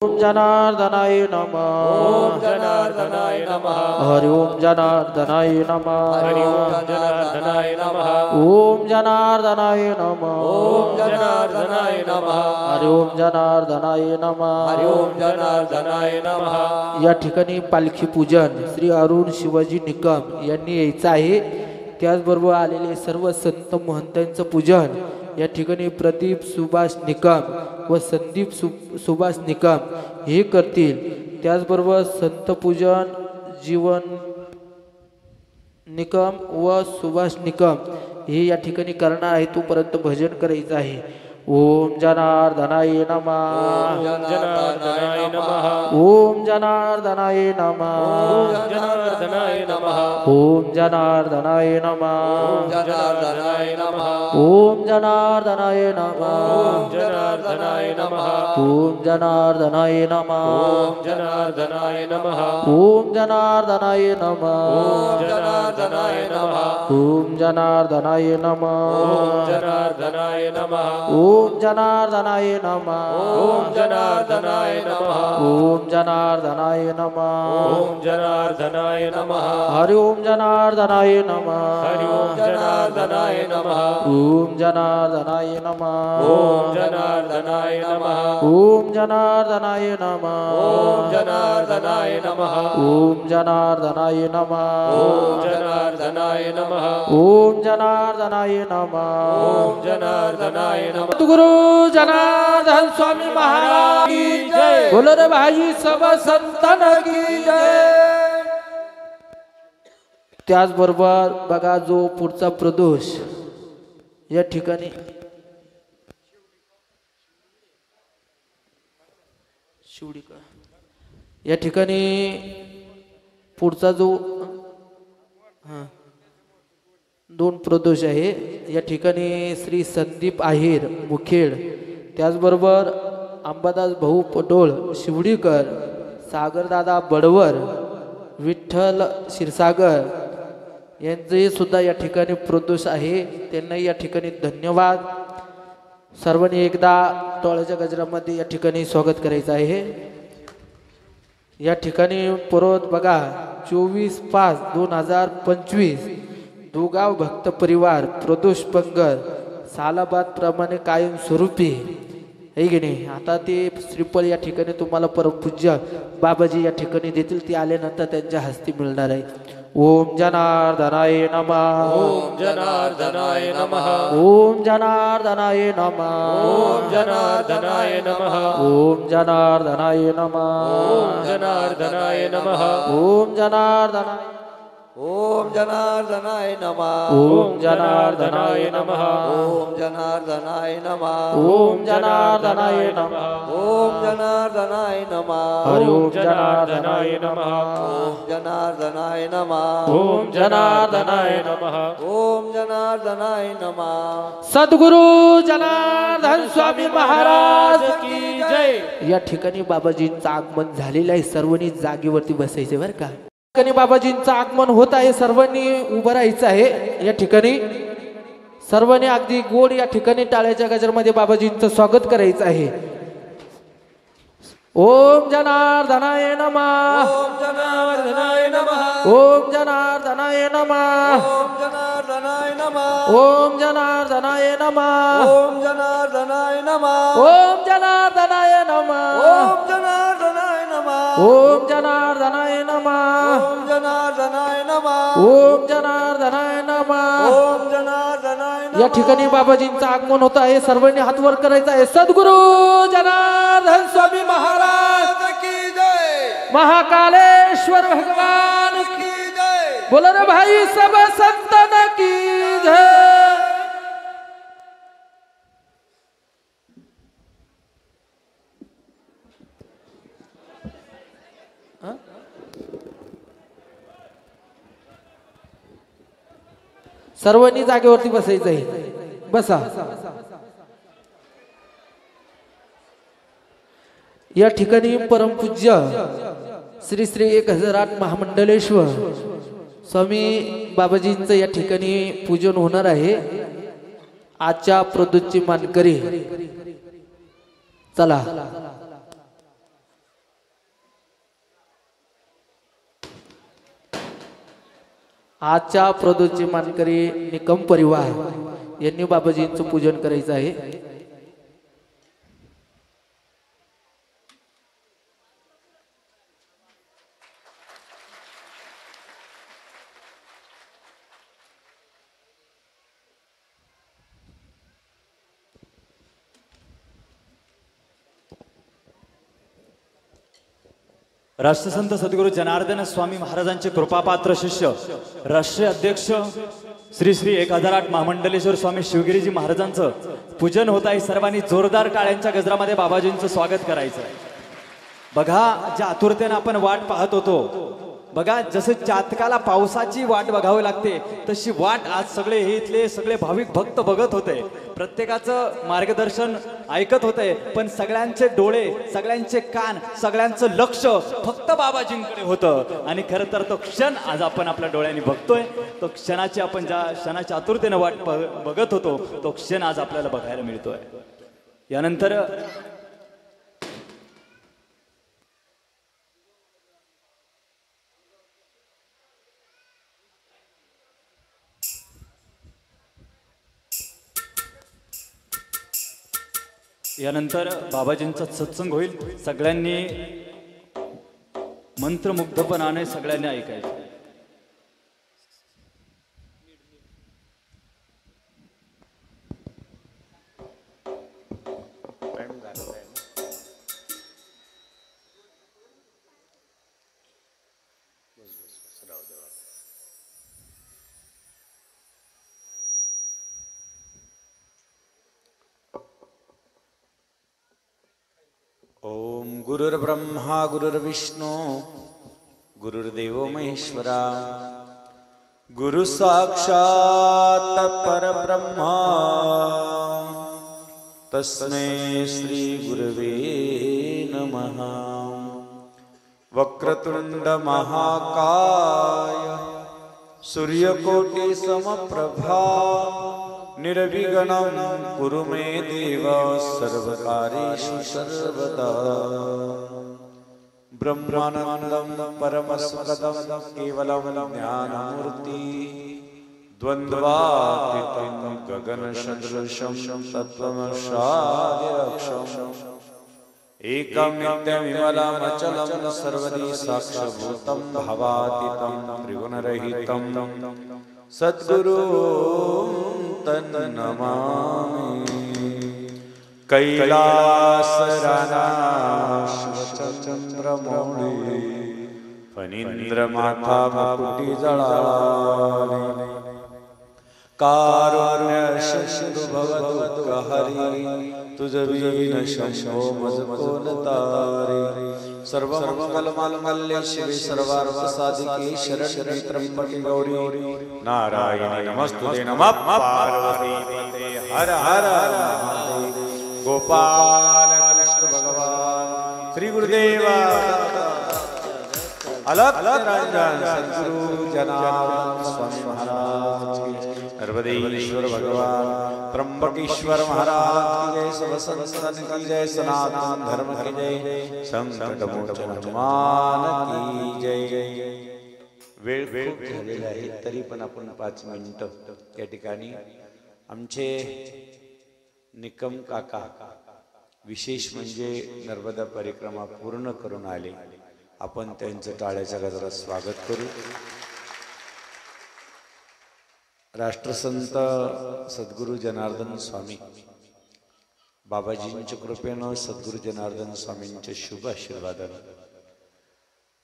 ओम जनार्दनाय नमः। ओम जनार्दनाय नमः। हरि ओम जनार्दनाय नमः। हरि ओम जनार्दनाय नमः। ओम जनार्दनाय नमः। ओम जनार्दनाय नमः। हरि ओम जनार्दनाय नमः। हरि ओम जनार्दनाय नमः। या ठिकाणी पालखी पूजन श्री अरुण शिवाजी निकम यांनी यायचं आहे। त्याचबरोबर आलेले सर्व संत महंतांचं पूजन या ठिकाणी प्रदीप सुभाष निकम व संदीप सुभाष निकम हे करतील। त्याचबरोबर संत पूजन जीवन निकम व सुभाष निकम हे या ठिकाणी करणार आहे। तोपर्यंत भजन करायचं आहे। ओम जनार्दनाय नमः। ओम जनार्दनाय नमः। ओम जनार्दनाय नमः। ओम जनार्दनाय नमः। ओम जनार्दनाय नमः। ओम जनार्दनाय नमः। ओम जनार्दनाय नमः। ओम जनार्दनाय नमः। ओम जनार्दनाय नमः। ओम जनार्दनाय नमः। ओम जनार्दनाय नमः। ओम जनार्दनाय नमः। ओम जनार्दनाय नमः। ओम जनार्दनाय नमः। ओम जनार्दनाय नमः। ओम जनार्दनाय नमः। ओम जनार्दनाय नमः। ओम जनार्दनाय नमः। हरि ओम जनार्दनाय नमः। हरि ओम जनार्दनाय नमः। ओम जनार्दनाय नमः। ओम जनार्दनाय नमः। ओम जनार्दनाय नमः। ओम जनार्दनाय नमः। ओम जनार्दनाय नमः। ओम जनार्दनाय नमः। ओम जनार्दनाय नमः। ओम जनार्दनाय नमः। सद्गुरु जनार्दन स्वामी महाराज की जय। बोलो रे भाई सब संतन की जय। त्याचबरोबर बघा जो पुढचा प्रदोष या ठिकाणी शिवडिका या ठिकाणी पुढचा जो दोन प्रदोष आहे। या ठिकाणी श्री संदीप आहेर मुखेड, त्याचबरोबर अंबादास भाऊ पटोळ शिवडीकर, सागरदादा बडवर, विठ्ठल क्षीरसागर यांचे सुद्धा या ठिकाणी प्रदोष आहे। त्यांना या ठिकाणी धन्यवाद। सर्वांनी एकदा टोळाच्या गजरामध्ये या ठिकाणी स्वागत करायचं आहे। या ठिकाणी परत बघा 24/5/2025 दुगाव भक्त परिवार प्रदोष पंगत सालाबाद प्रमाणे कायम स्वरूपी आहे की नाही। आता ते श्रीफळ या ठिकाणी तुम्हाला परमपूज्य बाबाजी या ठिकाणी देतील। ते आल्यानंतर त्यांच्या हस्ती मिळणार आहे। ओम जनार्दनाय नमः। ओम जनार्दनाय नमः। ओम जनार्दनाय नमः। ओम जनार्दनाय नमः। ओम जनार्दनाय नमः। ओम जनार्दनाय नमः। ओम जनार्दनाय ओम जनार्दनाय नमः। ओम जनार्दनाय नमः। ओम जनार्दनाय नमः। ओम जनार्दनाय नमः। ओम जनार्दनाय नमः। हरि ओम जनार्दनाय नमः। ओम जनार्दनाय नमः। ओम जनार्दनाय नमः। ओम जनार्दनाय नमः। सद्गुरु जनार्दन स्वामी महाराज की जय। या ठिकाणी बाबाजींचं आगमन झालेलं आहे। सर्वांनी जागेवरती बसायचे बरं का। ठिकाणी बाबाजींचं आगमन होत आहे। सर्वांनी उभं राहायचं आहे। या ठिकाणी सर्वांनी अगदी गोड या ठिकाणी टाळ्याच्या गजरामध्ये बाबाजींचं स्वागत करायचं आहे। ओम जनार्दनाय नमः। ओम जनार्दनाय नमः। ओम जनार्दनाय नमः। ओम जनार्दनाय नमः। ओम जनार्दनाय नमः। ओम जनार्दनाय नमः। ओम जनार्दनाय नमः। ओम जनार्दनाय नमः। ओम जनार्दनाय नमः। ओम जनार्दनाय नमः। ओम जनार्दनाय नमः। ओम जनार्दनाय नमः। या ठिकाणी बाबाजींचं आगमन होत आहे। सर्वांनी हात वर करायचा आहे। सद्गुरु जनार्दन स्वामी महाराज की जय। महाकालेश्वर भगवान की जय। बोलो रे भाई सब संतन की जय। सर्वांनी जागेवरती बसायचं आहे। बसा। या ठिकाणी परमपूज्य श्री श्री 1008 महामंडलेश्वर स्वामी बाबाजींचं या ठिकाणी पूजन होणार आहे। आजच्या प्रदोषची मानकरी चला आजच्या प्रदोषचे मानकरी निकम परिवार यांनी बाबाजींचं पूजन करायचं आहे. राष्ट्रसंत सद्गुरू जनार्दन स्वामी महाराजांचे कृपापात्र शिष्य राष्ट्रीय अध्यक्ष श्री श्री 1008 महामंडलेश्वर स्वामी शिवगिरीजी महाराजांचं पूजन होत आहे. सर्वांनी जोरदार टाळ्यांच्या गजरामध्ये बाबाजींचं स्वागत करायचं आहे. बघा, ज्या आतुरतेने आपण वाट पाहत होतो, बघा जसं चातकाला पावसाची वाट बघावी लागते तशी वाट आज सगळे हे इथले सगळे भाविक भक्त बघत होते. प्रत्येकाचं मार्गदर्शन ऐकत होते, पण सगळ्यांचे डोळे, सगळ्यांचे कान, सगळ्यांचं लक्ष फक्त बाबाजींकडे होतं. आणि खरं तर तो क्षण आज आपण आपल्या डोळ्यांनी बघतोय. तो क्षणाची आपण ज्या क्षणाच्या आतुरतेने वाट बघत होतो तो क्षण आज आपल्याला बघायला मिळतोय. यानंतर बाबाजींचा सत्संग होईल. सगळ्यांनी मंत्रमुग्धपणाने सगळ्यांनी ऐकायचं. ओम गुरुर्ब्रह्मा गुरुर्विष्णू गुरुर्देव महेश्वरा गुरु साक्षात परब्रह्मा तस्मै श्री गुरवे नमः. वक्रतुंड महाकाय सूर्यकोटि समप्रभा निर्विघ्नं कुरु मे देव सर्वकार्येषु सर्वदा. ब्रह्मानन्दं परमसुखदं केवलं ज्ञानमूर्ति द्वन्द्वातीतं गगनसदृशं तत्त्वमक्षादिलक्ष्यम् एकं नित्यविमलमचलं सर्वदि साक्षभूतं भावातीतं त्रिगुणरहितं सद्गुरु नमामि. कैलासरानाश्वचन्द्रमौळी फणीन्द्रमाथा मुकुटी जळाली कारुण्य शशि भवदुःखहरी तुझ विन शंभो मज कोण तारे. सर्वमंगलमांगल्ये शिवे सर्वार्थसाधिके शरण्ये त्र्यंबके गौरी नारायणी नमस्तुते. नमः पार्वती हर हर महादेव. गोपाल कृष्ण भगवान श्री गुरुदेव अलग निरंजन सद्गुरु जनार्दन स्वामी महाराज की जय. नर्मदेश्वर भगवान त्र्यंबकेश्वर महाराज की जय. सब संतन की जय. सनातन धर्म की जय. संकट मोचन हनुमान की जय. वेळ खूप झालेला आहे तरी पण आपण 5 मिनिटं या ठिकाणी आमचे निकम काका विशेष म्हणजे नर्मदा परिक्रमा पूर्ण करून आले. आपण त्यांचं टाळ्याच्या गजरात स्वागत करू. राष्ट्रसंत सद्गुरू जनार्दन स्वामी बाबाजींच्या कृपेनं सद्गुरू जनार्दन स्वामींच्या शुभ आशीर्वादानं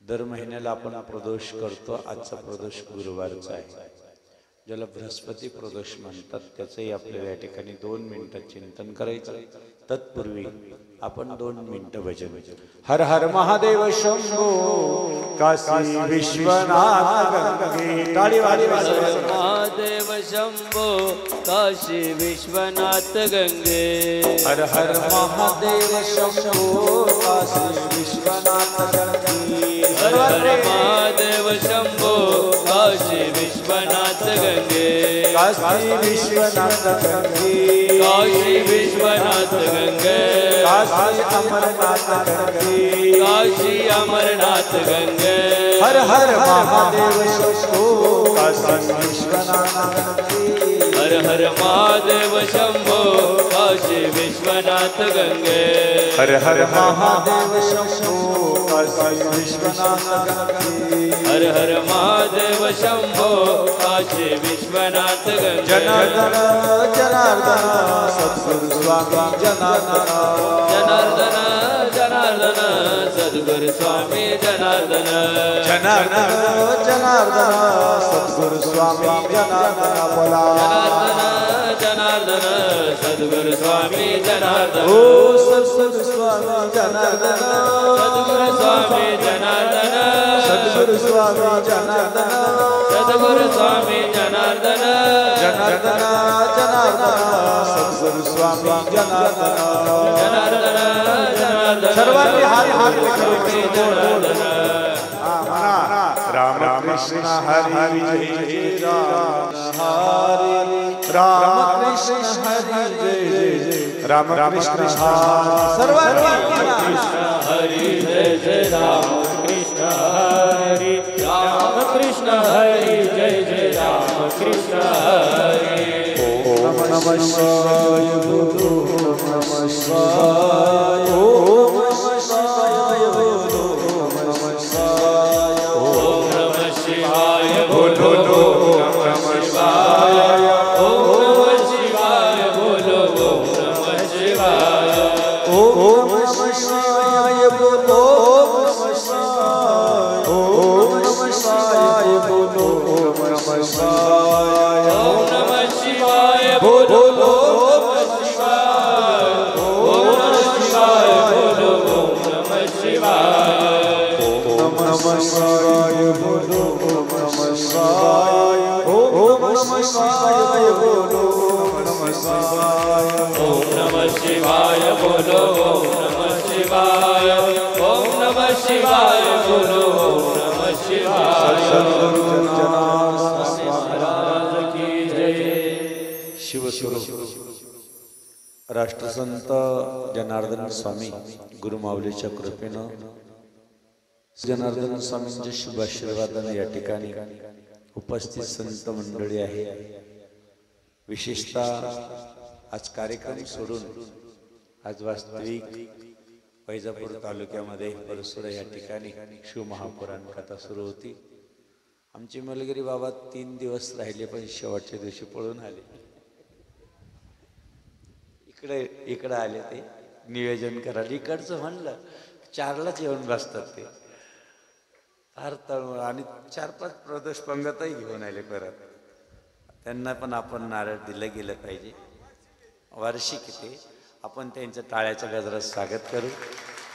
दर महिन्याला आपण प्रदोष करतो. आजचा प्रदोष गुरुवारचा आहे, ज्याला बृहस्पती प्रदोष म्हणतात. त्याचंही आपल्याला या ठिकाणी 2 मिनिटं चिंतन करायचं. तत्पूर्वी आपण 2 मिनिटं भजन. हर हर महादेव शंभो काशी विश्वनाथ गंगे. टाळी वाली महादेव शंभो काशी विश्वनाथ गंगे. हर हर महादेव शंभो काशी विश्वनाथ गंगे. हर हर महादेव शंभो काशी विश्वनाथ गंगे. काशी विश्वनाथ गंगे. काशी विश्वनाथ गंगे. काशी अमरनाथ गंगे. काशी अमरनाथ गंगे. हर हर महादेव शंभो काशी विश्वनाथ हर हर महादेव शंभो काशी विश्वनाथ गंगे हर हर महादेव शंभो काशी विश्वनाथ गंगे हर हर महादेव शंभो काशी विश्वनाथ गंगे जनार्दन जनार्दन सद्गुरु स्वामी जनार्दन जनार्दन जनार्दन सद्गुरु स्वामी जनार्दन जनार्दन जनार्दन सद्गुरु स्वामी जनार्दन बोला जनार्दन जनार्दन सद्गुरु स्वामी जनार्दन ओ सद्गुरु स्वामी जनार्दन सद्गुरु स्वामी जनार्दन सद्गुरु स्वामी जनार्दन सद्गुरु स्वामी जनार्दन जनार्दन जनार्दन सद्गुरु स्वामी जनार्दन जनार्दन जनार्दन सर्वांनी हात स्वामी जनार्दन राम कृष्ण हरी जय राम हरी राम कृष्ण हरी जय जय राम कृष्ण सर्वांनी हरि जय जय राम कृष्ण हरि राम कृष्ण हरि जय जय राम कृष्ण हरि ओम नमः शिवाय बोलो नमः शिवाय ओम नमः शिवाय बोलो नमः शिवाय ओम नमः शिवाय बोलो बोलो नमः शिवाय ओम नमः शिवाय बोलो ओम नमः शिवाय ओम नमः शिवाय बोलो नमः शिवाय ओम नमः शिवाय बोलो नमः शिवाय ओम नमः शिवाय बोलो ओम नमः शिवाय ओम नमः शिवाय बोलो ओम नमः शिवाय ओम नमः शिवाय बोलो नमः शिवाय ओम नमः शिवाय बोलो नमः शिवाय ओम नमः शिवाय बोलो ओम नमः शिवाय ओम नमः शिवाय बोलो ओम नमः शिवाय सद्गुरु जनार्दन महाराज की जय शिवस्वरूप राष्ट्रसंत जनार्दन स्वामी गुरुमाऊलीच्या कृपेनं जनार्दन स्वामींच्या शुभाशीर्वादाने या ठिकाणी उपस्थित संत मंडळी आहे. विशेषतः आज कार्यक्रम सोडून आज वास्तविक वैजापूर तालुक्यामध्ये परसुरा या ठिकाणी शिवमहापुराण कथा सुरू होती. आमचे मलगिरी बाबा 3 दिवस राहिले पण शेवटच्या दिवशी पळून आले. इकडे आले ते नियोजन करायला. इकडचं म्हणलं 4लाच येऊन बसतात ते फार तळमळ आणि 4-5 प्रदोष पंगतही घेऊन आले परत. त्यांना पण आपण नारळ दिलं गेलं पाहिजे. वार्षिक ते आपण त्यांचं टाळ्याच्या गजरात स्वागत करू.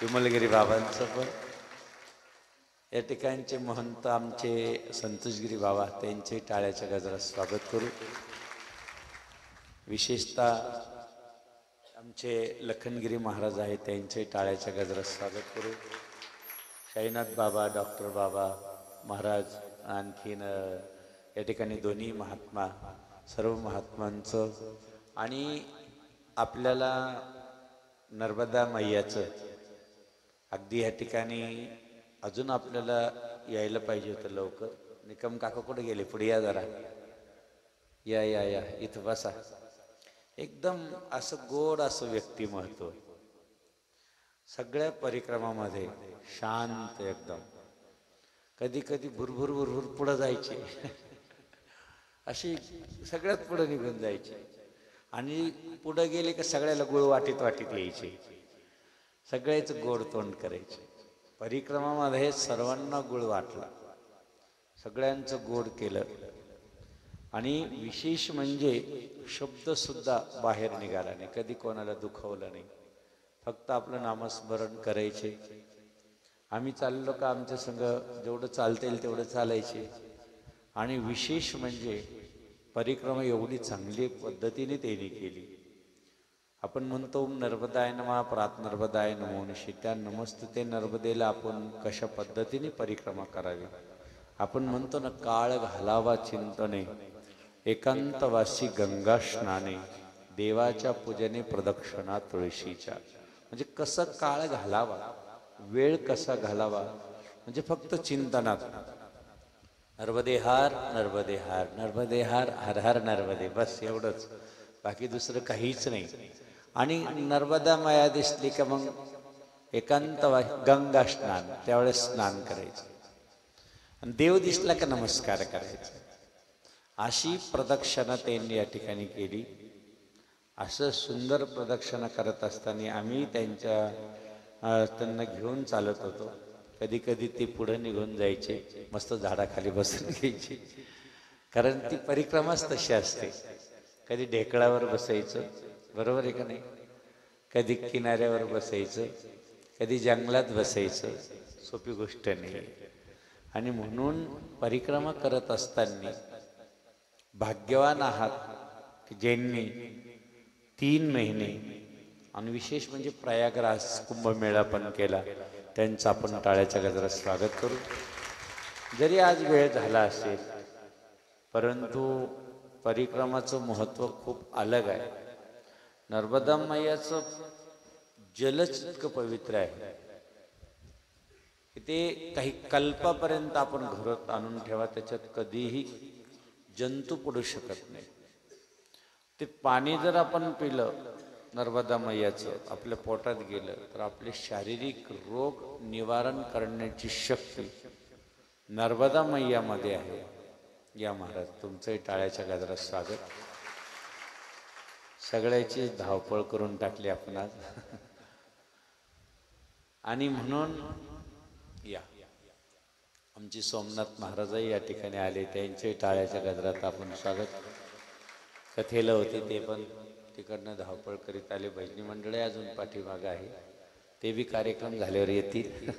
विमलगिरी बाबांचं पण या ठिकाणचे महंत आमचे संतोषगिरी बाबा त्यांचे टाळ्याच्या गजरात स्वागत करू. विशेषतः आमचे लखनगिरी महाराज आहेत त्यांचे टाळ्याच्या गजरात स्वागत करू. शाईनाथ बाबा डॉक्टर बाबा महाराज आणखीन या ठिकाणी दोन्ही महात्मा सर्व महात्मांचं आणि आपल्याला नर्मदा मैयाचं अगदी या ठिकाणी अजून आपल्याला यायला पाहिजे होतं लवकर. निकम काका कुठे गेले? पुढे या जरा. या या या इथं बसा. एकदम असं गोड असं व्यक्तिमत्व सगळ्या परिक्रमामध्ये शांत एकदम. कधी कधी भुरभुर भुरभुर पुढं जायचे अशी सगळ्यात पुढं निघून जायचे आणि पुढं गेले का सगळ्याला गुळ वाटीत वाटीत यायचे. सगळ्याच गोड तोंड करायचे. परिक्रमामध्ये सर्वांना गुळ वाटला. सगळ्यांचं गोड केलं आणि विशेष म्हणजे शब्द सुद्धा बाहेर निघाला नाही. कधी कोणाला दुखवलं नाही. फक्त आपलं नामस्मरण करायचे. आम्ही चाललो का आमच्या संग जेवढं चालता येईल तेवढं चालायचे. आणि विशेष म्हणजे परिक्रमा एवढी चांगली पद्धतीने त्यांनी केली. आपण म्हणतो नर्मदाय नमः प्रात नर्मदाय नमो निशी. त्या नमस्तुते नर्मदेला आपण कशा पद्धतीने परिक्रमा करावी. आपण म्हणतो ना काळ घालावा चिंतने एकांतवासी गंगा स्नाने देवाच्या पूजने प्रदक्षिणा तुळशीच्या. म्हणजे कसं काळ घालावा, वेळ कसा घालावा म्हणजे फक्त चिंतनात. नर्मदे हार नर्मदे हार नर्मदे हार हर हर नर्मदे, बस एवढंच, बाकी दुसरं काहीच नाही. आणि नर्मदा माया दिसली का मग एकांत गंगा स्नान, त्यावेळेस स्नान करायचं. आणि देव दिसला का नमस्कार करायचा. अशी प्रदक्षिणा त्यांनी या ठिकाणी केली. असं सुंदर प्रदक्षिणा करत असताना आम्ही त्यांना घेऊन चालत होतो. कधी कधी ते पुढे निघून जायचे, मस्त झाडाखाली बसून घ्यायचे, कारण ती परिक्रमाच तशी असते. कधी ढेकळावर बसायचं, बरोबर आहे का नाही, कधी किनाऱ्यावर बसायचं, कधी जंगलात बसायचं, सोपी गोष्ट नाही. आणि म्हणून परिक्रमा करत असताना भाग्यवान आहात की ज्यांनी 3 महिने आणि विशेष म्हणजे प्रयागराज कुंभमेळा पण केला. त्यांचं आपण टाळ्याच्या गजरात स्वागत करू. जरी आज वेळ झाला असेल, परंतु परिक्रमाचं महत्त्व खूप अलग आहे. नर्मदा मैयाचं जलच इतकं पवित्र आहे की ते काही कल्पापर्यंत आपण घरात आणून ठेवा, त्याच्यात कधीही जंतू पडू शकत नाही. ते पाणी जर आपण पिलं नर्मदा मैयाचं, आपल्या पोटात गेलं तर आपले शारीरिक रोग निवारण करण्याची शक्ती नर्मदा मैयामध्ये आहे. या महाराज, तुमचंही टाळ्याच्या गजरात स्वागत. सगळ्याची धावपळ करून टाकली आपण आज. आणि म्हणून या आमची सोमनाथ महाराजही या ठिकाणी आले, त्यांचे टाळ्याच्या गजरात आपण स्वागत. कथेला होते ते पण तिकडनं धावपळ करीत आले. भजनी मंडळी अजून पाठीमागं आहे, ते बी कार्यक्रम झाल्यावर येतील.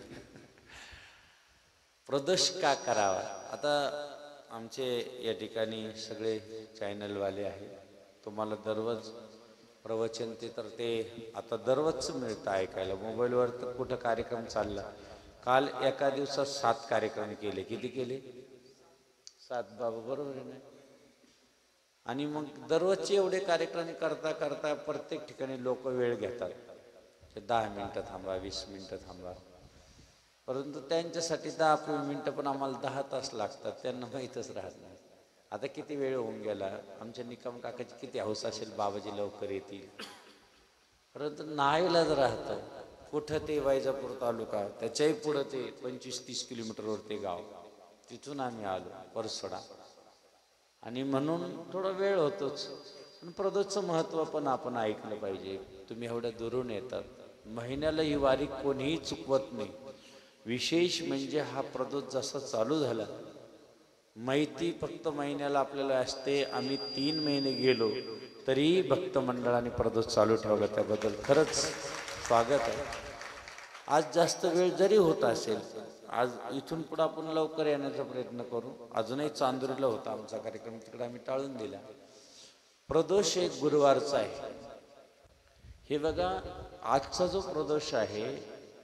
प्रदोष का करावा. आता आमचे या ठिकाणी सगळे चॅनलवाले आहेत, तुम्हाला दररोज प्रवचन ते आता दररोजचं मिळतं ऐकायला. मोबाईलवर तर कुठं कार्यक्रम चालला. काल एका दिवसात 7 कार्यक्रम केले. किती केले? 7 बाबा, बरोबर आहे ना. आणि मग दररोजचे एवढे कार्यक्रम करता करता प्रत्येक ठिकाणी लोक वेळ घेतात. 10 मिनटं थांबा, 20 मिनटं थांबा, परंतु त्यांच्यासाठी 10 मिनटं पण आम्हाला 10 तास लागतात. त्यांना माहीतच राहत नाही. आता किती वेळ होऊन गेला. आमच्या निकम काकाची किती हौस असेल, बाबाजी लवकर येतील, परंतु नाईलाज राहतं. कुठं ते वैजापूर तालुका, त्याच्याही पुढं ते 25-30 किलोमीटरवर ते गाव, तिथून आम्ही आलो परसोडा. आणि म्हणून थोडा वेळ होतोच. पण प्रदोषचं महत्त्व पण आपण ऐकलं पाहिजे. तुम्ही एवढ्या दुरून येतात, महिन्याला ही वारी कोणीही चुकवत नाही. विशेष म्हणजे हा प्रदोष जसा चालू झाला, माहिती फक्त महिन्याला आपल्याला असते. आम्ही 3 महिने गेलो तरी भक्त मंडळाने प्रदोष चालू ठेवला, त्याबद्दल खरंच स्वागत आहे. आज जास्त वेळ जरी होत असेल, आज इथून पुढे आपण लवकर येण्याचा प्रयत्न करू. अजूनही चांदुरीला होता आमचा कार्यक्रम, तिकडे आम्ही टाळून दिला. प्रदोष एक गुरुवारचा आहे. हे बघा, आजचा जो प्रदोष आहे,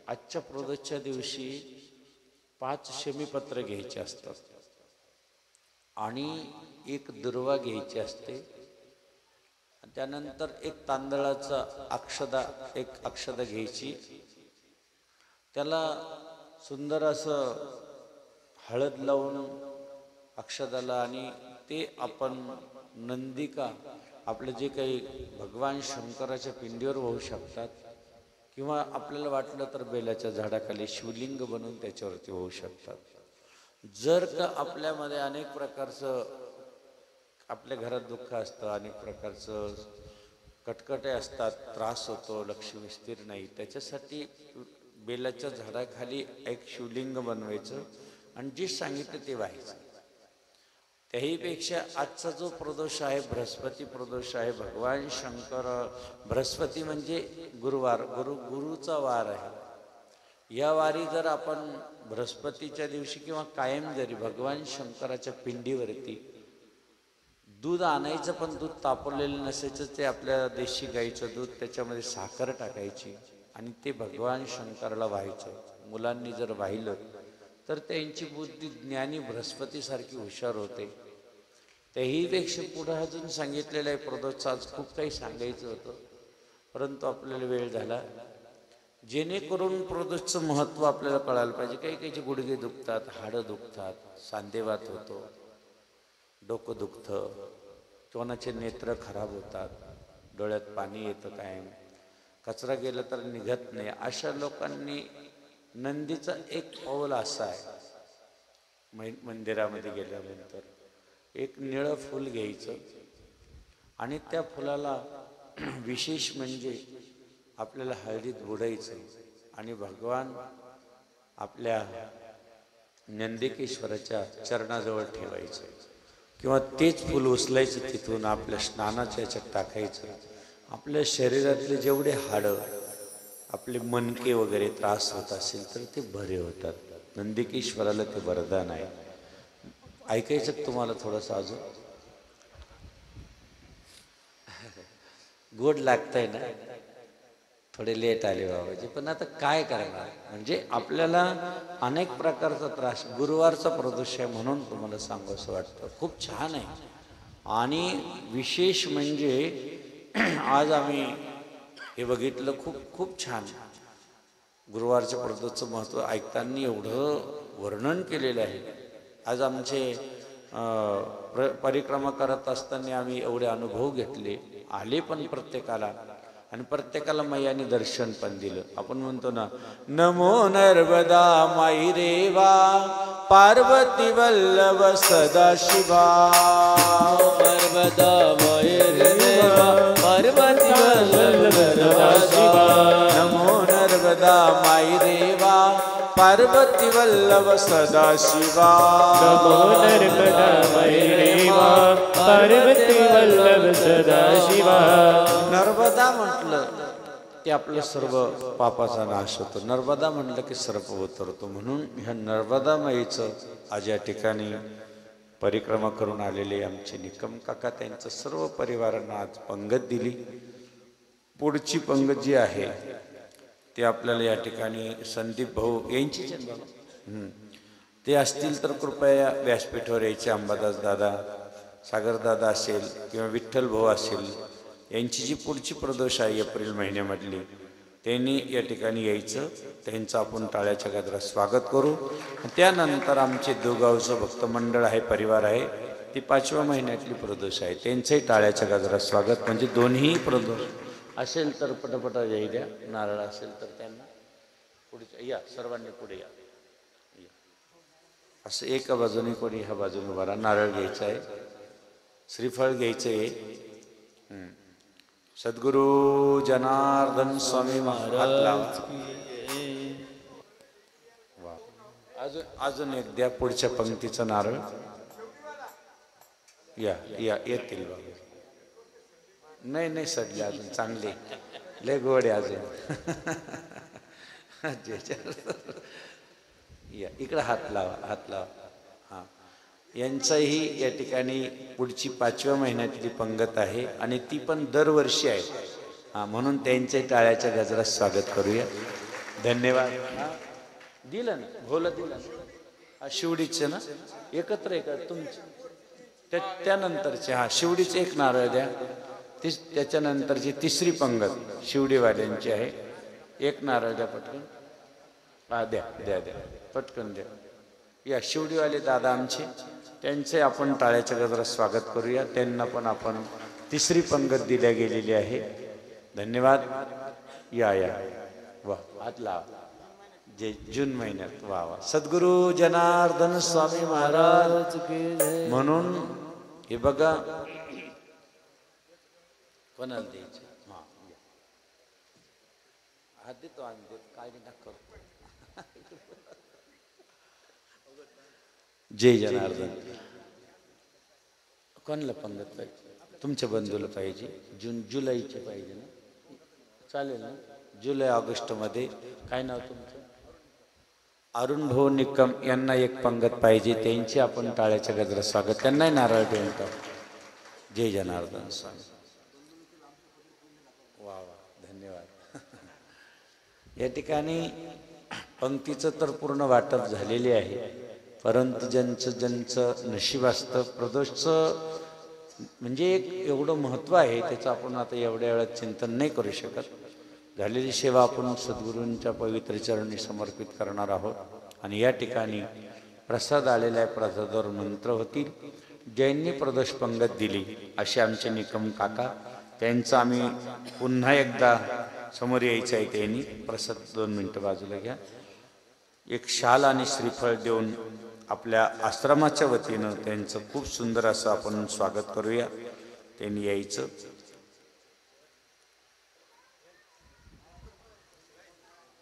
आजच्या प्रदोषच्या दिवशी 5 शमीपत्र घ्यायचे असतात आणि 1 दुर्वा घ्यायची असते. त्यानंतर 1 तांदळाचा एक अक्षदा घ्यायची, त्याला सुंदर असं हळद लावून अक्षदाला, आणि ते आपण नंदिका आपले जे काही भगवान शंकराच्या पिंडीवर वाहू शकतात, किंवा आपल्याला वाटलं तर बेलाच्या झाडाखाली शिवलिंग बनवून त्याच्यावरती वाहू शकतात. जर का आपल्यामध्ये अनेक प्रकारचं आपल्या घरात दुःख असतं, अनेक प्रकारचं कटकटे असतात, त्रास होतो, लक्ष्मी स्थिर नाही, त्याच्यासाठी बेलाच्या झाडाखाली एक शिवलिंग बनवायचं आणि जे सांगितलं ते व्हायचं. त्याहीपेक्षा आजचा जो प्रदोष आहे, बृहस्पती प्रदोष आहे. भगवान शंकर, बृहस्पती म्हणजे गुरुवार, गुरुचा वार आहे. या वारी जर आपण बृहस्पतीच्या दिवशी किंवा कायम जरी भगवान शंकराच्या पिंडीवरती दूध आणायचं, पण दूध तापवलेलं नसायचं, ते आपल्या देशी गाईचं दूध, त्याच्यामध्ये साखर टाकायची आणि ते भगवान शंकराला व्हायचं. मुलांनी जर वाहिलं तर त्यांची बुद्धी ज्ञानी बृहस्पतीसारखी हुशार होते. त्याहीपेक्षा पुढं अजून सांगितलेलं आहे प्रदोषचं. आज खूप काही सांगायचं होतं, परंतु आपल्याला वेळ झाला. जेणेकरून प्रदोषचं महत्त्व आपल्याला कळायला पाहिजे. काही काहीचे गुडघे दुखतात, हाडं दुखतात, सांधेवात होतो, डोकं दुखतं, कोणाचे नेत्र खराब होतात, डोळ्यात पाणी येतं, कायम कचरा गेला तर निघत नाही. अशा लोकांनी नंदीचा एक पाऊल असा आहे, मंदिरामध्ये गेल्यानंतर एक निळं फूल घ्यायचं आणि त्या फुलाला विशेष म्हणजे आपल्याला हळदीत बुडायचं आणि भगवान आपल्या नंदिकेश्वराच्या चरणाजवळ ठेवायचं किंवा तेच फूल उचलायचं, तिथून आपल्या स्नानाच्या याच्यात टाकायचं. आपल्या शरीरातले जेवढे हाडं, आपले मणके वगैरे त्रास होत असेल तर ते बरे होतात. नंदिकेश्वराला ते वरदान आहे. ऐकायचं तुम्हाला थोडंसं अजून? गोड लागतंय ना? थोडे लेट आले बाबाजी, पण आता काय करणार, म्हणजे आपल्याला अनेक प्रकारचा त्रास. गुरुवारचा प्रदोष आहे म्हणून तुम्हाला सांगू असं वाटतं. खूप छान आहे. आणि विशेष म्हणजे आज आम्ही हे बघितलं, खूप खूप छान. गुरुवारच्या प्रदोषचं महत्त्व ऐकताना एवढं वर्णन केलेलं आहे. आज आमचे परिक्रमा करत असताना आम्ही एवढे अनुभव घेतले, आले पण प्रत्येकाला, आणि प्रत्येकाला मैयाने दर्शन पण दिलं. आपण म्हणतो ना, नमो नर्मदा माई रेवा पार्वती वल्लभ सदाशिवा. नर्मदा माई रेवा पार्वती वल्लभ सदाशिवा. नमो नर्मदा माई रेवा पार्वती वल्लभ सदाशिवा. नमो नर्मदा माई रेवा पार्वती वल्लभ सदाशिवा. नर्मदा म्हटलं की आपलं सर्व पापाचा नाश होतो. नर्मदा म्हटलं की सर्प उतरतो. म्हणून ह्या नर्मदा माईचं आज या ठिकाणी परिक्रमा करून आलेले आमचे निकम काका, त्यांचं सर्व परिवारांना आज पंगत दिली. पुढची पंगत जी आहे ते आपल्याला या ठिकाणी संदीप भाऊ यांची ते असतील तर कृपया व्यासपीठावर यायचे. अंबादास दादा, सागर दादा असेल किंवा विठ्ठल भाऊ असेल, यांची जी पुढची प्रदोष आहे एप्रिल महिन्यामधली, त्यांनी या ठिकाणी यायचं. त्यांचं आपण टाळ्याच्या गजरात स्वागत करू. त्यानंतर आमचे दुगावचं भक्त मंडळ आहे, परिवार आहे, ती 5व्या महिन्यातली प्रदोष आहे, त्यांचंही टाळ्याच्या गजरात स्वागत. म्हणजे दोन्ही प्रदोष असेल तर पटापटा याय द्या, नारळ असेल तर त्यांना पुढे या, सर्वांनी पुढे या. असं एका बाजूने कोणी ह्या बाजूने उभा राहा. नारळ घ्यायचा आहे, श्रीफळ घ्यायचं आहे. सद्गुरु जनार्दन स्वामी महाराज. अजून एक द्या पुढच्या पंक्तीचं नारळ. या या येतील बाबा. नाही नाही सडले अजून, चांगले लय गोड आहे अजून. या इकडं हात लावा, हात लावा. हां, यांचाही या ठिकाणी पुढची 5व्या महिन्यातली पंगत आहे आणि ती पण दरवर्षी आहे. हां, म्हणून त्यांच्याही टाळ्याच्या गजरात स्वागत करूया. धन्यवाद. दिलं ना भोला, दिलं ना. शिवडीचे ना एकत्र आहे का तुमचे? त्यानंतरचे हा शिवडीचे एक नारळ द्या. त्याच्यानंतरची तिसरी पंगत शिवडीवाल्यांची आहे. एक नारळ द्या पटकन. हा द्या द्या द्या पटकन द्या. या शिवडीवाले दादा आमचे, त्यांचे आपण टाळ्याच्या गजरात स्वागत करूया. त्यांना पण आपण तिसरी पंगत दिल्या गेलेली आहे. धन्यवाद. या या वा, हात लावा. जे जून महिन्यात. वा वा. सद्गुरु जनार्दन स्वामी महाराज. म्हणून हे बघा, कोणाला द्यायचे? हात देतो आम्ही, देतो, काय नाही करू. जय जनार्दन. कोणाला पंगत पाहिजे? तुमच्या बंधूला पाहिजे. जुलैचे पाहिजे ना? चालेल ना? जुलै ऑगस्टमध्ये. काय नाव तुमचं? अरुण भाऊ निकम यांना एक पंगत पाहिजे. त्यांची आपण टाळ्याच्या गजरात स्वागत. त्यांनाही नारळ देऊन टाकू. जय जनार्दन स्वामी. वा वा, धन्यवाद. या ठिकाणी पंक्तीचं तर पूर्ण वाटप झालेले आहे, परंतु ज्यांचं नशीब असतं, प्रदोषचं म्हणजे एक एवढं महत्त्व आहे त्याचं आपण आता एवढ्या वेळात चिंतन नाही करू शकत. झालेली सेवा आपण सद्गुरूंच्या पवित्र चरणी समर्पित करणार आहोत. आणि या ठिकाणी प्रसाद आलेला आहे, प्रसादावर मंत्र होतील. ज्यांनी प्रदोष पंगत दिली असे आमचे निकम काका, त्यांचं आम्ही पुन्हा एकदा समोर यायचं आहे. त्यांनी प्रसाद 2 मिनटं बाजूला घ्या. एक शाल आणि श्रीफळ देऊन आपल्या आश्रमाच्या वतीनं त्यांचं खूप सुंदर असं आपण स्वागत करूया. त्यांनी यायचं.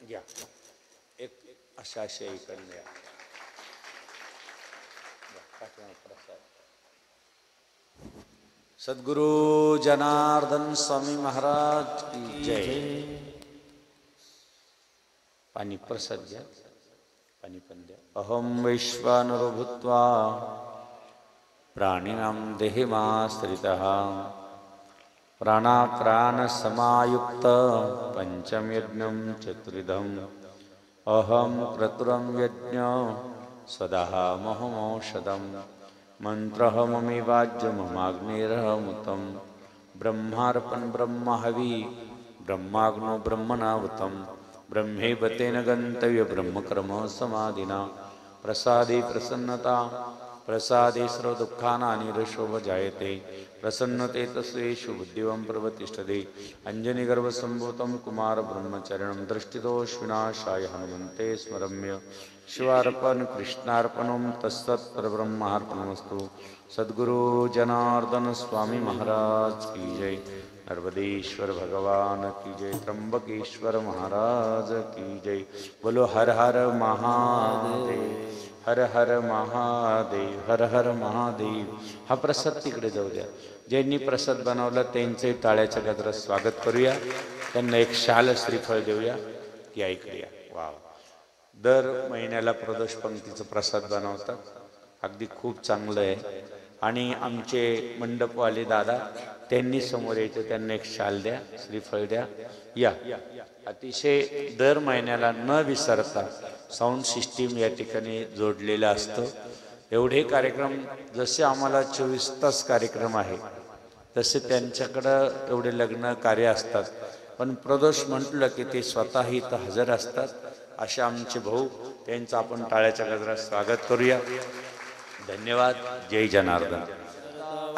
घ्या एक अशा इकडे या. सद्गुरु जनार्दन स्वामी महाराज की जय. पाणी प्रसाद घ्या, पाणी पण द्या. अहम वैश्वानरो भूत्वा प्राणिनां देहिमाश्रितः प्राणाक्रान समायुक्त पंचम यज्ञं चतुर्विधम् अहम क्रतुरं यज्ञ सदः महमौषधम् मंत्रः ममेवाज्यममाग्नेरहमुतं ब्रह्मार्पण ब्रह्महवि ब्रह्माग्नो ब्रह्मणाहुतं ब्रह्मेव तेन गन्तव्य ब्रह्मकर्म समाधिना प्रसादे प्रसन्नता प्रसादे सर्व दुःखानां निरशोभ जायते प्रसन्नते तस्वेषु बुद्धिवं प्रवतिष्ठते अंजनी गर्भसंभूतं कुमार ब्रह्मचरणं दृष्टिदोष विनाशाय हनुमन्ते स्मरम्य शिवार्पण कृष्णार्पणं तत्सत् परब्रह्मार्पणमस्तु. सद्गुरु जनार्दन स्वामी महाराज की जय. नर्मदेश्वर भगवान की जय. त्र्यंबकेश्वर महाराज की जय. बोलो हर हर महादेव, हर हर महादेव, हर हर महादेव. हा प्रसाद तिकडे जाऊ द्या. ज्यांनी प्रसाद बनवला त्यांचे टाळ्याच्या गजरात स्वागत करूया. त्यांना एक शाल श्रीफळ देऊया. या इकडे या. वा. दर महिन्याला प्रदोष पंक्तीचं प्रसाद बनवतात. अगदी खूप चांगलं आहे. आणि आमचे मंडपवाले दादा त्यांनी समोर यायचं. त्यांना एक शाल द्या, श्रीफळ द्या. या. अतिशय दर महिन्याला न विसरता साऊंड सिस्टीम या ठिकाणी जोडलेलं असतं. एवढे कार्यक्रम जसे आम्हाला 24 तास कार्यक्रम आहे तसे त्यांच्याकडं एवढे लग्न कार्य असतात. पण प्रदोष म्हटलं की ते स्वतः इथं हजर असतात. असे आमचे भाऊ, त्यांचं आपण टाळ्याच्या गजरात स्वागत करूया. धन्यवाद. जय जनार्दन.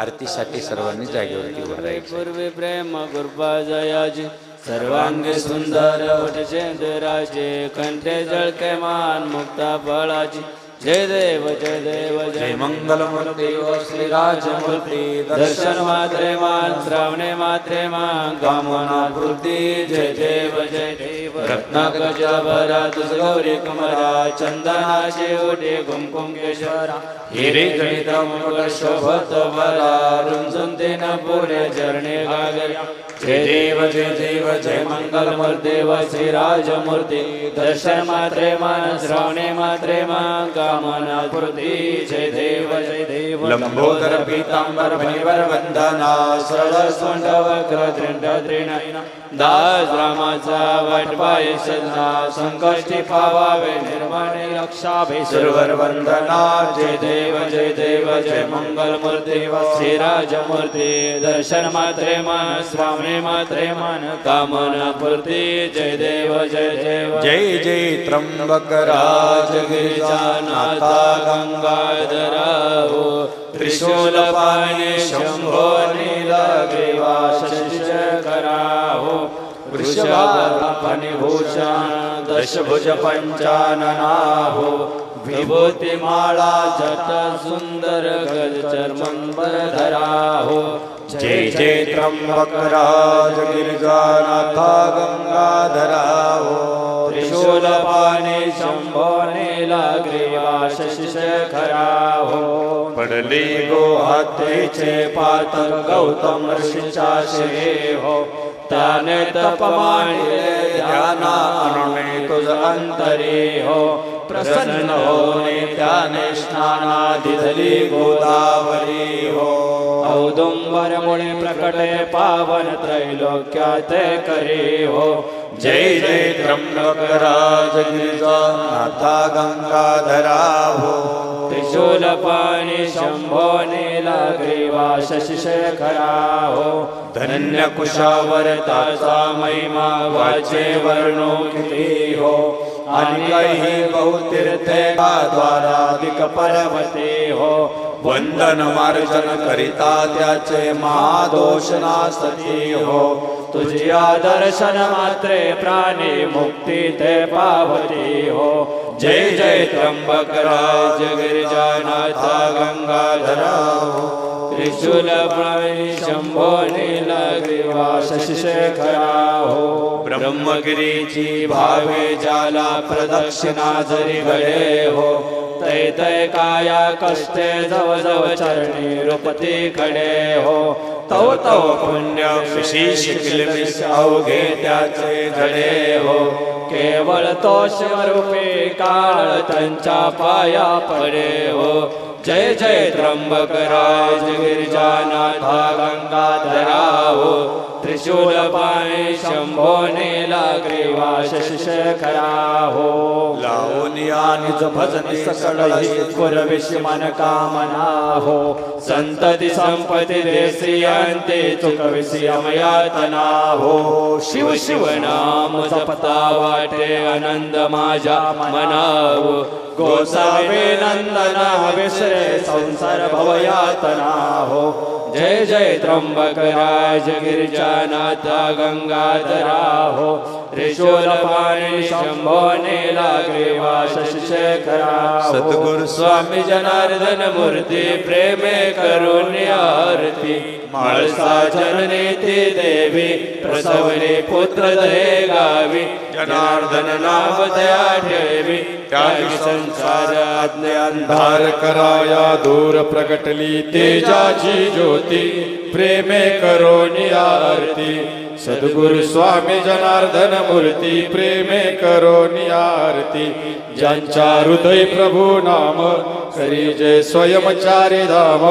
आरतीसाठी सर्वांनी जागेवरती उभं राहायचं. पूर्वी प्रेम गुरुबा जयाजी सर्वांगी सुंदर वटचेंद्राचे कंठे जळके मान मुक्ता फळाची. जय देव जय देव जय मंगलमूर्ती व श्रीराजमूर्ती. दर्शन मात्रे मान श्रावणे मात्रे मान कामना पूर्ती. जय देव जय देव रत्नाकज भरा तुझ गौरी कमरा चंदनाचे ओढे कुमकुम केशरा हिरे जडित मुकुट शोभत भरा रुंजून तेन पुढे चरणे गागर्या. जय देव जय देव जय मंगलमूर्ती व श्रीराजमूर्ती. दर्शन मात्रे मान श्रावणे मात्रे मान कामना पूर्ती. जय देव जय देव लंबोदर पीतांबर फणीवर वंदना सरळ सोंड वक्र त्रिंड त्रिनयना दास रामाचा वाटपाय सजना संकष्टी पावावे निर्माणे रक्षाभे सुरवर वंदना. जय देव जय देव जय मंगलमूर्ती व श्रीराजमूर्ती. दर्शन मात्रे मान श्रावणे मात्रे मान कामना पूर्ती. जय देव जय देव जय जय त्र्यंबक राज गिरिजानाथा गंगाधरा हो. त्रिशूल पाणी शंभो नीलग्रीवा शशिचकरा हो. वृषभापनी भूषण दशभुज पंचानना हो. विभूती माळा जट सुंदर गज चर्मंबर धरा हो. जय जय त्र्यंबक राज गिरिजानाथा गंगाधरा हो. त्रिशूल पाणी शंभो नीलग्रीवा शशिशेखरा हो. पडले गो हत्तीचे पातक गौतम ऋषीच्या शिरे हो. त्याने तप मांडले ध्याना अनुने तुझ अंतरी हो. प्रसन्न होणे त्याने स्नानादि धली गोदावरी हो. औदुंबर मुळे प्रकटे पावन त्रैलोक्यात करी हो. जय जय त्र्यंबक राज गिरिजानाथा गंगाधरा हो. त्रिशूलपाणी शंभो नीलग्रीवा शशिशेखरा हो धन्य कुशावर्ताचा महिमा वाचे वर्णो किती हो आणि काही बहुतीर्थे द्वाराधिक पर्वते हो वंदन मार्जन करिता त्याचे महादोष नासती हो तुझ्या दर्शन मात्रे प्राणी मुक्ती ते पावती हो जय जय त्र्यंबकराज गिरिजानाथा गंगाधरा हो त्रिशूलपाणी शंभो नीलग्रीवा शशिशेखरा हो ब्रह्मगिरीची भावे जाला प्रदक्षिणा जरी घडे हो तै तै काया कष्टे जव जव चरणी रूपती खडे हो तव तव पुण्य विशेष किलबिश अवघे त्याचे धडे हो केवळ तो शिवरूपी काळ त्यांच्या पाया पडे हो जय जय त्र्यंबकराज गिरिजानाथा गंगाधरा हो त्रिशूलपाणी शंभो नीलग्रीवा शशिशेखरा हो लावणीयानिज भजनी सकळही पुरविशी मन कामना हो संतती संपत्ती देसियांते चुकविसी अमयातना हो शिव शिव नाम जपता वाटे आनंद माझ्या मनाव गोसावे नंदना विसरे संसार भवयातना हो जय जय त्र्यंबकराज गिरिजानाथा गंगाधरा हो त्रिशूलपाणी शंभो नीलग्रीवा शशिशेखरा हो सद्गुरु स्वामी जनार्दन मूर्ती प्रेमे करुणी आरती माळसा जननी ती देवी प्रसवनी पुत्र दहे गावी जनार्दन नाम दया ठेवी त्यागी संसार अंधार कराया दूर प्रगटली तेजाची ज्योती प्रेमे करोनी आरती सद्गुरु स्वामी जनार्दन मूर्ती प्रेमे करोनी आरती ज्यांच्या हृदय प्रभू नाम करी जय स्वयंचारी धाम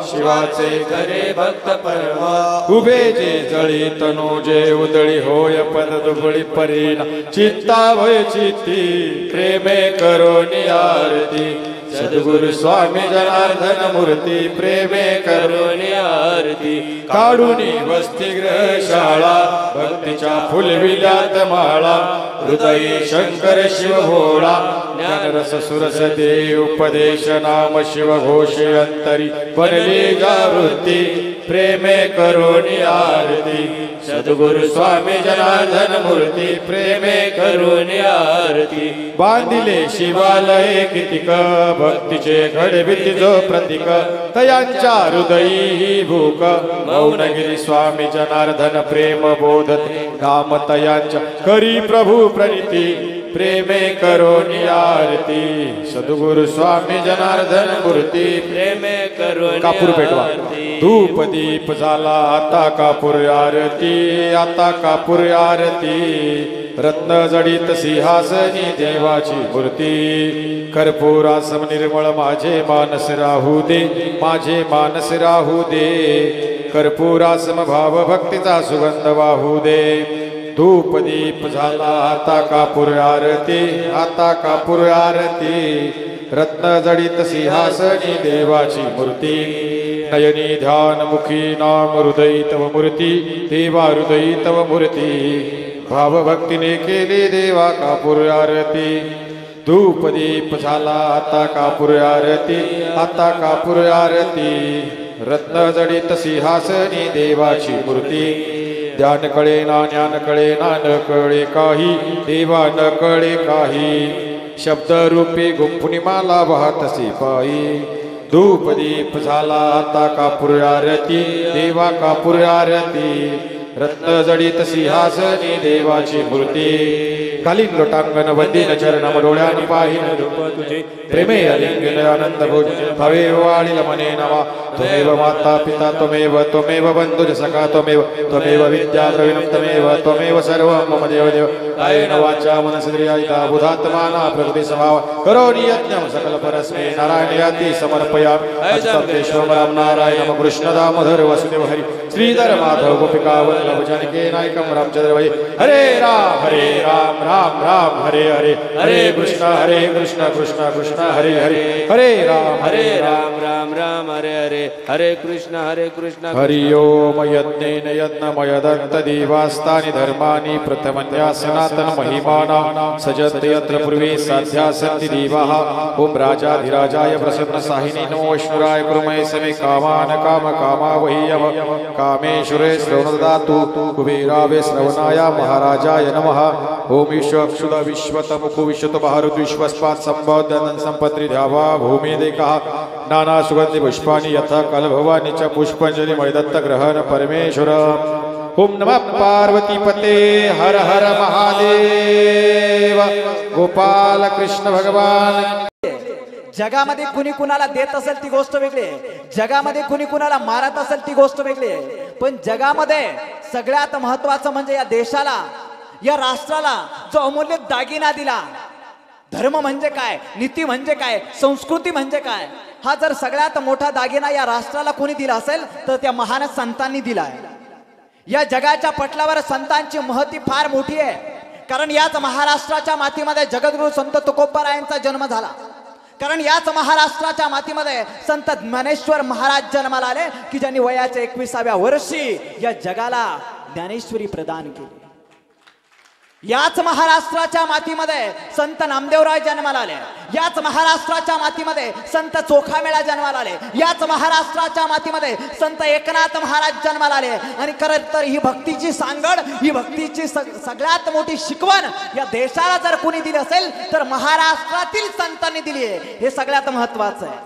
शिवाचे करे भक्त परम उभे जे जळी तनु जे उदळी होय पद दुबळी परीना चित्ता भय चित्ती प्रेमे करोनी आरती सद्गुरु स्वामी जनार्दन मूर्ती प्रेमे करुणी आरती काढूनी वसतिगृह शाळा भक्तीच्या फुलविल्यात माळा हृदयी शंकर शिव भोळा ज्ञानरस सुरस दे उपदेश नाम शिव घोषे अंतरी बनली जावृत्ती प्रेमे करुणी आरती सद्गुरु स्वामी जनार्दन मूर्ती प्रेमे करुणी आरती बांधिले शिवालय कितिक भक्तीचे घडविती जो प्रतीक तयांच्या हृदयी भूक मौनगिरी स्वामी जनार्दन प्रेम बोधते नाम तयांच्या करी प्रभू प्रणिती प्रेमे करोनी आरती सद्गुरु स्वामी जनार्दन मूर्ती प्रेमे करोनी कापूर पेटवा धूप दीप झाला आता कापूर आरती आता कापूर आरती रत्न जडित सिंहासनी देवाची मूर्ती कर्पूरासम निर्मळ माझे मानस राहू दे माझे मानस राहू दे कर्पूरासम भाव भक्तीचा सुगंध वाहू दे धूप दीप झाला आता कापूर आरती आता कापूर आरती रत्न जडित सिंहासनी देवाची मूर्ती नयनी ध्यान मुखी नाम हृदयी तव मूर्ती देवा हृदयी तव मूर्ती भाव भक्तीने केली देवा कापूर आरती धूप दीप झाला आता कापूर आरती आता कापूर आरती रत्न जडित सिंहासनी देवाची मूर्ती ध्यान कळे ना ज्ञान कळे ना न कळे काही देवा न कळे काही शब्द रूपी गुंफुनी माला वाहतसी पायी धूप दीप झाला आता कापूर आरती देवा कापूर आरती रत्न जडित सिंहासनी देवाची मूर्ती कालीन लोटांगण वंदीन चरणम डोळ्यानी पाहिन रूप तुझे प्रेमे अलिंगन आनंद भोज भवे वाळील मने नवा त्वमेव माता पिता त्वमेव बंधुज सखा त्वमेव विद्या द्रविणं त्वमेव सर्वं मम देव देव कायेन वाचा मनसेन्द्रियायिता बुधात्माना प्रकृती स्वभाव करोमि यज्ञं सकल परस्मै नारायणाति समर्पयामि अच्युतेश्वर राम नारायण कृष्ण दामोदर वसुदेव हरि श्रीधर माधव गोपिका वल्लभ जानकी नायकं रामचंद्र हरे राम राम राम हरे हरे हरे कृष्ण कृष्ण कृष्ण हरे हरे हरे राम राम राम हरे हरे हरे कृष्ण हरि ओम यज्ञेन यज्ञमयदन्त देवास्तानि धर्माणि प्रथमन्या सनातन महिमाना सजन्ति यत्र पूर्वे साध्या सन्ति देवाः ओम राजाधिराजाय प्रसन्न साहिनी नमो ईश्वराय कुरुमहे समे कामान काम कामा वह्यम कामेश्वरे श्रवणदातु कुबेरावे श्रवणाय महाराजाय नमः ओम ईश्वक्षुद विश्वतमुखु विश्वतबहरुद् विश्वस्पात् सम्बोधनं सम्पत्रि ध्यावा भूमि देखा नाना सुगंधि पुष्पाणि यथा कलभवानि च पुष्पांजलि मयदत्त ग्रहण परमेश्वर ओम नमः पार्वती पते हर हर महादेव गोपाल कृष्ण भगवान जगामध्ये कुणी कुणाला देत असेल ती गोष्ट वेगळी आहे, जगामध्ये कुणी कुणाला मारत असेल ती गोष्ट वेगळी आहे, पण जगामध्ये सगळ्यात महत्वाचं म्हणजे या देशाला या राष्ट्राला जो अमूल्य दागिना दिला, धर्म म्हणजे काय, नीती म्हणजे काय, संस्कृती म्हणजे काय, हा जर सगळ्यात मोठा दागिना या राष्ट्राला कोणी दिला असेल तर त्या महान संतांनी दिला आहे. या जगाच्या पटलावर संतांची महती फार मोठी आहे, कारण याच महाराष्ट्राच्या मातीमध्ये जगद्गुरु संत तुकोबारायांचा जन्म झाला, कारण याच महाराष्ट्राच्या मातीमध्ये संत ज्ञानेश्वर महाराज जन्माला आले की ज्यांनी वयाच्या 21व्या वर्षी या जगाला ज्ञानेश्वरी प्रदान केली. याच महाराष्ट्राच्या मातीमध्ये संत नामदेवराय जन्माला आले, याच महाराष्ट्राच्या मातीमध्ये संत चोखामेळा जन्माला आले, याच महाराष्ट्राच्या मातीमध्ये संत एकनाथ महाराज जन्माला आले. आणि खरं तर ही भक्तीची सांगड, ही भक्तीची सगळ्यात मोठी शिकवण या देशाला जर कोणी दिली असेल तर महाराष्ट्रातील संतांनी दिली आहे. हे सगळ्यात महत्वाचं आहे,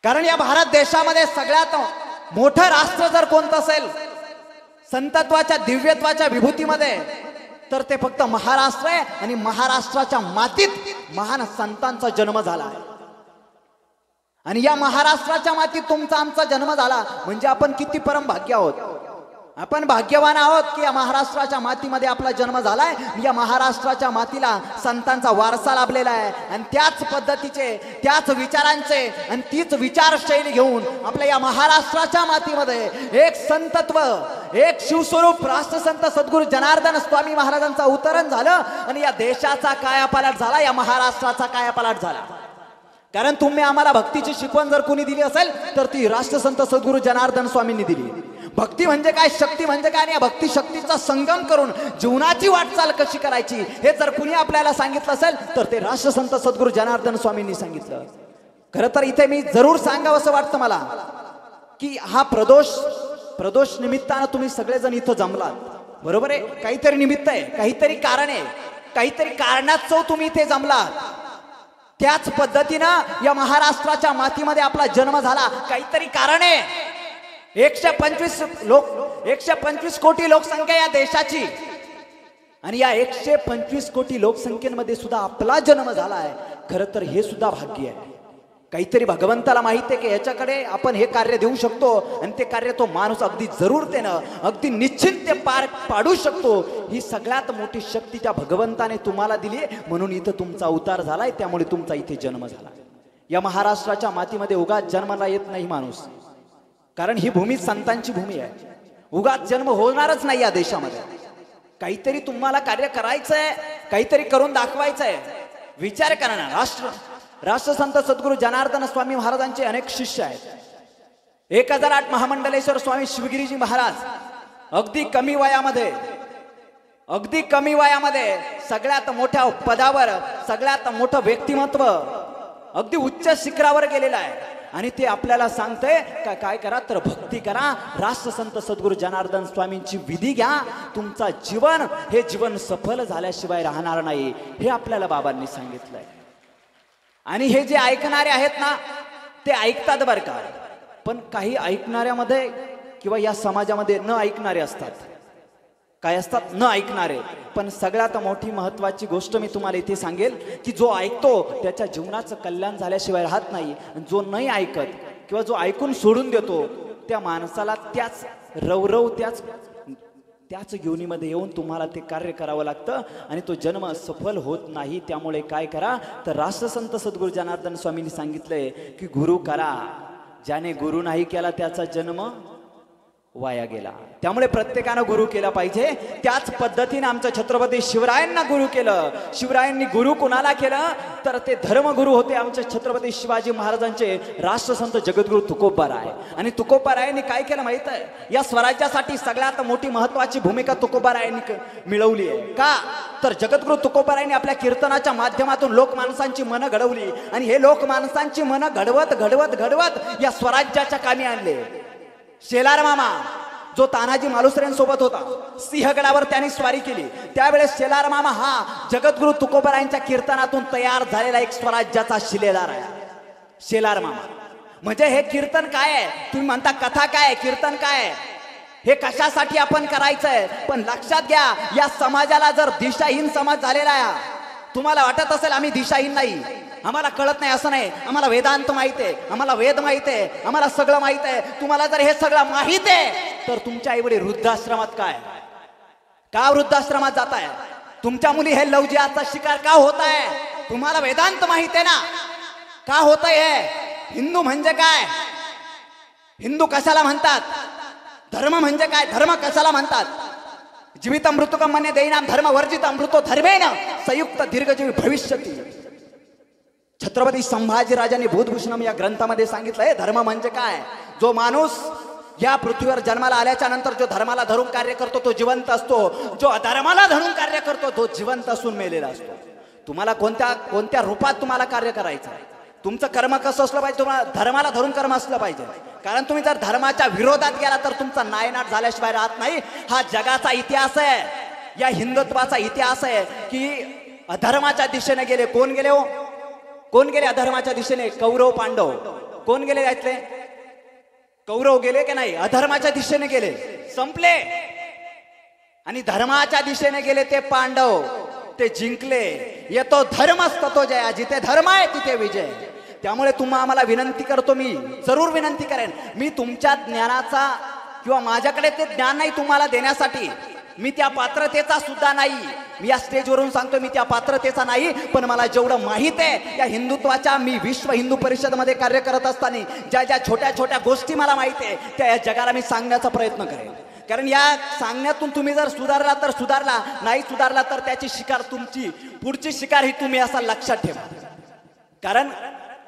कारण या भारत देशामध्ये सगळ्यात मोठं राष्ट्र जर कोणतं असेल संतत्वाच्या दिव्यत्वाच्या विभूतीमध्ये तर ते फक्त महाराष्ट्र आहे. आणि महाराष्ट्राच्या मातीत महान संतांचा जन्म झाला आहे. आणि या महाराष्ट्राच्या मातीत तुमचा आमचा जन्म झाला म्हणजे आपण किती परम भाग्य आहोत. आपण भाग्यवान आहोत की या महाराष्ट्राच्या मातीमध्ये आपला जन्म झालाय, या महाराष्ट्राच्या मातीला संतांचा वारसा लाभलेला आहे. आणि त्याच पद्धतीचे, त्याच विचारांचे आणि तीच विचारशैली घेऊन आपल्या या महाराष्ट्राच्या मातीमध्ये एक संतत्व, एक शिवस्वरूप राष्ट्रसंत सद्गुरू जनार्दन स्वामी महाराजांचा अवतरण झालं. आणि या देशाचा कायापालट झाला, या महाराष्ट्राचा कायापालट झाला. कारण तुम्ही आम्हाला भक्तीची शिकवण जर कोणी दिली असेल तर ती राष्ट्रसंत सद्गुरू जनार्दन स्वामींनी दिली. भक्ती म्हणजे काय, शक्ती म्हणजे काय, आणि या भक्ती शक्तीचा संगम करून जीवनाची वाटचाल कशी करायची हे जर कुणी आपल्याला सांगितलं असेल तर ते राष्ट्रसंत सद्गुरू जनार्दन स्वामींनी सांगितलं. खरं तर इथे मी जरूर सांगावं असं वाटतं मला की हा प्रदोष निमित्तानं तुम्ही सगळेजण इथं जमलात, बरोबर आहे. काहीतरी निमित्त आहे, काहीतरी कारण आहे, काहीतरी कारणास्तव तुम्ही इथे जमलात. त्याच पद्धतीनं या महाराष्ट्राच्या मातीमध्ये आपला जन्म झाला, काहीतरी कारण आहे. 125 कोटी लोकसंख्या या देशाची, आणि या 125 कोटी लोकसंख्येमध्ये सुद्धा आपला जन्म झाला आहे. खरं तर हे सुद्धा भाग्य आहे. काहीतरी भगवंताला माहित आहे की याच्याकडे आपण हे कार्य देऊ शकतो आणि ते कार्य तो माणूस अगदी जरूरतेनं, अगदी निश्चित ते पार पाडू शकतो. ही सगळ्यात मोठी शक्ती त्या भगवंताने तुम्हाला दिली आहे, म्हणून इथं तुमचा अवतार झालाय, त्यामुळे तुमचा इथे जन्म झाला. या महाराष्ट्राच्या मातीमध्ये उगाच जन्माला येत नाही माणूस, कारण ही भूमी संतांची भूमी आहे. उगाच जन्म होणारच नाही या देशामध्ये. काहीतरी तुम्हाला कार्य करायचंय, काहीतरी करून दाखवायचंय. विचार करा ना, राष्ट्रसंत सद्गुरू जनार्दन स्वामी महाराजांचे अनेक शिष्य आहेत. 1008 महामंडलेश्वर स्वामी शिवगिरीजी महाराज अगदी कमी वयामध्ये सगळ्यात मोठ्या पदावर, सगळ्यात मोठं व्यक्तिमत्व, अगदी उच्च शिखरावर गेलेलं आहे. आणि ते आपल्याला सांगते काय करा तर भक्ती करा, राष्ट्रसंत सद्गुरू जनार्दन स्वामींची विधी घ्या, तुमचा जीवन हे जीवन सफल झाल्याशिवाय राहणार नाही, हे आपल्याला बाबांनी सांगितलंय. आणि हे जे ऐकणारे आहेत ना ते ऐकतात बरं का, पण काही ऐकणाऱ्यामध्ये किंवा या समाजामध्ये न ऐकणारे असतात. काय असतात? न ऐकणारे. पण सगळ्यात मोठी महत्वाची गोष्ट मी तुम्हाला इथे सांगेल की जो ऐकतो त्याच्या जीवनाचं कल्याण झाल्याशिवाय राहत नाही. जो नाही ऐकत किंवा जो ऐकून सोडून देतो त्या माणसाला त्याच रवरव त्याच योनीमध्ये येऊन तुम्हाला ते कार्य करावं लागतं आणि तो जन्म सफल होत नाही. त्यामुळे काय करा तर राष्ट्रसंत सद्गुरू जनार्दन स्वामींनी सांगितलंय की गुरु करा, ज्याने गुरु नाही केला त्याचा जन्म वाया गेला. त्यामुळे प्रत्येकानं गुरु केला पाहिजे. त्याच पद्धतीने आमचं छत्रपती शिवरायांना गुरु केलं. शिवरायांनी गुरु कुणाला केलं तर ते धर्मगुरु होते आमचे छत्रपती शिवाजी महाराजांचे राष्ट्रसंत जगद्गुरु तुकोबाराय. आणि तुकोबारायांनी काय केलं माहित आहे, या स्वराज्यासाठी सगळ्यात मोठी महत्वाची भूमिका तुकोबारायांनी मिळवली आहे. का तर जगद्गुरु तुकोबारायांनी आपल्या कीर्तनाच्या माध्यमातून लोकमानसांची मनं घडवली आणि हे लोकमानसांची मनं घडवत घडवत घडवत या स्वराज्याच्या कामी आणले. शेलार मामा जो तानाजी मालुसरेंसोबत होता, सिंहगडावर त्यांनी स्वारी केली, त्यावेळेस शेलार मामा हा जगद्गुरु तुकोबारायांच्या कीर्तनातून तयार झालेला एक स्वराज्याचा शिलेदार आहे. शेलार मामा म्हणजे हे कीर्तन काय आहे, तुम्ही म्हणता कथा काय आहे, कीर्तन काय आहे, हे कशासाठी आपण करायचंय. पण लक्षात घ्या, या समाजाला जर दिशाहीन समाज झालेला आहे, तुम्हाला वाटत असेल आम्ही दिशाहीन नाही, आम्हाला कळत नाही, असं नाही. आम्हाला वेदांत माहित आहे, आम्हाला वेद माहित आहे, आम्हाला सगळं माहित आहे. तुम्हाला जर हे सगळं माहित आहे तर तुमच्या आईवडील वृद्धाश्रमात काय का वृद्धाश्रमात जात आहे, तुमच्या मुली हे लवजियाचा शिकार का होत आहे. तुम्हाला वेदांत माहित आहे ना का होत आहे. हिंदू म्हणजे काय, हिंदू कशाला म्हणतात, धर्म म्हणजे काय, धर्म कशाला म्हणतात. जीवित मृतकम मन्य देईनाम धर्म वर्जित अमृतो धर्मेन संयुक्त दीर्घजीवी भविष्यती. छत्रपती संभाजी राजांनी भूतभूषणम या ग्रंथामध्ये सांगितलंय धर्म म्हणजे काय. जो माणूस या पृथ्वीवर जन्माला आल्याच्या नंतर जो धर्माला धरून कार्य करतो तो जिवंत असतो, जो अधर्माला धरून कार्य करतो तो जिवंत असून मेलेला असतो. तुम्हाला कोणत्या रूपात तुम्हाला कार्य करायचं आहे, तुमचं कर्म कसं असलं पाहिजे, तुम्हाला धर्माला धरून कर्म असलं पाहिजे. कारण तुम्ही जर धर्माच्या विरोधात गेला तर तुमचा नायनाट झाल्याशिवाय राहत नाही. हा जगाचा इतिहास आहे, या हिंदुत्वाचा इतिहास आहे की अधर्माच्या दिशेने गेले. कोण गेले हो, कोण गेले अधर्माच्या दिशेने, कौरव पांडव. कोण गेले यातले, कौरव गेले की नाही, अधर्माच्या दिशेने गेले, संपले. आणि धर्माच्या दिशेने गेले ते पांडव, ते जिंकले. येतो धर्मच ततो जया, जिथे धर्म आहे तिथे विजय. त्यामुळे आम्हाला विनंती करतो, मी जरूर विनंती करेन, मी तुमच्या ज्ञानाचा किंवा माझ्याकडे ते ज्ञान नाही तुम्हाला देण्यासाठी, मी त्या पात्रतेचा सुद्धा नाही, मी या स्टेजवरून सांगतो मी त्या पात्रतेचा नाही. पण मला जेवढं माहित आहे या हिंदुत्वाच्या, मी विश्व हिंदू परिषदमध्ये कार्य करत असताना ज्या ज्या छोट्या छोट्या गोष्टी मला माहिती आहे त्या या जगाला मी सांगण्याचा प्रयत्न करेन. कारण या सांगण्यातून तुम्ही जर सुधारला तर सुधारला, नाही सुधारला तर त्याची शिकार तुमची पुढची शिकार ही तुम्ही असा लक्षात ठेवा. कारण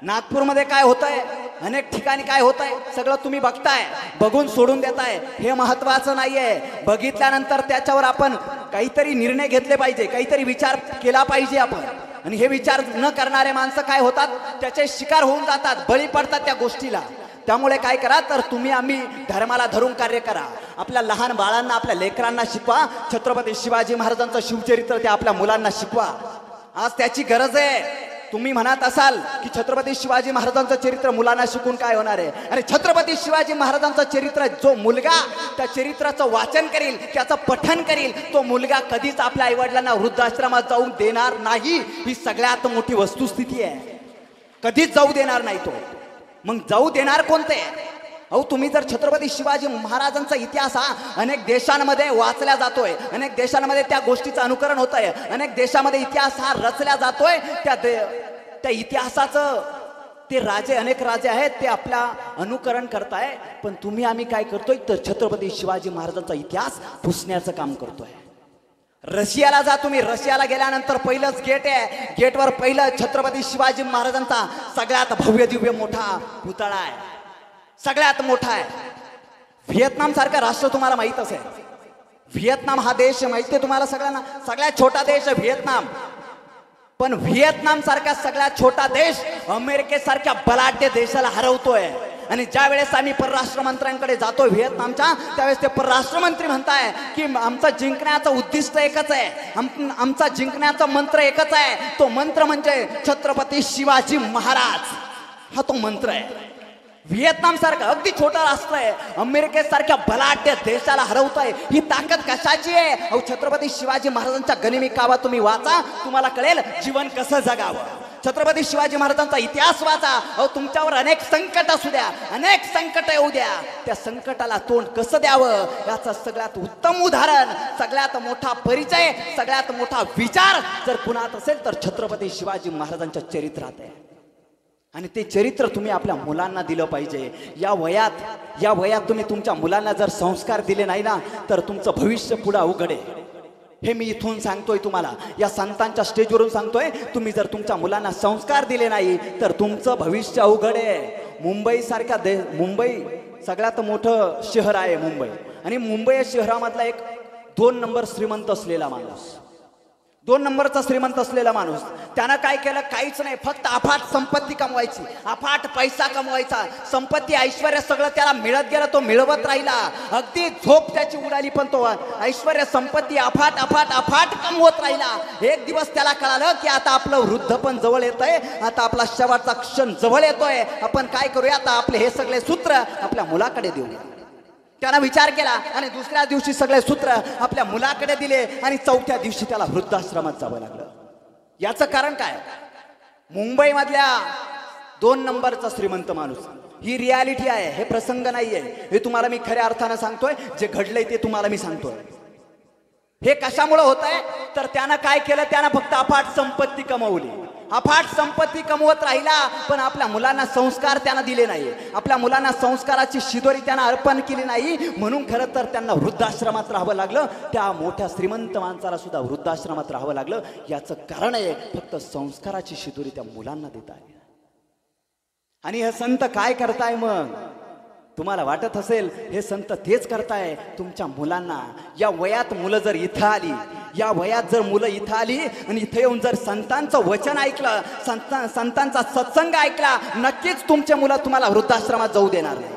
नागपूरमध्ये काय होतंय, अनेक ठिकाणी काय होतंय सगळं तुम्ही बघताय, बघून सोडून देताय. हे महत्वाचं नाहीये. बघितल्यानंतर त्याच्यावर आपण काहीतरी निर्णय घेतले पाहिजे, काहीतरी विचार केला पाहिजे आपण. आणि हे विचार न करणारे माणसं काय होतात, त्याचे शिकार होऊन जातात, बळी पडतात त्या गोष्टीला. त्यामुळे काय करा तर आम्ही धर्माला धरून कार्य करा. आपल्या लहान बाळांना, आपल्या लेकरांना शिकवा. छत्रपती शिवाजी महाराजांचं शिवचरित्र त्या आपल्या मुलांना शिकवा. आज त्याची गरज आहे. तुम्ही म्हणत असाल की छत्रपती शिवाजी महाराजांचं चरित्र मुलांना शिकून काय होणार आहे. अरे छत्रपती शिवाजी महाराजांचं चरित्र जो मुलगा त्या चरित्राचं वाचन करील, त्याचं पठण करील, तो मुलगा कधीच आपल्या आईवडिलांना वृद्धाश्रमात जाऊन देणार नाही. ही सगळ्यात मोठी वस्तुस्थिती आहे. कधीच जाऊ देणार नाही तो. मग जाऊ देणार कोणते. अहो तुम्ही जर छत्रपती शिवाजी महाराजांचा इतिहास हा अनेक देशांमध्ये वाचला जातोय, अनेक देशांमध्ये त्या गोष्टीचं अनुकरण होत आहे, अनेक देशामध्ये इतिहास हा रचला जातोय. त्या इतिहासाचं ते राजे, अनेक राजे आहेत ते आपला अनुकरण करताय. पण आम्ही काय करतोय तर छत्रपती शिवाजी महाराजांचा इतिहास पुसण्याचं काम करतोय. रशियाला जा तुम्ही, रशियाला गेल्यानंतर पहिलंच गेट आहे, गेटवर पहिलं छत्रपती शिवाजी महाराजांचा सगळ्यात भव्य दिव्य मोठा पुतळा आहे, सगळ्यात मोठा आहे. व्हिएतनाम सारखं राष्ट्र तुम्हाला माहित असेल, व्हिएतनाम हा देश माहिती आहे तुम्हाला सगळ्यांना, सगळ्यात छोटा देश आहे व्हिएतनाम. पण व्हिएतनाम सारखा सगळ्यात छोटा देश अमेरिकेसारख्या बलाढ्य देशाला हरवतोय. आणि ज्या वेळेस आम्ही परराष्ट्र मंत्र्यांकडे जातो व्हिएतनामच्या, त्यावेळेस ते परराष्ट्र मंत्री म्हणताय की आमचं जिंकण्याचं उद्दिष्ट एकच आहे, आमचा जिंकण्याचा मंत्र एकच आहे. तो मंत्र म्हणजे छत्रपती शिवाजी महाराज, हा तो मंत्र आहे. व्हिएतनाम सारखं अगदी छोटा राष्ट्र आहे, अमेरिकेसारख्या बलाढ्य देशाला हरवतोय. ही ताकद कशाची आहे. अहो छत्रपती शिवाजी महाराजांच्या गनिमी कावा तुम्ही वाचा, तुम्हाला कळेल जीवन कसं जगावं. छत्रपती शिवाजी महाराजांचा इतिहास वाचा. अहो तुमच्यावर अनेक संकट असू द्या, अनेक संकट येऊ द्या, त्या संकटाला तोंड कसं द्यावं याचं सगळ्यात उत्तम उदाहरण, सगळ्यात मोठा परिचय, सगळ्यात मोठा विचार जर कुणात असेल तर छत्रपती शिवाजी महाराजांच्या चरित्रात आहे. आणि ते चरित्र तुम्ही आपल्या मुलांना दिलं पाहिजे. या वयात तुम्ही तुमच्या मुलांना जर संस्कार दिले नाही ना तर तुमचं भविष्य पुढे अवघड आहे. हे मी इथून सांगतोय तुम्हाला, या संतांच्या स्टेजवरून सांगतोय. तुम्ही जर तुमच्या मुलांना संस्कार दिले नाही तर तुमचं भविष्य अवघड आहे. मुंबई सगळ्यात मोठं शहर आहे मुंबई, आणि मुंबई शहरामधला एक 2 नंबर श्रीमंत असलेला माणूस, 2 नंबरचा श्रीमंत असलेला माणूस, त्यानं काय केलं? काहीच नाही, फक्त अफाट संपत्ती कमवायची, अफाट पैसा कमवायचा, संपत्ती ऐश्वर्य सगळं त्याला मिळत गेलं, तो मिळवत राहिला. अगदी झोप त्याची उडाली, पण तो ऐश्वर्य संपत्ती अफाट अफाट अफाट कमवत राहिला. एक दिवस त्याला कळालं की आता आपलं वृद्धपण जवळ येतंय, आता आपला शेवटचा क्षण जवळ येतोय. आपण काय करूया? आता आपले हे सगळे सूत्र आपल्या मुलाकडे देऊया. त्यानं विचार केला आणि दुसऱ्या दिवशी सगळे सूत्र आपल्या मुलाकडे दिले आणि 4थ्या दिवशी त्याला वृद्धाश्रमात जावं लागलं. याचं कारण काय? मुंबईमधल्या 2 नंबरचा श्रीमंत माणूस. ही रियालिटी आहे, हे प्रसंग नाहीये. हे तुम्हाला मी खऱ्या अर्थानं सांगतोय, जे घडलंय ते तुम्हाला मी सांगतोय. हे कशामुळे होत आहे? तर त्यानं काय केलं? त्यानं फक्त अफाट संपत्ती कमवली, अफाट संपत्ती कमवत राहिला, पण आपल्या मुलांना संस्कार त्यानं दिले नाही, आपल्या मुलांना संस्काराची शिदोरी त्यानं अर्पण केली नाही. म्हणून खरं तर त्यांना वृद्धाश्रमात राहावं लागलं. त्या मोठ्या श्रीमंत माणसाला सुद्धा वृद्धाश्रमात राहावं लागलं. याचं कारण आहे फक्त संस्काराची शिदोरी त्या मुलांना देत आहे. आणि हे संत काय करताय? मग तुम्हाला वाटत असेल हे संत तेच करताय. तुमच्या मुलांना या वयात मुलं जर इथं आली, या वयात जर मुलं इथं आली आणि इथं येऊन जर संतांचं वचन ऐकलं, संतांचा सत्संग ऐकला, नक्कीच तुमचे मुलं तुम्हाला वृद्धाश्रमात जाऊ देणार नाही,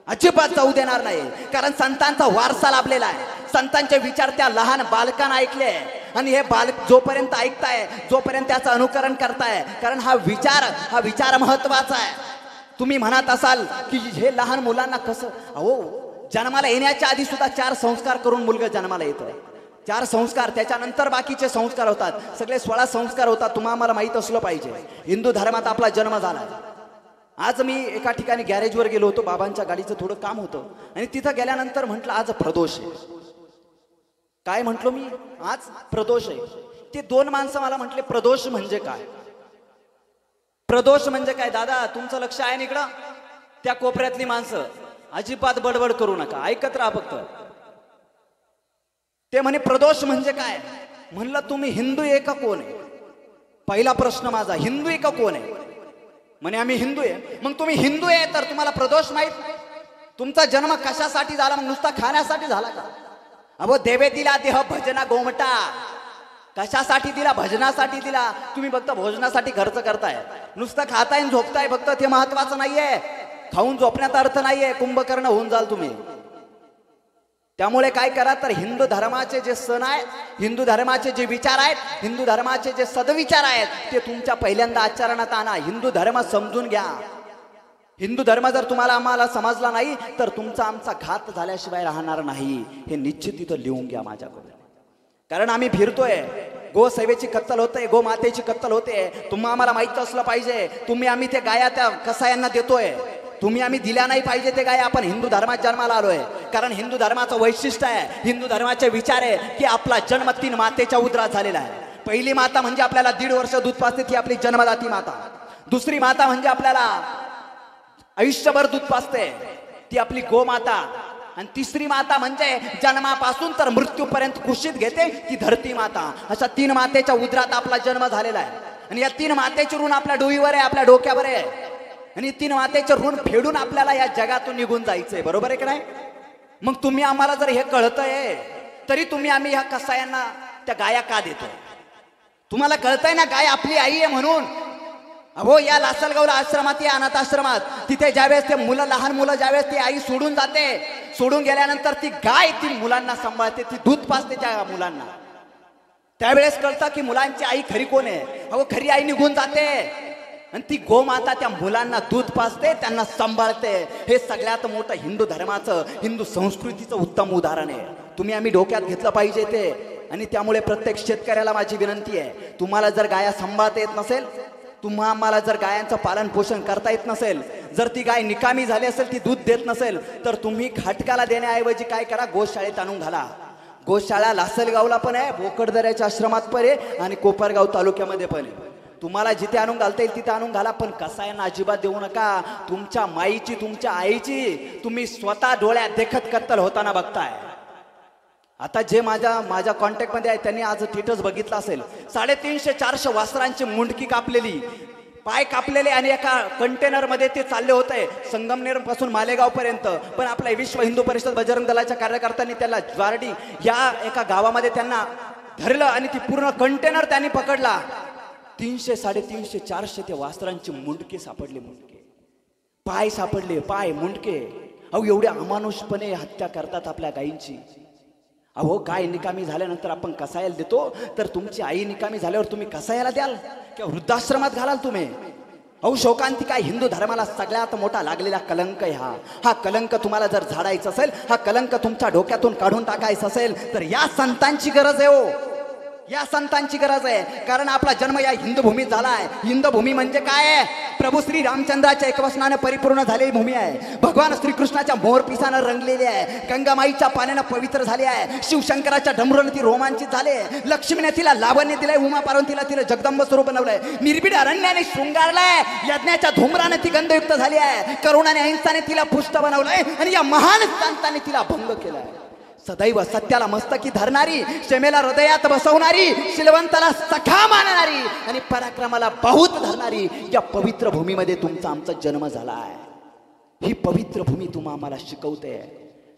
अजिबात जाऊ देणार नाही. कारण संतांचा वारसा लाभलेला आहे, संतांचे विचार त्या लहान बालकांना ऐकले. आणि हे बालक जोपर्यंत ऐकताय, जोपर्यंत त्याचं अनुकरण करताय, कारण हा विचार महत्वाचा आहे. तुम्ही म्हणत असाल की हे लहान मुलांना कसं? जन्माला येण्याच्या आधी सुद्धा 4 संस्कार करून मुलगा जन्माला येतो. 4 संस्कार, त्याच्यानंतर बाकीचे संस्कार होतात. सगळे 16 संस्कार होतात. तुम्हाला माहित असलं पाहिजे. हिंदू धर्मात आपला जन्म झाला. आज मी एका ठिकाणी गॅरेजवर गेलो होतो, बाबांच्या गाडीचं थोडं काम होतं, आणि तिथं गेल्यानंतर म्हटलं आज प्रदोष आहे. काय म्हटलो मी? आज प्रदोष आहे. ते 2 माणसं मला म्हटले प्रदोष म्हणजे काय? प्रदोष म्हणजे काय? दादा तुमचं लक्ष आहे ना इकडं? त्या कोपऱ्यातली माणसं अजिबात बडबड करू नका, ऐकत राहा फक्त. ते म्हणे प्रदोष म्हणजे काय? म्हणलं तुम्ही हिंदू आहे का कोण आहे? पहिला प्रश्न माझा, हिंदू आहे का कोण आहे? म्हणे आम्ही हिंदू आहे. मग तुम्ही हिंदू आहे तर तुम्हाला प्रदोष माहित? तुमचा जन्म कशासाठी झाला? मग नुसता खाण्यासाठी झाला का? अहो देवे दिला देह भजना गोमटा. कशासाठी दिला? भजनासाठी दिला. तुम्ही फक्त भोजनासाठी खर्च करताय, नुसतं खाताय आणि झोपताय फक्त, ते महत्वाचं नाहीये. खाऊन झोपण्यात अर्थ नाहीये, कुंभकर्ण होऊन जाल तुम्ही. त्यामुळे काय करा, तर हिंदू धर्माचे जे सण आहेत, हिंदू धर्माचे जे विचार आहेत, हिंदू धर्माचे जे सदविचार आहेत, ते तुमच्या पहिल्यांदा आचरणात आणा. हिंदू धर्म समजून घ्या. हिंदू धर्म जर तुम्हाला आम्हाला समजला नाही तर तुमचा आमचा घात झाल्याशिवाय राहणार नाही. हे निश्चित तिथं लिहून घ्या माझ्याकडून. कारण आम्ही फिरतोय, गोसेवेची कत्तल होते, गोमातेची कत्तल होते. तुम्हाला आम्हाला माहित असलं पाहिजे. आम्ही ते गाया त्या कसायांना देतोय, आम्ही दिल्या नाही पाहिजे ते गाया. आपण हिंदू धर्मात जन्माला आलोय. कारण हिंदू धर्माचं वैशिष्ट्य आहे, हिंदू धर्माचे विचार आहे की आपला जन्म 3 मातेच्या उदरात झालेला आहे. पहिली माता म्हणजे आपल्याला 1.5 वर्ष दूध पाजते, ती आपली जन्मदाती माता. दुसरी माता म्हणजे आपल्याला आयुष्यभर दूध पाजते, ती आपली गोमाता. आणि तिसरी माता म्हणजे जन्मापासून तर मृत्यूपर्यंत कुशीत घेते, ती धरती माता. अशा 3 मातेच्या उदरात आपला जन्म झालेला आहे. आणि या 3 मातेचे ऋण आपल्या डोईवर आहे, आपल्या डोक्यावर आहे. आणि 3 मातेचे ऋण फेडून आपल्याला या जगातून निघून जायचंय. बरोबर आहे की नाही? मग तुम्ही आम्हाला जर हे कळतंय तरी आम्ही ह्या कसायांना त्या गाया का देतोय? तुम्हाला कळतंय ना गाय आपली आई आहे म्हणून. अहो या लासलगावला आश्रमात, या अनाथ आश्रमात, तिथे ज्यावेळेस ते मुलं, लहान मुलं ज्यावेळेस ती आई सोडून जाते, सोडून गेल्यानंतर ती गाय ती मुलांना सांभाळते, ती दूध पाजते त्या मुलांना. त्यावेळेस कळतं की मुलांची आई खरी कोण आहे. अहो खरी आई निघून जाते आणि ती गोमाता त्या मुलांना दूध पाजते, त्यांना सांभाळते. हे सगळ्यात मोठं हिंदू धर्माचं, हिंदू संस्कृतीचं उत्तम उदाहरण आहे. आम्ही डोक्यात घेतलं पाहिजे ते. आणि त्यामुळे प्रत्येक शेतकऱ्याला माझी विनंती आहे, तुम्हाला जर गाया सांभाळता येत नसेल, आम्हाला जर गायांचं पालन पोषण करता येत नसेल, जर ती गाय निकामी झाली असेल, ती दूध देत नसेल, तर तुम्ही घटकाला देण्याऐवजी काय करा, गोशाळेत आणून घाला. गोशाळा लासलगावला पण आहे, भोकरदऱ्याच्या आश्रमात पण आहे आणि कोपरगाव तालुक्यामध्ये पण आहे. तुम्हाला जिथे आणून घालता येईल तिथे आणून घाला, पण कसायांना अजिबात देऊ नका. तुमच्या माईची तुमच्या आईची तुम्ही स्वतः डोळ्यात देखत कत्तल होताना बघताय. आता जे माझ्या कॉन्टॅक्टमध्ये आहे त्यांनी आज स्टेटस बघितलं असेल, 350-400 वासरांची मुंडकी कापलेली, पाय कापलेले आणि एका कंटेनरमध्ये ते चालले होते संगमनेर पासून मालेगाव पर्यंत. पण आपल्या विश्व हिंदू परिषद बजरंग दलाच्या कार्यकर्त्यांनी त्याला ज्वारडी या एका गावामध्ये त्यांना धरलं आणि ती पूर्ण कंटेनर त्यांनी पकडला. 300-350-400 ते वासरांची मुंडके सापडले, मुंडके पाय सापडले, पाय मुंडके. अहो एवढे अमानुषपणे हत्या करतात आपल्या गायींची. अहो गाय निकामी झाल्यानंतर आपण कसायला देतो, तर तुमची आई निकामी झाल्यावर तुम्ही कसायला द्याल किंवा वृद्धाश्रमात घालाल तुम्ही? अहो शोकांतिका हिंदू धर्माला सगळ्यात मोठा लागलेला कलंक आहे हा कलंक तुम्हाला जर झाडायचा असेल, हा कलंक तुमच्या डोक्यातून काढून टाकायचा असेल, तर या संतांची गरज आहे हो, या संतांची गरज आहे. कारण आपला जन्म या हिंदू भूमीत झाला आहे. हिंदू भूमी म्हणजे काय आहे? प्रभू श्री रामचंद्राच्या एकवचनाने परिपूर्ण झालेली भूमी आहे. भगवान श्रीकृष्णाच्या मोरपिसानं रंगलेली आहे. गंगामाईच्या पाण्यानं पवित्र झाली आहे. शिवशंकराच्या डमरूने ती रोमांचित झाले. लक्ष्मीने तिला लावण्य दिलंय, उमा पार्वतीला तिला जगदंब स्वरूप बनवलंय. निर्भीड अरण्याने शृंगारलंय, यज्ञाच्या धुमराने ती गंधयुक्त झाली आहे. करुणाने अहिंसाने तिला पुष्ट बनवलंय आणि या महान संतांनी तिला भंग केलाय. सदैव सत्याला मस्तकी धरणारी, क्षमेला हृदयात बसवणारी, शिलवंताला सखा मानणारी आणि पराक्रमाला बहुत धरणारी या पवित्र भूमीमध्ये तुमचा आमचा जन्म झाला आहे. ही पवित्र भूमी तुम्हा आम्हाला शिकवते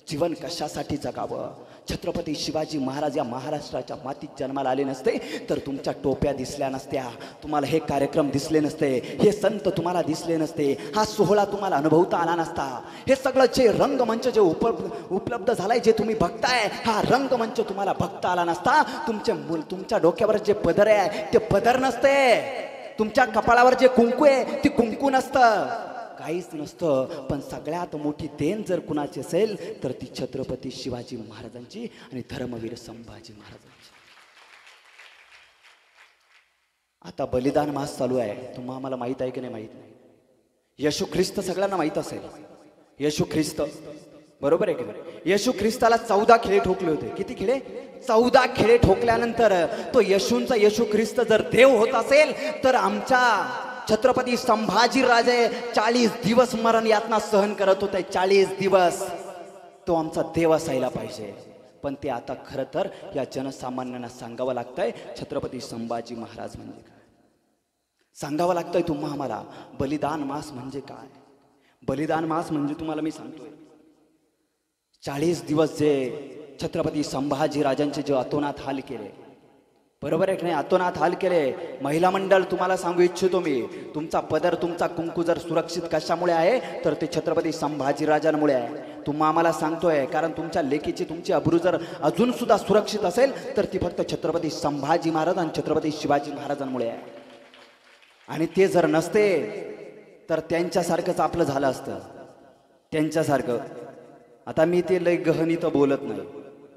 जीवन कशासाठी जगावं. छत्रपती शिवाजी महाराज या महाराष्ट्राच्या मातीत जन्माला आले नसते तर तुमच्या टोप्या दिसल्या नसत्या, तुम्हाला हे कार्यक्रम दिसले नसते, हे संत तुम्हाला दिसले नसते, हा सोहळा तुम्हाला अनुभवता आला नसता. हे सगळं जे रंगमंच जे उपलब्ध झालाय, जे तुम्ही बघताय, हा रंगमंच तुम्हाला बघता आला नसता. तुमच्या डोक्यावर जे पदर आहे ते पदर नसते, तुमच्या कपाळावर जे कुंकू आहे ते कुंकू नसतं, काहीच नसतं. पण सगळ्यात मोठी देण जर कुणाची असेल तर ती छत्रपती शिवाजी महाराजांची आणि धर्मवीर संभाजी महाराजांची. आता बलिदान मास चालू आहे, तुम्हाला आम्हाला माहित आहे की नाही माहित नाही. येशू ख्रिस्त सगळ्यांना माहित असेल. येशू ख्रिस्त बरोबर आहे की नाही? येशू ख्रिस्ताला 14 खिळे ठोकले होते. किती खिळे? 14 खिळे ठोकल्यानंतर तो येशू ख्रिस्त जर देव होत असेल तर आमच्या छत्रपती संभाजी राजे 40 दिवस मरण यातना सहन करत होते. 40 दिवस तो आमचा देव असायला पाहिजे. पण ते आता खरं तर या जनसामान्यांना सांगावं लागतंय छत्रपती संभाजी महाराज म्हणजे काय, सांगावं लागतंय तुम्हा आम्हाला. बलिदान मास म्हणजे काय? बलिदान मास म्हणजे तुम्हाला मी सांगतोय 40 दिवस जे छत्रपती संभाजी राजांचे जे अतोनात हाल केले, बरोबर आहे की नाही? अतोनात हाल केले. महिला मंडळ तुम्हाला सांगू इच्छितो मी, तुमचा पदर तुमचा कुंकू जर सुरक्षित कशामुळे आहे तर ते छत्रपती संभाजी राजांमुळे आहे. तुम्हा आम्हाला सांगतोय, कारण तुमच्या लेकीची तुमची अब्रू जर अजून सुद्धा सुरक्षित असेल तर ती फक्त छत्रपती संभाजी महाराज आणि छत्रपती शिवाजी महाराजांमुळे आहे. आणि ते जर नसते तर त्यांच्यासारखंच आपलं झालं असतं, त्यांच्यासारखं. आता मी ते लय गहन इथं बोलत नाही,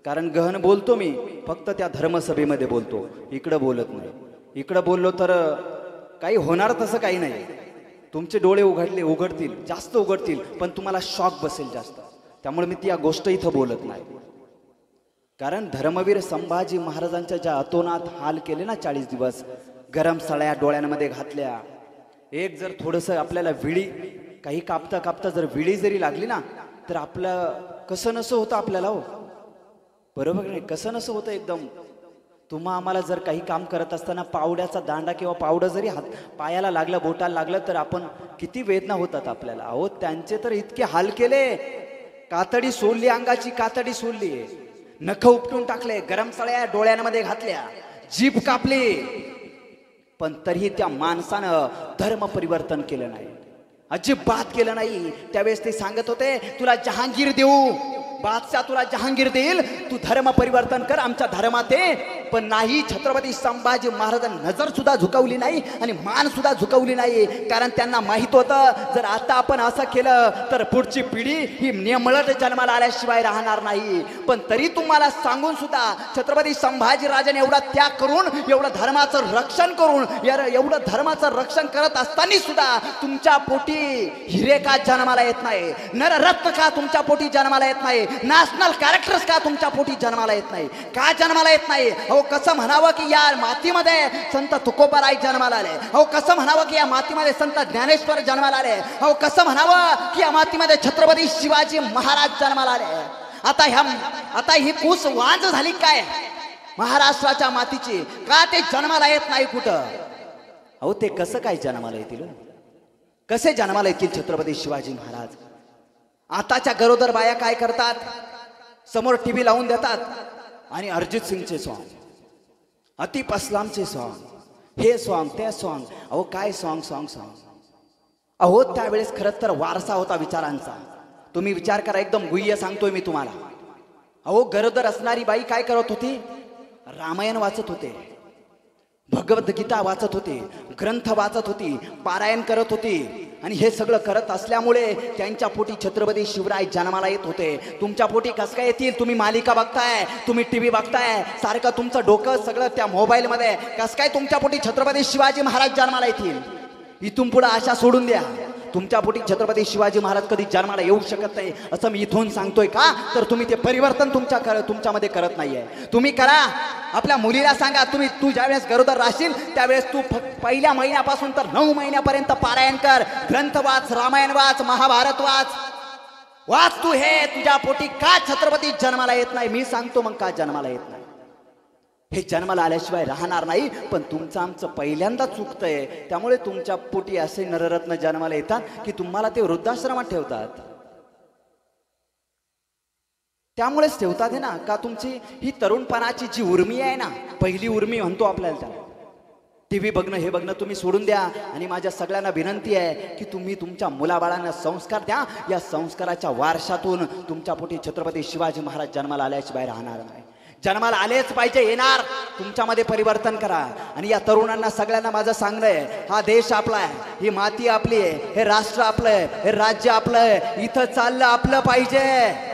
कारण गहन बोलतो मी फक्त त्या धर्मसभेमध्ये बोलतो, इकडं बोलत नाही. इकडं बोललो तर काही होणार तसं काही नाही. तुमचे डोळे उघडतील, जास्त उघडतील, पण तुम्हाला शॉक बसेल जास्त. त्यामुळे मी ती या गोष्ट इथं बोलत नाही. कारण धर्मवीर संभाजी महाराजांच्या ज्या अतोनात हाल केले ना 40 दिवस, गरम सळ्या डोळ्यांमध्ये घातल्या. एक जर थोडंसं आपल्याला विळी काही कापता कापता जर विळी जरी लागली ना तर आपलं कसं नसं होतं आपल्याला, हो बरोबर नाही? कसं नसं होतं एकदम. तुम्हा आम्हाला जर काही काम करत असताना पावड्याचा दांडा किंवा पावडं जरी पायाला लागलं, बोटाला लागलं तर आपण किती वेदना होतात आपल्याला. अहो त्यांचे तर इतके हाल केले, कातडी सोडली, अंगाची कातडी सोडली, नख उपटून टाकले, गरम सळ्या डोळ्यांमध्ये घातल्या, जीभ कापली, पण तरीही त्या माणसानं धर्म परिवर्तन केलं नाही, अजिबात केलं नाही. त्यावेळेस ते सांगत होते तुला जहांगीर देऊ, बादशाह तुला जहांगीर देईल, तू धर्म परिवर्तन कर, आमच्या धर्मात ये. पण नाही, छत्रपती संभाजी महाराजांनी नजर सुद्धा झुकवली नाही आणि मान सुद्धा झुकवली नाही. कारण त्यांना माहित होतं जर आता आपण असं केलं तर पुढची पिढी ही नियमळत जन्माला आल्याशिवाय राहणार नाही. पण तरी तुम्हाला सांगून सुद्धा छत्रपती संभाजी राजाने एवढा त्याग करून, एवढं धर्माचं रक्षण करून, एवढं धर्माचं रक्षण करत असताना सुद्धा तुमच्या पोटी हिरे का जन्माला येत नाही, नररत्न का तुमच्या पोटी जन्माला येत नाही, नॅशनल कॅरेक्टर्स का तुमच्या पोटी जन्माला येत नाही? का जन्माला येत नाही? अहो कसं म्हणावं की या मातीमध्ये संत तुकोबाराय जन्माला आले, अहो कसं म्हणावं की या मातीमध्ये संत ज्ञानेश्वर जन्माला आले, अहो कसं म्हणावं की या मातीमध्ये छत्रपती शिवाजी महाराज जन्माला आले. आता ही कूस वांज झाली काय महाराष्ट्राच्या मातीची? का ते जन्माला येत नाही कुठं? अहो ते कसं काय जन्माला येतील? कसे जन्माला येतील छत्रपती शिवाजी महाराज? आताच्या गरोदर बाया काय करतात? समोर टीव्ही लावून देतात आणि अरिजित सिंगचे सॉन्ग, आतिफ असलामचे सॉन्ग, हे सॉन्ग ते सॉन्ग. अहो काय सॉन्ग. अहो त्यावेळेस खरंच तर वारसा होता विचारांचा. तुम्ही विचार करा, एकदम गुह्य सांगतोय मी तुम्हाला. अहो गरोदर असणारी बाई काय करत होती? रामायण वाचत होते, भगवद्गीता वाचत होते, ग्रंथ वाचत होती, पारायण करत होती. आणि हे सगळं करत असल्यामुळे त्यांच्या पोटी छत्रपती शिवराय जन्माला येत होते. तुमच्या पोटी कसं काय येतील? तुम्ही मालिका बघताय, तुम्ही टीव्ही बघताय, सारखं तुमचं डोकं सगळं त्या मोबाईलमध्ये. कसं काय तुमच्या पोटी छत्रपती शिवाजी महाराज जन्माला येतील? इथून पुढे आशा सोडून द्या. तुमच्या पोटी छत्रपती शिवाजी महाराज कधी जन्माला येऊ शकत नाही असं मी इथून सांगतोय. का तर तुम्ही ते परिवर्तन तुमच्यामध्ये करत नाहीये. तुम्ही करा. आपल्या मुलीला सांगा, तू ज्यावेळेस गरोदर राहशील त्यावेळेस तू पहिल्या महिन्यापासून तर 9 महिन्यापर्यंत पारायण कर, ग्रंथ वाच, रामायण वाच, महाभारत वाच तू. हे तुझ्या पोटी का छत्रपती जन्माला येत नाही? मी सांगतो मग का जन्माला येत नाही. हे जन्माला आल्याशिवाय राहणार नाही. पण तुमचं आमचं पहिल्यांदा चुकतंय. त्यामुळे तुमच्या पोटी असे नररत्न जन्माला येतात की तुम्हाला ते वृद्धाश्रमात ठेवतात. त्यामुळेच ठेवतात हे ना, का तुमची ही तरुणपणाची जी उर्मी आहे ना, पहिली उर्मी म्हणतो आपल्याला त्याला. टीव्ही बघणं हे बघणं तुम्ही सोडून द्या. आणि माझ्या सगळ्यांना विनंती आहे की तुम्ही तुमच्या मुलाबाळांना संस्कार द्या. या संस्काराच्या वारशातून तुमच्या पोटी छत्रपती शिवाजी महाराज जन्माला आल्याशिवाय राहणार नाही. जन्माला आलेच पाहिजे, येणार. तुमच्यामध्ये परिवर्तन करा. आणि या तरुणांना सगळ्यांना माझं सांगणं आहे, हा देश आपला आहे, ही माती आपली आहे, हे राष्ट्र आपलं आहे, हे राज्य आपलं आहे. इथं चाललं आपलं पाहिजे,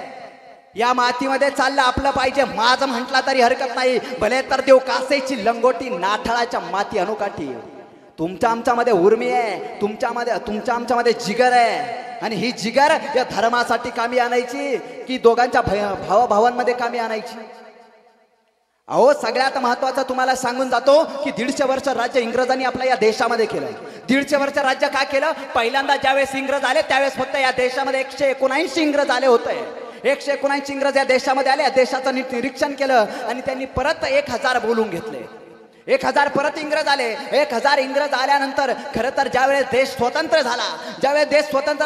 या मातीमध्ये चाललं आपलं पाहिजे. माझं म्हटलं तरी हरकत नाही. भले तर देव कासेची लंगोटी, नाठाळाच्या माती अनुकाठी. तुमच्या आमच्यामध्ये उर्मी आहे, तुमच्या आमच्यामध्ये जिगर आहे. आणि ही जिगर या धर्मासाठी कामी आणायची की दोघांच्या भावाभावांमध्ये कामी आणायची? अहो सगळ्यात महत्वाचं तुम्हाला सांगून जातो की 150 वर्ष राज्य इंग्रजांनी आपल्या या देशामध्ये केलं. 150 वर्ष राज्य का केलं? पहिल्यांदा ज्यावेळेस इंग्रज आले त्यावेळेस फक्त या देशामध्ये 179 इंग्रज आले होते. 179 इंग्रज या देशामध्ये आले, या देशाचं निरीक्षण केलं आणि त्यांनी परत 1000 बोलून घेतले. 1000 परत इंग्रज आले. 1000 इंग्रज आल्यानंतर खरं तर ज्यावेळेस देश स्वतंत्र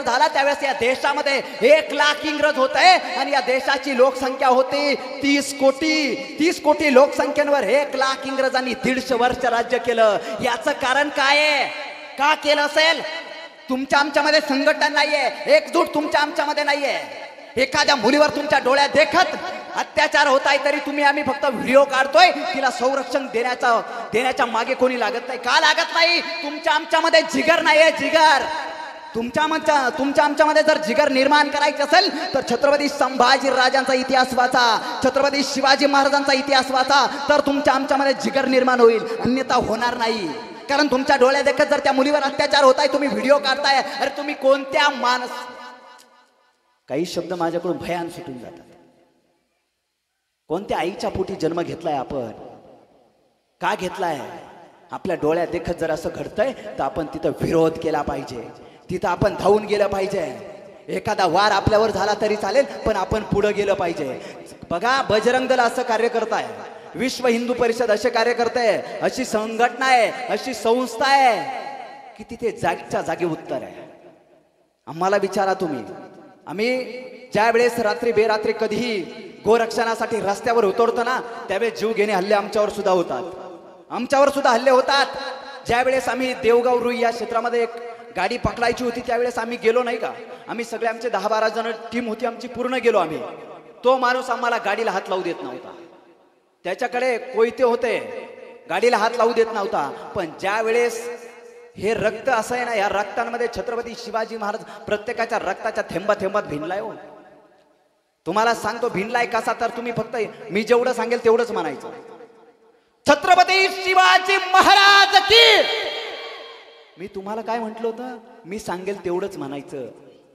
झाला त्यावेळेस या देशामध्ये 1 लाख इंग्रज होते आणि या देशाची लोकसंख्या होती 30 कोटी. 30 कोटी लोकसंख्येवर 1 लाख इंग्रजांनी 150 वर्ष राज्य केलं. याचं कारण काय आहे? का केलं असेल? तुमच्या आमच्यामध्ये संघटन नाहीये, एकजूट तुमच्या आमच्यामध्ये नाहीये. एखाद्या मुलीवर तुमच्या डोळ्यात देखत अत्याचार होत आहे तरी आम्ही फक्त व्हिडिओ काढतोय, तिला संरक्षण देण्याच्या मागे कोणी लागत नाही. का लागत नाही? तुमच्या आमच्यामध्ये जिगर नाहीये. जिगर तुमच्या आमच्यामध्ये जर जिगर निर्माण करायचं असेल तर छत्रपती संभाजी राजांचा इतिहास वाचा, छत्रपती शिवाजी महाराजांचा इतिहास वाचा, तर तुमच्या आमच्यामध्ये जिगर निर्माण होईल. अन्यथा होणार नाही. कारण तुमच्या डोळ्यात देखत जर त्या मुलीवर अत्याचार होत आहे, तुम्ही व्हिडिओ काढताय, अरे तुम्ही कोणत्या काही शब्द माझ्याकडून भयान सुटून जातात. कोणत्या आईच्या पोटी जन्म घेतलाय आपण? का घेतलाय? आपल्या डोळ्यात देखत जर असं घडतंय तर आपण तिथं विरोध केला पाहिजे, तिथं आपण धावून गेलं पाहिजे. एखादा वार आपल्यावर झाला तरी चालेल पण आपण पुढे गेलं पाहिजे. बघा बजरंग दल असं कार्य करताय, विश्व हिंदू परिषद असे कार्य करते, अशी संघटना आहे, अशी संस्था आहे की तिथे जागच्या जागी उत्तर आहे. आम्हाला विचारा तुम्ही, आम्ही ज्या वेळेस रात्री बेरात्री कधीही गोरक्षणासाठी रस्त्यावर उतरतो ना त्यावेळेस जीव घेणे हल्ले आमच्यावर सुद्धा हल्ले होतात. ज्या वेळेस आम्ही देवगाव रुई या क्षेत्रामध्ये एक गाडी पकडायची होती त्यावेळेस आम्ही गेलो नाही का? आम्ही सगळे आमचे 10-12 जण टीम होती आमची, पूर्ण गेलो आम्ही. तो माणूस आम्हाला गाडीला हात लावू देत नव्हता. त्याच्याकडे कोयते होते, गाडीला हात लावू देत नव्हता. पण ज्या वेळेस हे रक्त असं आहे ना, या रक्तांमध्ये छत्रपती शिवाजी महाराज प्रत्येकाच्या रक्ताच्या थेंबात भिनलाय हो. तुम्हाला सांगतो भिनलाय कसा, तर तुम्ही फक्त मी जेवढं सांगेल तेवढंच म्हणायचं. छत्रपती शिवाजी महाराज की. मी तुम्हाला काय म्हटलं होतं? मी सांगेल तेवढंच म्हणायचं.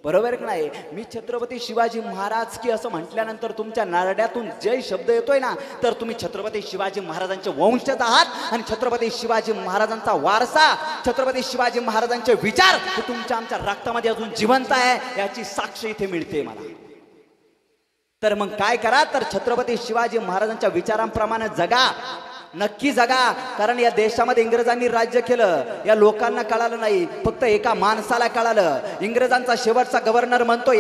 बरोबर की नाही? मी छत्रपती शिवाजी महाराज की असं म्हटल्यानंतर तुमच्या नारड्यातून जय शब्द येतोय ना, तर तुम्ही छत्रपती शिवाजी महाराजांचे वंशज आहात आणि छत्रपती शिवाजी महाराजांचा वारसा, छत्रपती शिवाजी महाराजांचे विचार हे तुमच्या आमच्या रक्तामध्ये अजून जिवंत आहे याची साक्ष इथे मिळते मला. तर मग काय करा, तर छत्रपती शिवाजी महाराजांच्या विचारांप्रमाणे जगा, नक्की जगा. कारण या देशामध्ये इंग्रजांनी राज्य केलं, या लोकांना कळालं नाही, फक्त एका माणसाला कळालं. इंग्रजांचा शेवटचा गव्हर्नर म्हणतोय,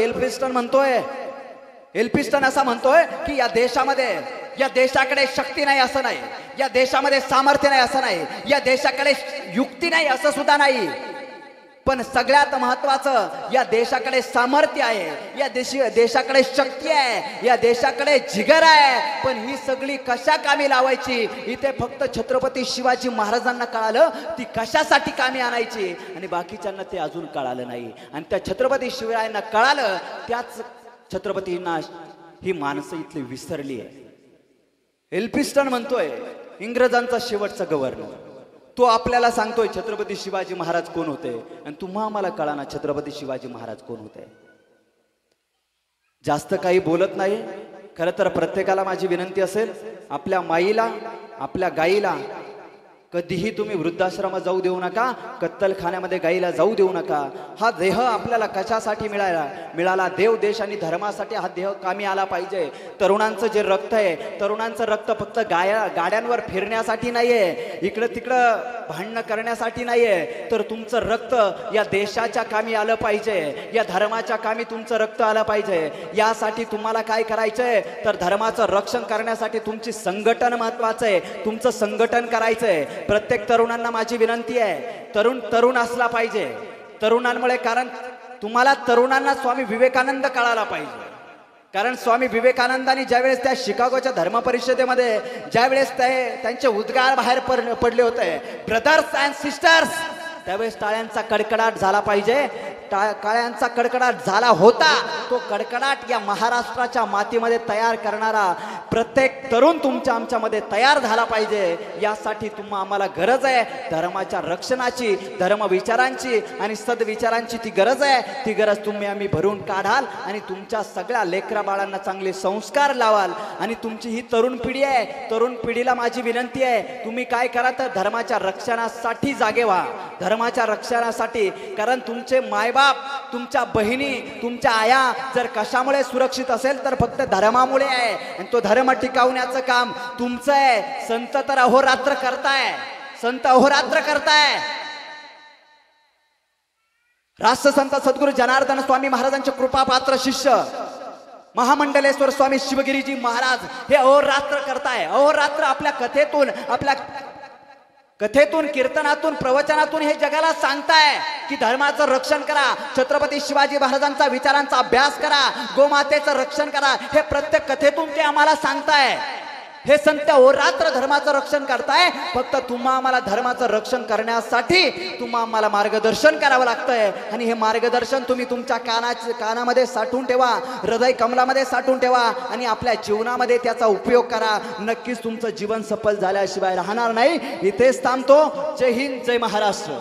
एल्फिस्टन असा म्हणतोय की या देशाकडे शक्ती नाही असं नाही, या देशामध्ये सामर्थ्य नाही असं नाही, या देशाकडे युक्ती नाही असं सुद्धा नाही, पण सगळ्यात महत्वाचं या देशाकडे सामर्थ्य आहे, या देशाकडे शक्ती आहे, या देशाकडे जिगर आहे. पण ही सगळी कशा कामी लावायची इथे फक्त छत्रपती शिवाजी महाराजांना कळालं, ती कशासाठी कामी आणायची, आणि बाकीच्यांना ते अजून कळालं नाही. आणि त्या छत्रपती शिवरायांना कळालं, त्याच छत्रपतींना ही माणसं इथली विसरली आहे. एल्फिस्टन म्हणतोय इंग्रजांचा शेवटचा गव्हर्नर, तो आपल्याला सांगतोय छत्रपती शिवाजी महाराज कोण होते, आणि तुम्हा आम्हाला कळाना छत्रपती शिवाजी महाराज कोण होते. जास्त काही बोलत नाही. खरं तर प्रत्येकाला माझी विनंती असेल, आपल्या माईला, आपल्या गाईला कधीही तुम्ही वृद्धाश्रमात जाऊ देऊ नका, कत्तलखान्यामध्ये गाईला जाऊ देऊ नका. हा देह आपल्याला कशासाठी मिळाला? देव, देश आणि धर्मासाठी हा देह कामी आला पाहिजे. तरुणांचं जे रक्त आहे, तरुणांचं रक्त फक्त गाड्यांवर फिरण्यासाठी नाहीये, इकडं तिकडं भांडणं करण्यासाठी नाहीये, तर तुमचं रक्त या देशाच्या कामी आलं पाहिजे, या धर्माच्या कामी तुमचं रक्त आलं पाहिजे. यासाठी तुम्हाला काय करायचंय, तर धर्माचं रक्षण करण्यासाठी तुमची संघटन महत्वाचं आहे, तुमचं संघटन करायचंय. प्रत्येक तरुणांना माझी विनंती आहे, तरुण असला पाहिजे तरुणांमुळे. कारण तुम्हाला तरुणांना स्वामी विवेकानंद कळायला पाहिजे. कारण स्वामी विवेकानंदांनी ज्यावेळेस त्या शिकागोच्या धर्म परिषदेमध्ये ज्यावेळेस त्यांचे उद्गार बाहेर पडले होते, ब्रदर्स अँड सिस्टर्स, त्यावेळेस टाळ्यांचा कडकडाट झाला पाहिजे. टाळ्यांचा कडकडाट झाला होता. तो कडकडाट या महाराष्ट्राच्या मातीमध्ये तयार करणारा प्रत्येक तरुण तुमच्या आमच्यामध्ये तयार झाला पाहिजे. यासाठी आम्हाला गरज आहे धर्माच्या रक्षणाची, धर्मविचारांची आणि सद्विचारांची ती गरज आहे. ती गरज आम्ही भरून काढाल आणि तुमच्या सगळ्या लेकरा बाळांना चांगले संस्कार लावाल. आणि तुमची ही तरुण पिढी आहे, तरुण पिढीला माझी विनंती आहे, तुम्ही काय करा, तर धर्माच्या रक्षणासाठी जागे व्हा, धर्माच्या रक्षणासाठी. कारण तुमचे मायबाप, तुमच्या बहिणी, तुमच्या आया जर कशामुळे सुरक्षित असेल तर फक्त धर्मामुळे आहे. आणि तो धर्म टिकवण्याचं काम तुमचं आहे. संत तर अहोरात्र करताय, संत अहोरात्र करताय. राष्ट्रसंत सद्गुरू जनार्दन स्वामी महाराजांचे कृपापात्र शिष्य महामंडलेश्वर स्वामी शिवगिरीजी महाराज हे अहोरात्र करताय. अहोरात्र आपल्या कथेतून, कीर्तनातून, प्रवचनातून हे जगाला सांगताय की धर्माचं रक्षण करा, छत्रपती शिवाजी महाराजांचा विचारांचा अभ्यास करा, गोमातेचं रक्षण करा. हे प्रत्येक कथेतून ते आम्हाला सांगताय. हे संत अहोरात्र धर्माचं रक्षण करताय. फक्त आम्हाला धर्माचं रक्षण करण्यासाठी आम्हाला मार्गदर्शन करावं लागतंय. आणि हे मार्गदर्शन तुम्ही तुमच्या कानामध्ये साठवून ठेवा, हृदय कमलामध्ये साठवून ठेवा आणि आपल्या जीवनामध्ये त्याचा उपयोग करा. नक्कीच तुमचं जीवन सफल झाल्याशिवाय राहणार नाही. इथेच थांबतो. जय हिंद, जय महाराष्ट्र.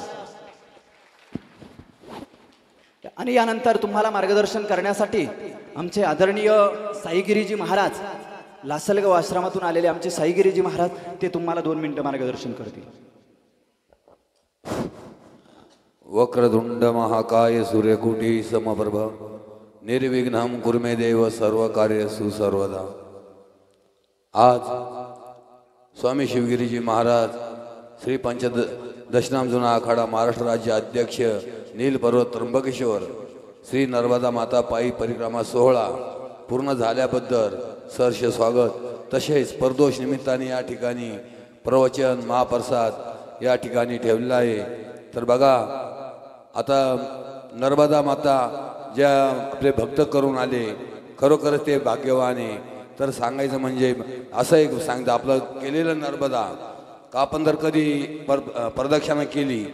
आणि यानंतर तुम्हाला मार्गदर्शन करण्यासाठी आमचे आदरणीय साईगिरीजी महाराज, लासलगाव आश्रमातून आलेले आमचे साईगिरीजी महाराज, ते तुम्हाला 2 मिनिटं मार्गदर्शन करतील. वक्रतुंड महाकाय सूर्यकोटी समप्रभ निर्विघ्नं कुर्मे देव सर्व कार्येषु सर्वदा. आज स्वामी शिवगिरीजी महाराज श्री पंचदशनाम जुना आखाडा महाराष्ट्र राज्य अध्यक्ष नील पर्वत त्र्यंबकेश्वर श्री नर्मदा माता पायी परिक्रमा सोहळा पूर्ण झाल्याबद्दल सहर्ष स्वागत. तसेच प्रदोष निमित्ताने या ठिकाणी प्रवचन, महाप्रसाद या ठिकाणी ठेवलेला आहे. तर बघा, आता नर्मदा माता ज्या आपले भक्त करून आले, खरोखरच ते भाग्यवान आहे. तर सांगायचं म्हणजे असं एक सांगतं, आपलं केलेलं नर्मदा का आपण जर कधी प्रदक्षिणा केली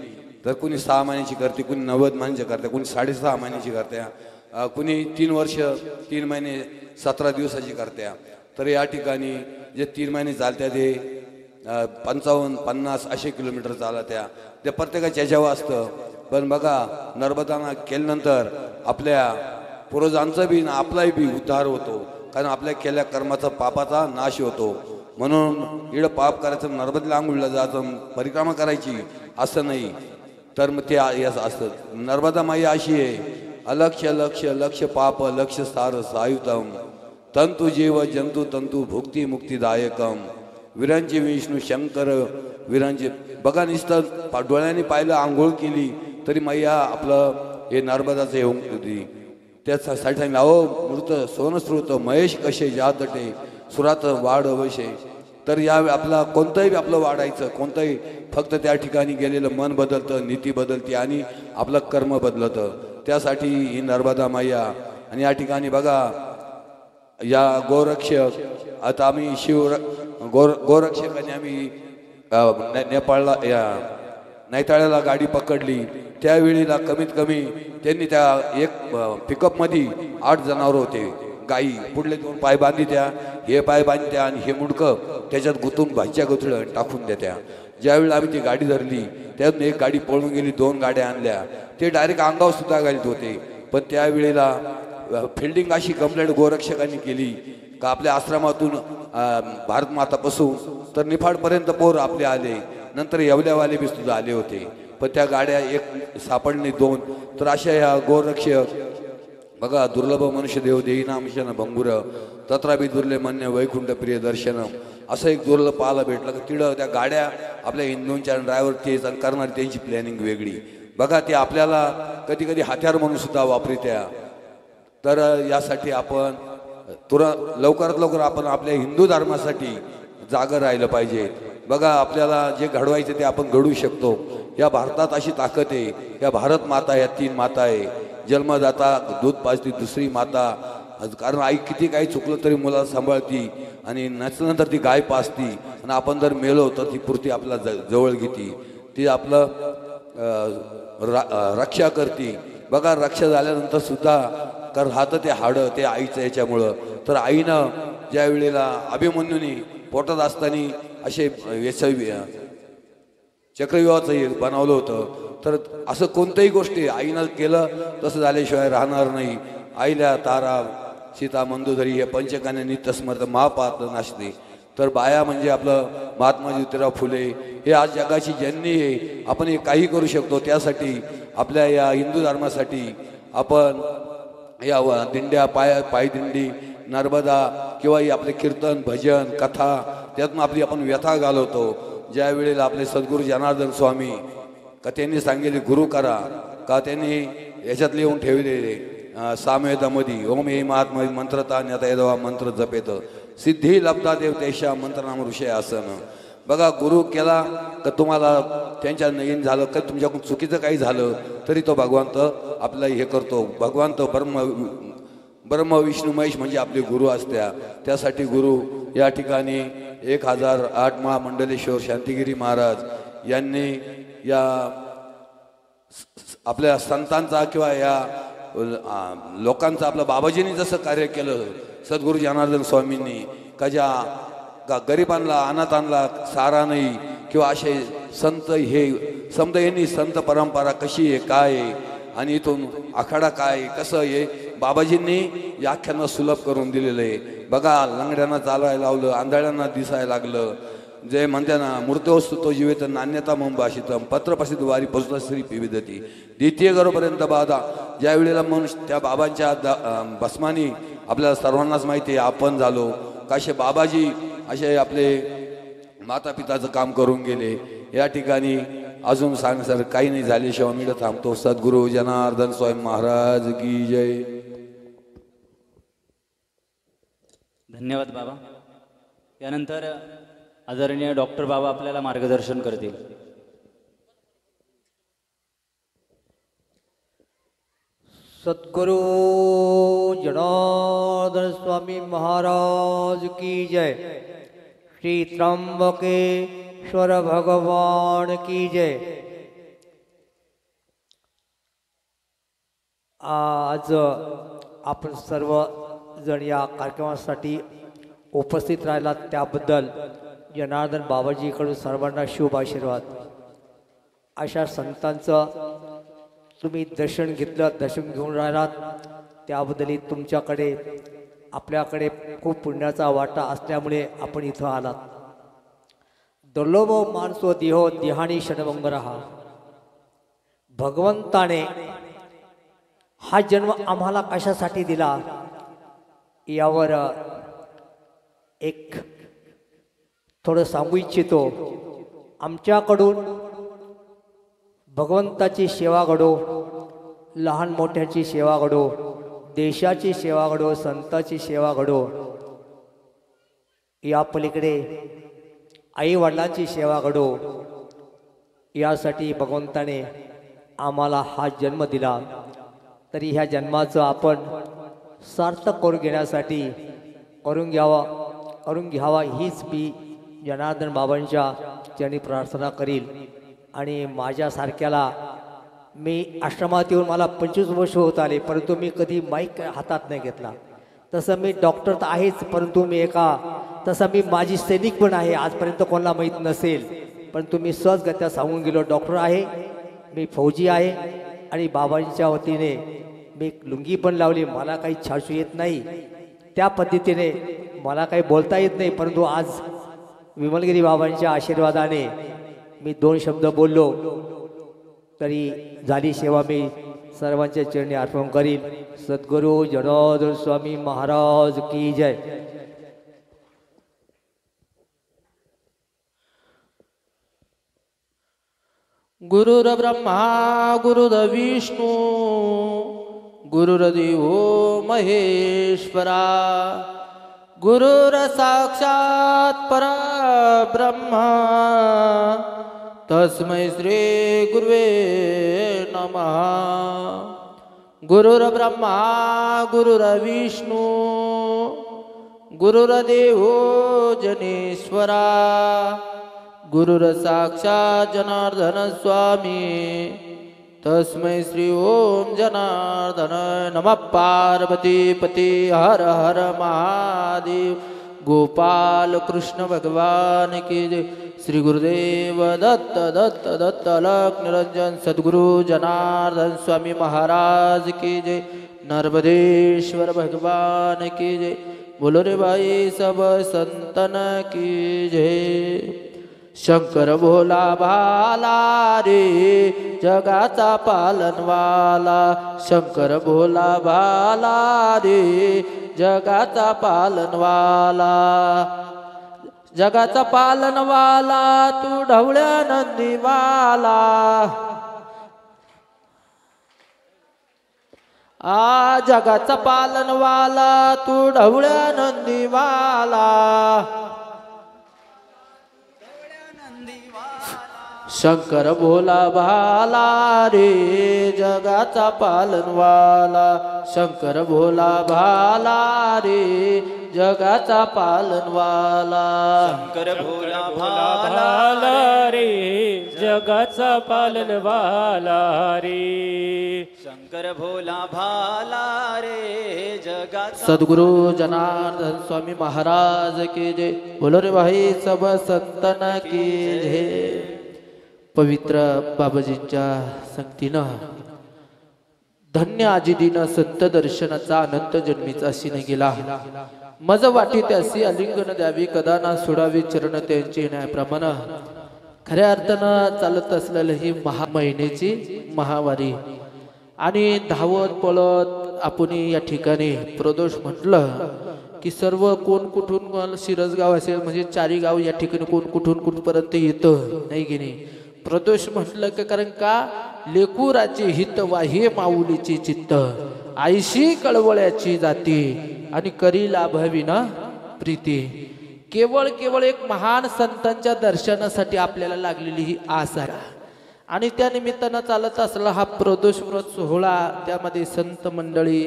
तर कुणी 6 महिन्याची करते, कुणी 90 महिन्याची करते, कुणी 6.5 महिन्याची करते, कुणी 3 वर्ष 3 महिने 17 दिवसाची करत्या. तर या ठिकाणी जे 3 महिने चालत्या ते 55-50 असे किलोमीटर चालत्या. ते प्रत्येकाच्या ह्याच्यावर असतं. पण बघा, नर्मदा केल्यानंतर आपल्या पूर्वजांचा बी आणि आपलाही बी उद्धार होतो, कारण आपल्या केलेल्या कर्माचा पापाचा नाश होतो. म्हणून इकडं पाप करायचं, नर्मदेला आंघोळीला जायचं, परिक्रमा करायची असं नाही. तर मग ते असतं. नर्मदा माई अशी आहे, अलक्ष लक्ष लक्ष पाप लक्ष सार सायुतम तंतु जीव जंतु तंतु भुक्ती मुक्तीदायकम विरांचे विष्णू शंकर विरांचे. बघा नुसतं डोळ्यांनी पाहिलं, आंघोळ केली तरी मैया आपलं हे नर्मदाचं येऊन होती. त्यासाठी सांगितलं, अहो मृत सोनस्रोत महेश कसे जातटे सुरात वाढ अवशे. तर या आपला कोणतंही आपलं वाढायचं, कोणतंही फक्त त्या ठिकाणी गेलेलं मन बदलतं, नीती बदलते आणि आपलं कर्म बदलतं. त्यासाठी ही नर्मदा मैया. आणि या ठिकाणी बघा या गोरक्षक, आता आम्ही गोरक्षकांनी आम्ही नेपाळला या नैताळ्याला गाडी पकडली. त्यावेळीला कमीत कमी त्यांनी त्या एक पिकअपमध्ये 8 जनावर होते. गाई पुढले 2 पाय बांधित्या, हे पाय बांधत्या आणि हे मुंडकं त्याच्यात गुंतून भाज्या गुतळं टाकून देत्या. ज्यावेळी आम्ही ती गाडी धरली त्यातून एक गाडी पळून गेली, 2 गाड्या आणल्या. ते डायरेक्ट अंगावर सुद्धा घालीत होते. पण त्यावेळेला फिल्डिंग अशी कंप्लेंट गोरक्षकांनी केली का आपल्या आश्रमातून भारत मातापासून तर निफाडपर्यंत पोर आपले आले, नंतर येवल्यावाले बी सुद्धा आले होते. पण त्या गाड्या एक सापडणे 2. तर अशा या गोरक्षक बघा, दुर्लभ मनुष्य देव देईनामशन भंगुर तत्राबी दुर्ले मान्य वैकुंठ प्रिय दर्शन. असं एक दुर्लभ पाहायला भेटलं की तिथं त्या गाड्या आपल्या हिंदूंच्या ड्रायव्हर तेच आणि करणारी त्यांची प्लॅनिंग वेगळी. बघा ते आपल्याला कधी कधी हत्यार म्हणून सुद्धा वापरित्या. तर यासाठी आपण लवकरात लवकर आपण आपल्या हिंदू धर्मासाठी जागं राहिलं पाहिजे. बघा आपल्याला जे घडवायचे ते आपण घडवू शकतो. या भारतात अशी ताकद आहे. या भारत माता या 3 माता आहे. जन्मदाता, दूध पाजती दुसरी माता. कारण आई किती काही चुकलं तरी मुलाला सांभाळती आणि नसल्यानंतर ती गाय पाजती आणि आपण जर मेलो तर ती पुरती आपला जवळ घेती, ती आपलं रक्षा करती. बघा रक्षा झाल्यानंतर सुद्धा कारण राहतं ते हाडं ते आईचं याच्यामुळं. तर आईनं ज्या वेळेला अभिमन्यूनी पोटात असताना असे चक्रव्यूहाचं बनवलं होतं. तर असं कोणत्याही गोष्टी आईनं केलं तसं झाल्याशिवाय राहणार नाही. आईला तारा सीता मंदोदरी हे पंचकाने नित्य स्मर्त महापात्र नाशते. तर बाया म्हणजे आपलं महात्मा ज्योतिराव फुले हे आज जगाची जननी आहे. आपण हे काही करू शकतो. त्यासाठी आपल्या या हिंदू धर्मासाठी आपण या दिंड्या पायदिंडी नर्मदा किंवा आपले कीर्तन भजन कथा त्यातून आपली आपण व्यथा घालवतो. ज्या वेळेला आपले सद्गुरू जनार्दन स्वामी का त्यांनी सांगितले गुरु करा का त्यांनी याच्यात लिहून ठेवलेले सामवेदामध्ये ओम हे महात्मा मंत्रता न्यता मंत्र जपेत सिद्धी लब्धा देव तेशा मंत्रनाम ऋषय आसन. बघा गुरु केला तर तुम्हाला त्यांच्या नयन झालं का तुमच्याकडून चुकीचं काही झालं तरी तो भगवंत आपला हे करतो. भगवंत ब्रह्म विष्णू महेश म्हणजे आपले गुरु असत्या. त्यासाठी गुरु या ठिकाणी 1008 महामंडलेश्वर शांतिगिरी महाराज यांनी या आपल्या संतांचा किंवा या लोकांचा आपल्या बाबाजींनी जसं कार्य केलं सद्गुरू जनार्दन स्वामींनी का ज्या गरिबांना अनाथांना सारा नाही किंवा असे संत हे समजा यांनी संत परंपरा कशी आहे काय आहे आणि इथून आखाडा काय कसं आहे बाबाजींनी या आख्यांना सुलभ करून दिलेलं आहे. बघा लंगड्यांना चालायला लावलं, आंधळ्यांना दिसायला लागलं. जे म्हणते ना मूर्तवस्तू तो जीवित नान्यता मम भाषितम पत्रप्रसिद्ध वारी पशुता श्री पिविधती द्वितीय गरोपर्यंत बाधा. ज्या वेळेला मनुष्य त्या बाबांच्या भस्मानी आपल्याला सर्वांनाच माहिती आहे आपण झालो काशे बाबाजी असे आपले माता पिताचं काम करून गेले. या ठिकाणी अजून सांग सर काही नाही झाल्याशिवाय मी थांबतो. सद्गुरू जनार्दन स्वामी महाराज की जय. धन्यवाद बाबा. यानंतर आदरणीय डॉक्टर बाबा आपल्याला मार्गदर्शन करतील. सद्गुरु जनार्दन स्वामी महाराज की जय. श्री त्र्यंबकेश्वर भगवान की जय. आज आपण सर्व जण या कार्यक्रमासाठी उपस्थित राहिला त्याबद्दल जनार्दन बाबाजीकडून सर्वांना शुभ आशीर्वाद. अशा संतांचं तुम्ही दर्शन घेतलं, दर्शन घेऊन राहिलात, त्याबद्दल तुमच्याकडे आपल्याकडे खूप पुण्याचा वाटा असल्यामुळे आपण इथं आलात. दुर्लभो माणसो देहो देहानी क्षणभंगरहा. भगवंताने हा जन्म आम्हाला कशासाठी दिला यावर एक थोडं सांगू इच्छितो. आमच्याकडून भगवंताची सेवा घडो, लहान मोठ्याची सेवा घडो, देशाची सेवा घडो, संताची सेवा घडो, या पलीकडे आई वडिलांची सेवा घडो, यासाठी भगवंताने आम्हाला हा जन्म दिला. तरी ह्या जन्माचं आपण सार्थक करून घेण्यासाठी करून घ्यावा हीच मी जनार्दन बाबांच्या चरणी प्रार्थना करील. आणि माझ्यासारख्याला मी आश्रमात येऊन मला 25 वर्ष होत आले, परंतु मी कधी माईक हातात नाही घेतला. तसं मी डॉक्टर तर आहेच, परंतु मी तसं मी माझी सैनिक पण आहे. आजपर्यंत कोणाला माहीत नसेल, परंतु मी सहजगत्या सांगून गेलो डॉक्टर आहे, मी फौजी आहे आणि बाबांच्या वतीने मी लुंगी पण लावली. मला काही छाशू येत नाही, त्या पद्धतीने मला काही बोलता येत नाही, परंतु आज विमलगिरी बाबांच्या आशीर्वादाने मी 2 शब्द बोललो तरी झाली सेवा. मी सर्वांच्या चरणी अर्पण करीन. सद्गुरू जनार्दन स्वामी महाराज की जय. गुरुर्ब्रह्मा गुरुर्विष्णू गुरुर्देवो महेश्वरा गुरुर्साक्षात् परब्रह्मा तस्मै श्री गुरुवे नमः. गुरुर्ब्रह्मा गुरुर्विष्णू गुरुर्देवो जनेश्वरा गुरुर्साक्षात् जनार्दन स्वामी तस्मै श्री ओम जनार्दन नमः. पार्वती पती हर हर महादेव. गोपाल कृष्ण भगवान की जय. श्री गुरुदेव दत्त दत्त दत्त अलख निरंजन सद्गुरु जनार्दन स्वामी महाराज की जय. नर्मदेश्वर भगवान की जय. बोलो रे भाई सब संतन की जय. शंकर भोला भाला रे जगाचा पालनवाला. शंकर भोला भाला रे जगाचा पालनवाला. जगाचा पालनवाला तू ढवळ्या नंदीवाला. जगाचा पालनवाला तू ढवळ्या नंदीवाला. शंकर भोला भाला रे जगाचा पालनवाला. शंकर भोला भाला रे जगाचा पालनवाला. शंकर भोला भाला रे जगाचा पालनवाला रे. शंकर भोला भाला रे जगाचा. सद्गुरु जनार्दन स्वामी महाराज की जय. बोलो रे भाई सब संतन की जय. पवित्र बाबाजींच्या संगतीनं धन्य आजिदीनं संत दर्शनाचा अनंत जन्मीचा सीन गेला. मज वाटी त्यासी अलिंगन द्यावी कदा ना सोडावी चरण त्यांची न्यायप्रमाणे. खऱ्या अर्थानं चालत असलेलं ही महिन्याची महावारी आणि धावत पळत आपण या ठिकाणी प्रदोष म्हटलं की सर्व कोण कुठून शिरसगाव असेल म्हणजे 4 गाव या ठिकाणी कोण कुठून कुठपर्यंत येतं नाही की नाही. प्रदोष म्हटलं का कारण का लेकुराचे हित वाहे माऊलीची चित्त आईशी कळवळ्याची जाती आणि करी लाभविना प्रीती. केवळ एक महान संतांच्या दर्शनासाठी आपल्याला लागलेली ही आस आहे आणि त्या निमित्तानं चालत असला हा प्रदोष व्रत सोहळा. त्यामध्ये संत मंडळी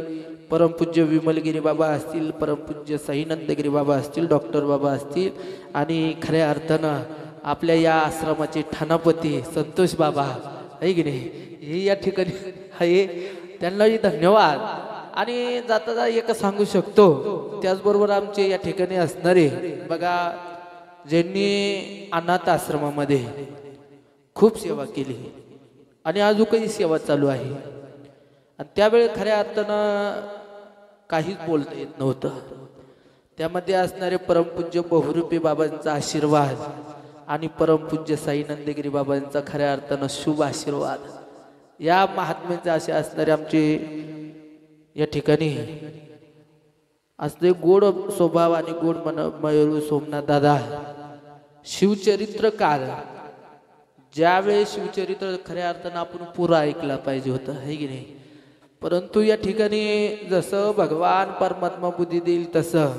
परमपूज्य विमलगिरी बाबा असतील, परमपूज्य साईनंदगिरी बाबा असतील, डॉक्टर बाबा असतील आणि खऱ्या अर्थानं आपल्या या आश्रमाचे ठाणापती संतोष बाबा आहे की नाही हे या ठिकाणी आहे. त्यांनाही धन्यवाद. आणि जाता एक सांगू शकतो त्याचबरोबर आमचे या ठिकाणी असणारे बघा ज्यांनी अनाथ आश्रमामध्ये खूप सेवा केली. आणि अजून काही सेवा चालू आहे. आणि त्यावेळी खऱ्या अर्थानं काहीच बोलता येत नव्हतं. त्यामध्ये असणारे परमपूज्य बहुरूपी बाबांचा आशीर्वाद आणि परमपूज्य साई नंदगिरी बाबांचा खऱ्या अर्थानं शुभ आशीर्वाद, या महात्म्याचे असे असणारे आमचे या ठिकाणी असले गोड स्वभाव आणि गोड मयूर सोमनाथ दादा शिवचरित्रकार. ज्यावेळेस शिवचरित्र खऱ्या अर्थानं आपण पुरा ऐकला पाहिजे होतं, है की नाही. परंतु या ठिकाणी जसं भगवान परमात्मा बुद्धी देईल तसं,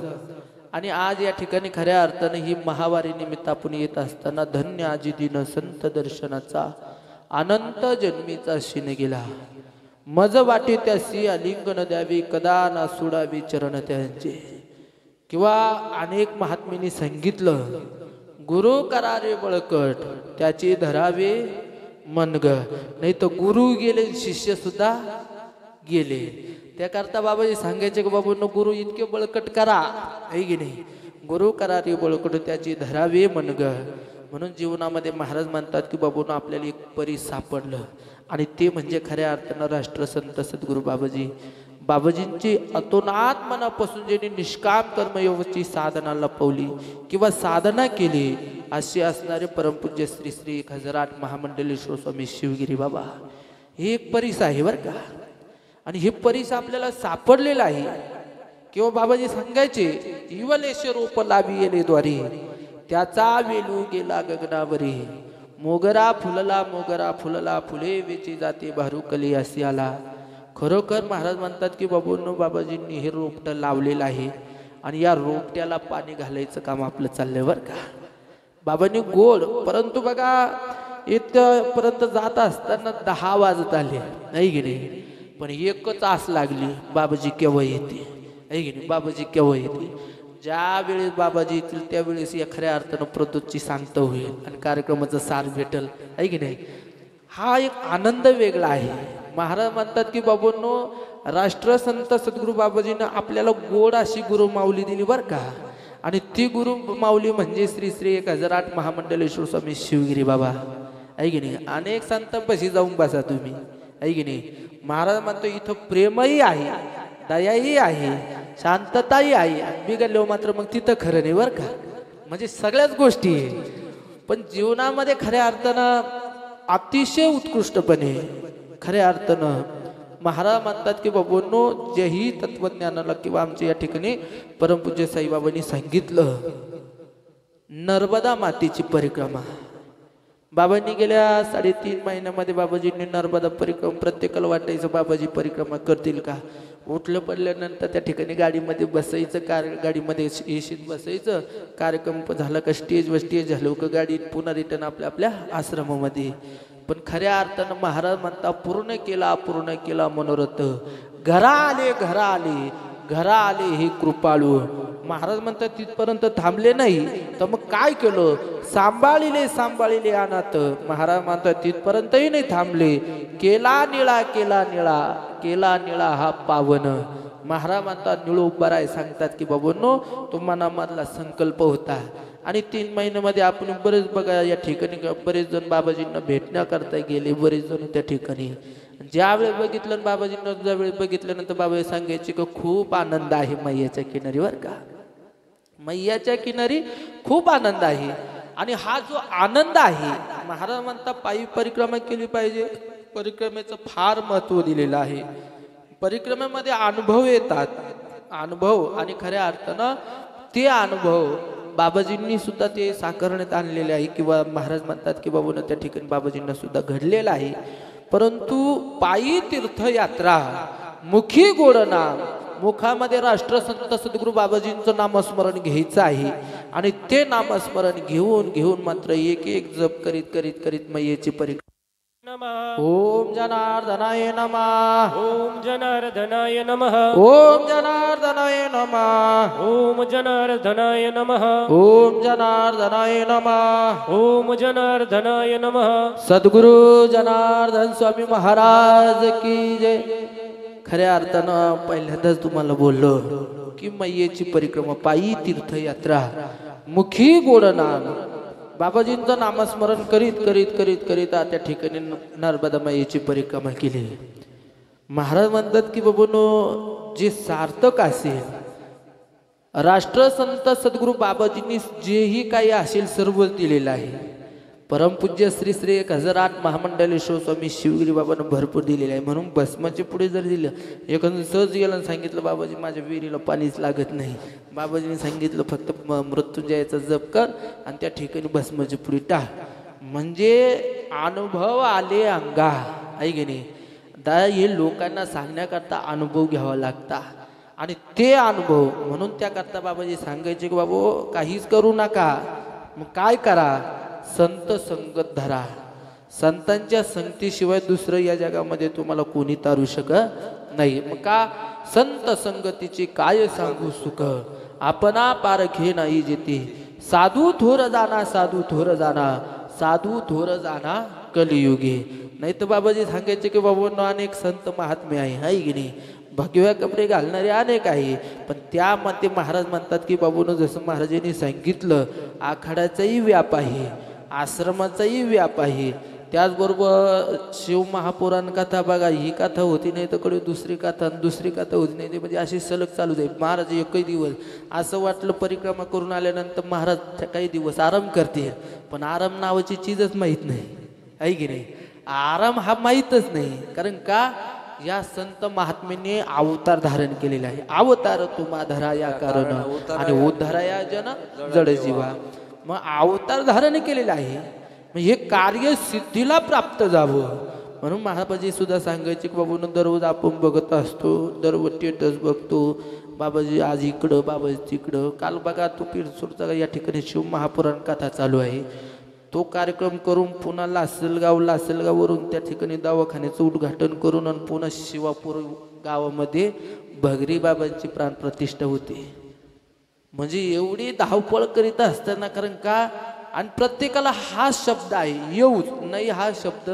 आणि आज या ठिकाणी खऱ्या अर्थानं ही महावारी निमित्त आपण येत असताना धन्य आजी दिन संत दर्शनाचा अनंत जन्मीचा शिन गेला. मज वाटे त्यासी अलिंगन द्यावी, कदा ना सोडावी चरण त्यांचे. किंवा अनेक महात्म्यांनी सांगितलं, गुरु करारे बळकट त्याचे धरावे मनग. नाही तर गुरु गेले शिष्य सुद्धा गेले. त्याकरता बाबाजी सांगायचे की बाबूंनो गुरु इतके बळकट करा, है की नाही. गुरु करारे बळकट त्याचे धरावे मनग. म्हणून जीवनामध्ये महाराज म्हणतात की बाबूंनो आपल्याला एक परी सापडलं, आणि ते म्हणजे खऱ्या अर्थानं राष्ट्रसंत सद्गुरू बाबाजी. बाबाजींची अतोनात मनापासून ज्यांनी निष्काम कर्मयोगाची साधना लपवली किंवा साधना केली, असे असणारे परमपूज्य श्री श्री 1008 महामंडलेश्वर स्वामी शिवगिरी बाबा हे एक परीस आहे बरं का. आणि हे परीस आपल्याला सापडलेला आहे. किंवा बाबाजी सांगायचे, इवलेश्वर रूप लाभी येले द्वारी, त्याचा वेलू गेला गगनावरी. मोगरा फुलला फुले वेची जाते भारूकली असे आला. खरोखर महाराज म्हणतात की बाबूंनो बाबाजींनी हे रोपटं लावलेलं आहे, आणि या रोपट्याला पाणी घालायचं काम आपलं चाललंय बरं का. बाबांनी गोड, परंतु बघा इथपर्यंत जात असताना 10 वाजत आले, नाही की नाही. पण एकच आस लागली, बाबाजी केव्हा येते, आहे की नाही. बाबाजी केव्हा येते. ज्या वेळेस बाबाजी येतील त्यावेळेस या खऱ्या अर्थानं प्रदूतची सांगता होईल आणि कार्यक्रमाचं सार भेटल, आहे की नाही. हा एक आनंद वेगळा आहे. महाराज म्हणतात की बाबांनो राष्ट्रसंत सद्गुरू बाबाजीनं आपल्याला गोड अशी गुरुमाऊली दिली बरं का. आणि ती गुरुमाऊली म्हणजे श्री श्री 1008 महामंडलेश्वर स्वामी शिवगिरी बाबा, आहे की नाही. अनेक संतांपाशी जाऊन बसा तुम्ही, आहे की नाही. महाराज म्हणतो इथं प्रेमही आहे, दयाही आहे, शांतताही आहे. बिघडलो मात्र मग तिथं खरं नाही बरं का. म्हणजे सगळ्याच गोष्टी आहे. पण जीवनामध्ये खऱ्या अर्थानं अतिशय उत्कृष्टपणे खऱ्या अर्थानं महाराज म्हणतात की बाबांनो जेही तत्वज्ञानाला किंवा आमच्या या ठिकाणी परमपूज्य साईबाबांनी सांगितलं, नर्मदा मातेची परिक्रमा बाबांनी गेल्या 3.5 महिन्यामध्ये बाबाजींनी नर्मदा परिक्रमा प्रत्येकाला वाटायचं बाबाजी परिक्रमा करतील का. उठलं पडल्यानंतर त्या ठिकाणी गाडीमध्ये बसायचं, गाडीमध्ये एशीत बसायचं. कार्यक्रम झाला का स्टेज झालं का गाडीत पुन्हा रिटर्न आपल्या आश्रमामध्ये. पण खऱ्या अर्थानं महाराज म्हणता पूर्ण केला मनोरथ. घरा आले हे कृपाळू. महाराज म्हणतात तिथपर्यंत थांबले नाही तर मग काय केलं, सांभाळिले अनाथ. महाराज म्हणतात तिथपर्यंतही नाही थांबले, केला निळा हा पावन. महाराज म्हणतात निळू उभा राय सांगतात की बाबांनो तो मनामधला संकल्प होता. आणि 3 महिन्यामध्ये आपण बरेच बघा या ठिकाणी बरेच जण बाबाजींना भेटण्याकरता गेले, बरेच जण त्या ठिकाणी. ज्यावेळी बघितलं बाबाजींना, ज्यावेळी बघितल्यानंतर बाबा सांगायचे की खूप आनंद आहे मैयाच्या किनारीवर का. मैयाच्या किनारी खूप आनंद आहे. आणि हा जो आनंद आहे, महाराज म्हणता पायी परिक्रमा केली पाहिजे. परिक्रमेचं फार महत्व दिलेलं आहे. परिक्रमेमध्ये अनुभव येतात, अनुभव. आणि खऱ्या अर्थानं ते अनुभव बाबाजींनी सुद्धा ते साकारण्यात आणलेले आहे. किंवा महाराज म्हणतात की बाबूंना त्या ठिकाणी बाबाजींना सुद्धा घडलेलं आहे. परंतु पायी तीर्थयात्रा, मुखी गोड नाम, मुखामध्ये राष्ट्रसंत सद्गुरू बाबाजींचं नामस्मरण घ्यायचं आहे. आणि ते नामस्मरण घेऊन मात्र एक जप करीत मैयेची परिक्रमा. ओम जनार्दनाय नमः. ओम जनार्दनाय नमः. ओम जनार्दनाय नमः. ओम जनार्दनाय नमः. ओम जनार्दनाय नमः. ओम जनार्दनाय नमः. सद्गुरु जनार्दन स्वामी महाराज की जय. खऱ्या अर्थानं पहिल्यांदाच तुम्हाला बोललो की मैयेची परिक्रमा, पायी तीर्थयात्रा, मुखी गोड नाम. बाबाजींचं नामस्मरण करीत करीत करीत करीत त्या ठिकाणी नर्मदा माईची परिक्रमा केली. महाराज म्हणतात की बाबूनो, जे सार्थक असेल, राष्ट्रसंत सद्गुरू बाबाजींनी जेही काही असेल सर्व दिलेलं आहे. परमपूज्य श्री श्री 1008 महामंडलेश्वर स्वामी शिवगिरी बाबांना भरपूर दिलेलं आहे. म्हणून भस्माचे पुढे जर दिलं, एखादं सहज गेलं सांगितलं बाबाजी माझ्या विहिरीला पाणीच लागत नाही, बाबाजीने सांगितलं फक्त मृत्युंजयाचा जप कर आणि त्या ठिकाणी भस्माचे पुढे टाक, म्हणजे अनुभव आले अंगा. आहे की नाही? हे लोकांना सांगण्याकरता अनुभव घ्यावा लागता आणि ते अनुभव म्हणून त्याकरता बाबाजी सांगायचे की बाबू काहीच करू नका, मग काय करा, संत संगत धरा. संतांच्या संगतीशिवाय दुसरं या जगामध्ये तुम्हाला कोणी तारू शकत नाही. मग का संत संगतीची काय सांगू सुख, आपणा पारखे नाही जेते, साधू थोर जाना साधू थोर जाना साधू थोर जाना कलियुगे. नाही तर बाबाजी सांगायचे की बाबा अनेक संत महात्मे आहे की नाही, भगव्या कपडे घालणारे अनेक आहे, पण त्यामध्ये महाराज म्हणतात की बाबूनं जसं महाराजांनी सांगितलं, आखाड्याचाही व्याप आहे, आश्रमाचाही व्याप आहे. त्याचबरोबर शिव महापुराण कथा बघा, ही कथा होती नाही तर कडे दुसरी कथा, दुसरी कथा होती नाही ते, म्हणजे अशी सलग चालू जाईल. महाराज एकही दिवस असं वाटलं परिक्रमा करून आल्यानंतर महाराज काही दिवस आराम करते, पण आराम नावाची चीजच माहीत नाही. आहे की नाही? आराम हा माहीतच नाही. कारण का या संत महात्म्याने अवतार धारण केलेला आहे. अवतार तुम्हा धरा या कारण आणि उद्धारा या जन जड जीवा. मग अवतार धारण केलेला आहे, हे कार्य सिद्धीला प्राप्त जावं म्हणून महाबाजी सुद्धा सांगायचे की बाबून दररोज आपण बघत असतो, दररोज स्टेटस बघतो, बाबाजी आज इकडं बाबाजी तिकडं. काल बघा तो पिरसूरचा या ठिकाणी शिव महापुराण कथा चालू आहे, तो कार्यक्रम करून पुन्हा लासलगाववरून त्या ठिकाणी दवाखान्याचं उद्घाटन करून आणि पुन्हा शिवापूर गावामध्ये भगरी बाबांची प्राणप्रतिष्ठा होती. म्हणजे एवढी धावपळ करीत असताना, कारण का आणि प्रत्येकाला हा शब्द आहे, येऊच नाही हा शब्द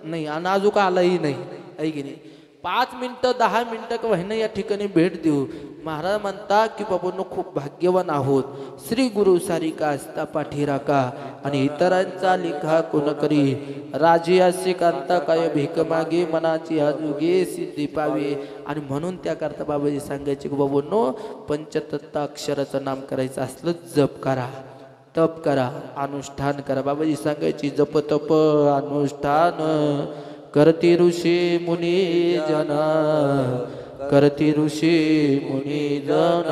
नाही आणि अजून आलाही नाही. आहे की नाही? 5 मिनिटं 10 मिनिटं का व्हायना या ठिकाणी भेट देऊ. महाराज म्हणता की बाबांनो खूप भाग्यवान आहोत, श्री गुरु सारिका असता पाठीराका आणि इतरांचा लेखा कोण करी, राजे असे कांता काय भेक मागे मनाची आजुगे सिद्धी पावे. आणि म्हणून त्याकरता बाबाजी सांगायचे की बाबांनो पंचतत्व अक्षराचं नाम करायचं असलं जप करा, तप करा, अनुष्ठान करा. बाबाजी सांगायची जप तप अनुष्ठान करती ऋषी मुनी जन, करती ऋषी मुनी जन.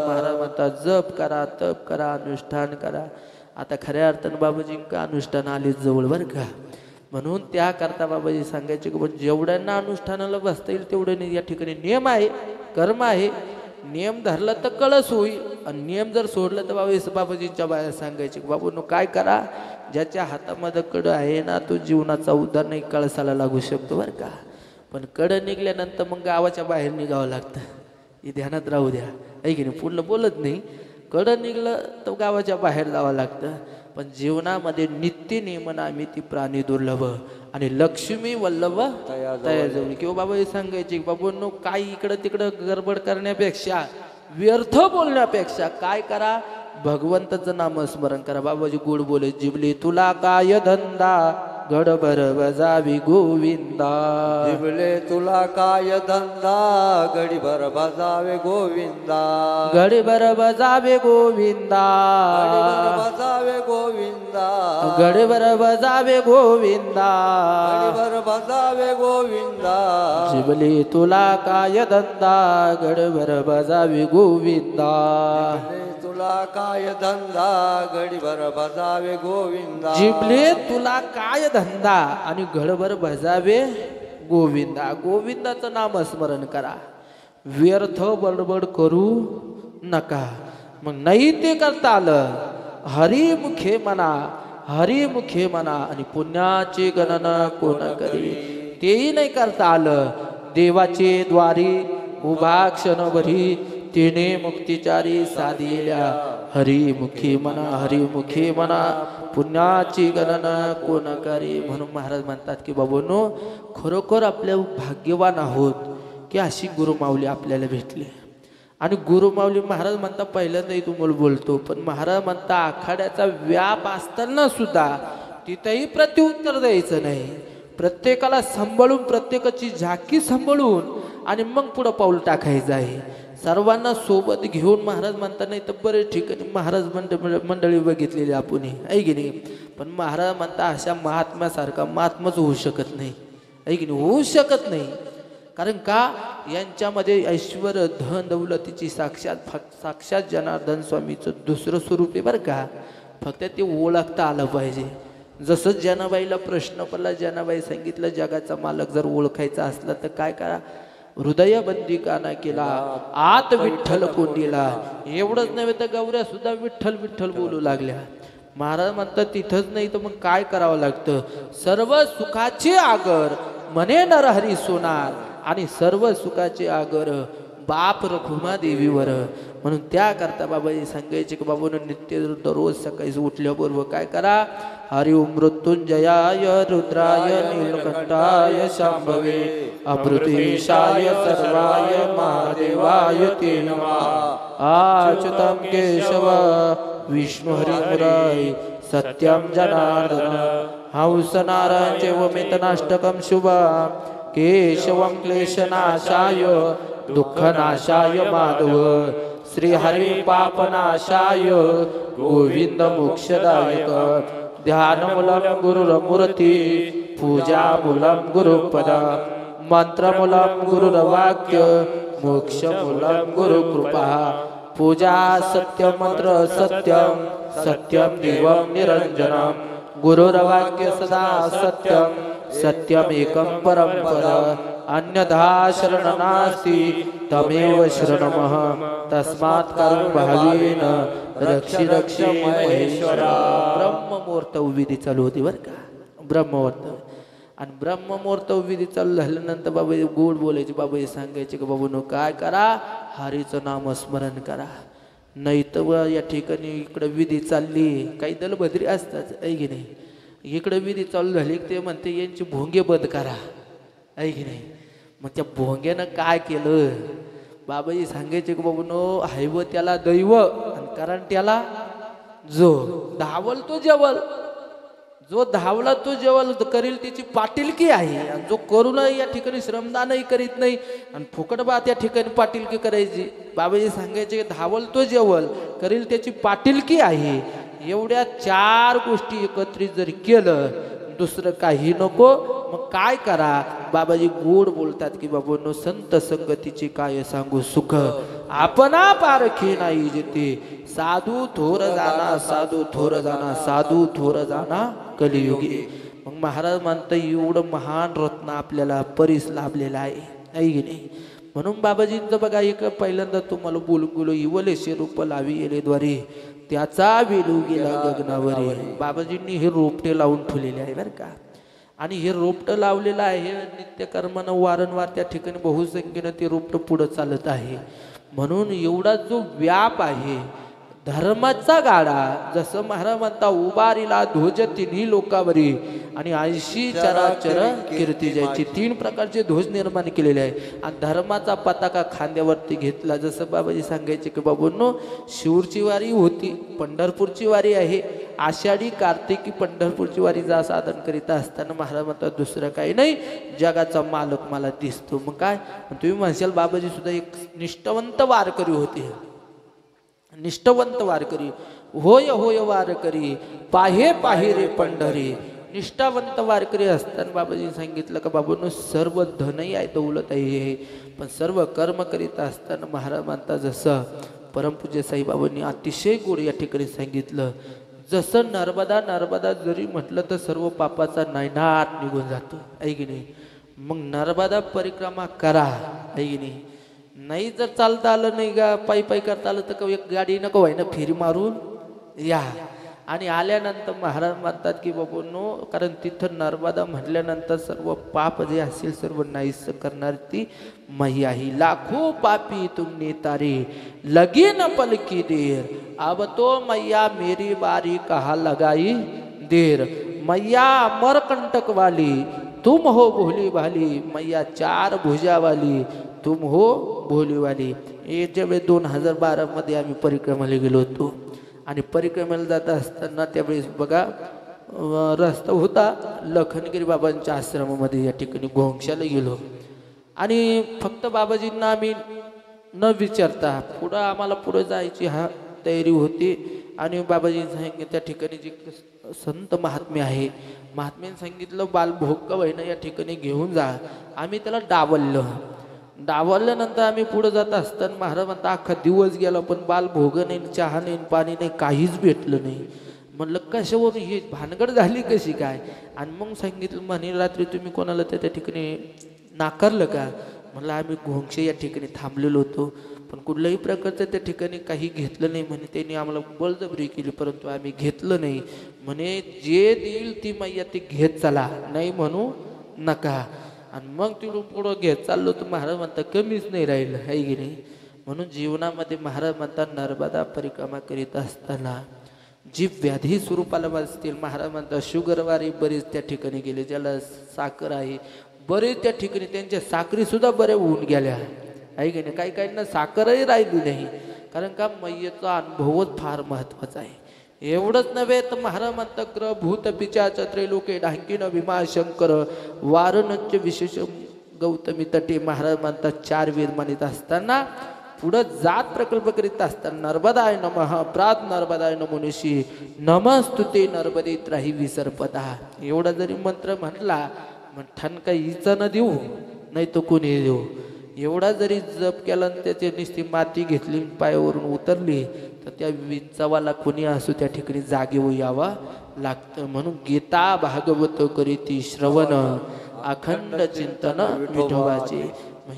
महाराज म्हणतात जप करा, तप करा, अनुष्ठान करा. आता खऱ्या अर्थानं बाबाजी का अनुष्ठान आले जवळ बरं का. म्हणून त्याकरता बाबाजी सांगायचे की जेवढ्यांना अनुष्ठानाला बसता येईल तेवढे या ठिकाणी नियम आहे, कर्म आहे. नियम धरला तर कळस होईल आणि नियम जर सोडलं तर बाबाजींच्या बाहेर सांगायचे की बाबूनो काय करा, ज्याच्या हातामध्ये कडं आहे ना तो जीवनाचा उद्धार नाही कळसाला लागू शकतो बरं का. पण कडं निघल्यानंतर मग गावाच्या बाहेर निघावं लागतं, हे ध्यानात राहू द्या. आहे की नाही? पुढलं बोलत नाही, कडं निघलं तर गावाच्या बाहेर जावं लागतं. पण जीवनामध्ये नित्य नियमनामी ती प्राणी दुर्लभ आणि लक्ष्मी वल्लभ तयाजवळी. किंवा बाबा हे सांगायचे की बाबूंनो काय इकडं तिकडं गडबड करण्यापेक्षा, व्यर्थ बोलण्यापेक्षा काय करा, भगवंताचं नामस्मरण करा. बाबाजी गोड बोले, जिबली तुला काय धंदा गडभर बजावी गोविंदा, जिबले तुला काय धंदा गडीभर बजावे गोविंदा, गडभर बजावे गोविंदा, बजावे गोविंदा, गडभर बजावे गोविंदा, गडीभर बजावे गोविंदा. जिबली तुला काय धंदा गडभर बजावे गोविंदा, तुला काय धंदा गडीभर बजावे गोविंदा. जिबले तुला काय धंदा आणि घडभर बजावे गोविंदा. गोविंदाचं नामस्मरण करा, व्यर्थ बडबड करू नका. मग नाही ते करता आलं, हरिमुखे म्हणा, हरिमुखे म्हणा आणि पुण्याची गणना कोण करी, तेही नाही करता आलं. देवाचे द्वारी उभा क्षणभरी तिने मुक्तिचारी साधिल्या, हरिमुखी म्हणा, हरिमुखी म्हणा, पुण्याची गणना कोण करी. म्हणून महाराज म्हणतात की बाबूंनो खरोखर आपल्या भाग्यवान आहोत की अशी गुरुमाऊली आपल्याला भेटली. आणि गुरुमाऊली महाराज म्हणता पहिल्यांदाही तुम्हाला बोलतो, पण महाराज म्हणता आखाड्याचा व्याप असताना सुद्धा तिथेही प्रत्युत्तर द्यायचं नाही. प्रत्येकाला सांभाळून, प्रत्येकाची झाकी सांभाळून आणि मग पुढं पाऊल टाकायचं आहे. सर्वांना सोबत घेऊन महाराज म्हणता नाही तर बरेच ठिकाणी महाराज मंडळी बघितलेली आपण आहे की नाही. पण महाराज म्हणता अशा महात्म्यासारखा महात्माच होऊ शकत नाही, आहे की नाही, होऊ शकत नाही. कारण का यांच्यामध्ये ऐश्वर धन दौलतीची साक्षात जनार्दन स्वामीचं दुसरं स्वरूप आहे बरं का. फक्त ते ओळखता आलं पाहिजे. जसं जनाबाईला प्रश्न पडला, जनाबाई सांगितलं जगाचा मालक जर ओळखायचा असला तर काय करा, हृदयबंदी काना केला, आत विठ्ठल कोंडीला. एवढंच नव्हे तर गौऱ्या सुद्धा विठ्ठल विठ्ठल बोलू लागल्या. महाराज म्हणतात तिथंच नाही तर मग काय करावं लागतं, सर्व सुखाचे आगर म्हणे नरहरी सोनार, आणि सर्व सुखाचे आगर बाप रखुमा देवीवर. म्हणून त्याकरता बाबाजी सांगायचे की बाबून नित्य दररोज सकाळी उठल्याबरोबर काय करा, हरि ओम मृत्युंजयाय रुद्राय नीलकंठाय शांभवे अमृतेशाय सर्वाय महादेवाय ते नमः. अच्युतं केशव विष्णु हरि मुरारी सत्यं जनार्दन हंस नारायण चैवमेतनाष्टकं शुभं केशवं क्लेशनाशाय दुःखनाशाय माधव श्री हरि पापनाशाय गोविंद मोक्षदायक. ध्यानमूलं गुरुर्मूर्ती पूजामूलं गुरुपद मंत्रमूलं गुरुर्वाक्य मोक्षमूलं गुरुकृपा. पूजा सत्यमंत्र सत्यं सत्यं दिवं निरंजनं गुरुर्वाक्य सदा सत्यं सत्यमेकं परं पदं. अन्यथा शरण नास्ति तमेव शरणमहं तस्मात् कर्म भावेन रक्षि रक्षि महेश्वरा. ब्रह्ममुहूर्त विधी चालू होती बरं का, ब्रह्ममुहूर्त. आणि ब्रह्ममुहूर्त विधी चालू झाल्यानंतर बाबा गोड बोलायचे, बाबा सांगायचे की बाबूनो काय करा, हरीचं नामस्मरण करा. नाही तर या ठिकाणी इकडं विधी चालली, काही दलबद्री असतात आहे की नाही, इकडं विधी चालू झाली ते म्हणते यांची भोंगे बंद करा, आहे की नाही. मग त्या भोंग्यानं काय केलं, बाबाजी सांगायचे की बाबूनो हैव त्याला दैव, आणि कारण त्याला जो धावल तो जेवल, जो धावला तो जेवल करील त्याची पाटीलकी आहे. आणि जो करून या ठिकाणी श्रमदानही करीत नाही आणि फुकट बा त्या ठिकाणी पाटीलकी करायची. बाबाजी सांगायचे धावल तो जेवल करील त्याची पाटीलकी आहे. एवढ्या चार गोष्टी एकत्रित जर केलं, दुसरं काही नको, मग काय करा. बाबाजी गोड बोलतात की बाबूनो संत संगतीची काय सांगू सुख, आपणा पारखी नाही जेते साधू थोर जाना, साधू थोर जाना, साधू थोर जाना कलियुगी. मग महाराज म्हणता एवढं महान रत्न आपल्याला परीस लाभलेला आहे की नाही. म्हणून बाबाजींचं बघा एक पहिल्यांदा तुम्हाला बोलून गेलो, इवलेशे रूप लावी येलेद्वारे त्याचा वेलू गेला गगनावरी. बाबाजींनी हे रोपटे लावून ठेवलेले आहे बरं का. आणि हे रोपटं लावलेलं आहे नित्यकर्मानं वारंवार त्या ठिकाणी बहुसंख्येनं ते रोपटं पुढं चालत आहे. म्हणून एवढा जो व्याप आहे धर्माचा गाडा, जसं महाराज म्हणता उभारीला ध्वज तिन्ही लोकावरी आणि 80 चराचर कीर्ती जायची. 3 प्रकारचे ध्वज निर्माण केलेले आहे आणि धर्माचा पताका खांद्यावरती घेतला. जसं बाबाजी सांगायचे की बाबूंनो शिवरची वारी होती, पंढरपूरची वारी आहे, आषाढी कार्तिकी पंढरपूरची वारी जा साधन करीत असताना महाराज म्हणतात दुसरं काही नाही, जगाचा मालक मला दिसतो. मग काय तुम्ही म्हणशाल, बाबाजी सुद्धा एक निष्ठावंत वारकरी होते, निष्ठावंत वारकरी. होय होय वारकरी पाहे पाहे रे पंढरी. निष्ठावंत वारकरी असताना बाबाजी सांगितलं का बाबूंनो सर्व धनही आहे, दौलत आहे, पण सर्व कर्म करीत असताना महाराज म्हणतात जसं परमपूज्य साईबाबांनी अतिशय गोड या ठिकाणी सांगितलं, जसं नर्मदा नर्मदा जरी म्हटलं तर सर्व पापाचा नायनाट निघून जातो, आहे की नाही. मग नर्मदा परिक्रमा करा, आहे की नाही. नाही जर चालता आलं नाही का पायी पायी करता आलं तर एक गाडी नको व्हाय ना फेरी मारून या. आणि आल्यानंतर महाराज म्हणतात की बाबूंनो, कारण तिथं नर्मदा म्हटल्यानंतर सर्व पाप जे असेल सर्व नाहीस करणार ती मही आहे. लाखो पापी तुमने तारे लगी न पलकी देर, अब तो मैया मेरी बारी कहा लगाई देर. मैया अमर कंटक वाली तुम हो भोली भाली, मैया 4 भुजा वाली तुम हो भोलीवाली. हे ज्यावेळेस 2012 आम्ही परिक्रमाला गेलो होतो आणि परिक्रमाला जात असताना त्यावेळेस बघा रस्ता होता लखनगिरी बाबांच्या आश्रमामध्ये. या ठिकाणी घोंगशाला गेलो आणि फक्त बाबाजींना आम्ही न विचारता पुढं आम्हाला पुढं जायची तयारी होती आणि बाबाजींनी सांगितलं त्या ठिकाणी जे संत महात्मे आहे महात्म्याने सांगितलं बालभोग ना या ठिकाणी घेऊन जा. आम्ही त्याला डावलल्यानंतर आम्ही पुढे जात असताना महाराज म्हणता अख्खा दिवस गेला पण बालभोग नाही, चहा नाही, पाणी नाही, काहीच भेटलं नाही. म्हणलं कशावर ही भानगड झाली कशी काय. आणि मग सांगितलं म्हणे रात्री तुम्ही कोणाला त्या ठिकाणी नाकारलं का. म्हणलं आम्ही घोंगशे या ठिकाणी थांबलेलो होतो पण कुठल्याही प्रकारचं त्या ठिकाणी काही घेतलं नाही. म्हणे त्यांनी आम्हाला बळजबरी केली परंतु आम्ही घेतलं नाही. म्हणे जे देईल ती मैया ती घेत चला, नाही म्हणू नका. आणि मग तिकडून पुढं घेत चाललो तर महाराज म्हणता कमीच नाही राहिलं आहे की नाही. म्हणून जीवनामध्ये महाराज म्हणतात नर्मदा परिक्रमा करीत असताना जी व्याधी स्वरूपाला असतील महाराज म्हणतात शुगरवारी बरेच त्या ठिकाणी गेले, ज्याला साखर आहे बरेच त्या ठिकाणी त्यांच्या साखरी सुद्धा बऱ्या होऊन गेल्या आहे की नाही. काही काहींना साखरही राहिली नाही कारण का मैयेचा अनुभवच फार महत्वाचा आहे. एवढंच नव्हे तर महाराज म्हणतात ग्रह भूत पिचाच त्रैलोके ढांकीन भीमा शंकर वारणच विशेष गौतमी तटे. महाराज म्हणतात 4 वेद मानित असताना पुढं जात प्रकल्प करीत असताना नर्मदाय नमः प्रात नर्मदाय नमोनिशी नमस्तुते नर्मदे त्राही विसर्पदा. एवढा जरी मंत्र म्हटला मग ठणका हिचा न देऊ नाही तो कोणी देऊ. एवढा जरी जप केला त्याची नुसती माती घेतली पायावरून उतरली तर त्या विंचावाला कोणी असो त्या ठिकाणी जागेवर यावा लागतं. म्हणून गीता भागवत करीती श्रवण अखंड चिंतन विठोबाचे.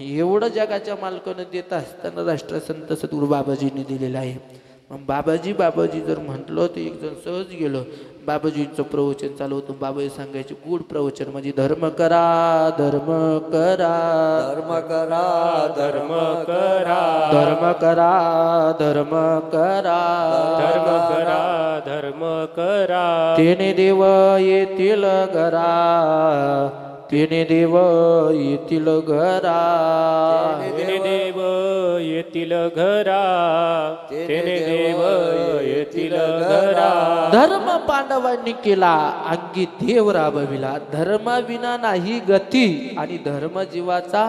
एवढं जगाच्या मालकानं देत असताना राष्ट्रसंत सद्गुरू बाबाजींनी दिलेलं आहे. मग बाबाजी जर म्हटलं तर एक जण सहज गेलं बाबाजींचं प्रवचन चालू होतं. बाबाजी सांगायचे गुड प्रवचन म्हणजे धर्म करा धर्म करा धर्म करा धर्म करा धर्म करा धर्म करा धर्म करा धर्म करा तेने देव येतील घरा तेने देव येतील घरा तेने देव येतील घरा तेने देव येतील घरा. धर्म पांडवांनी केला अंगी देव राबविला. धर्माविना नाही गती आणि धर्म जीवाचा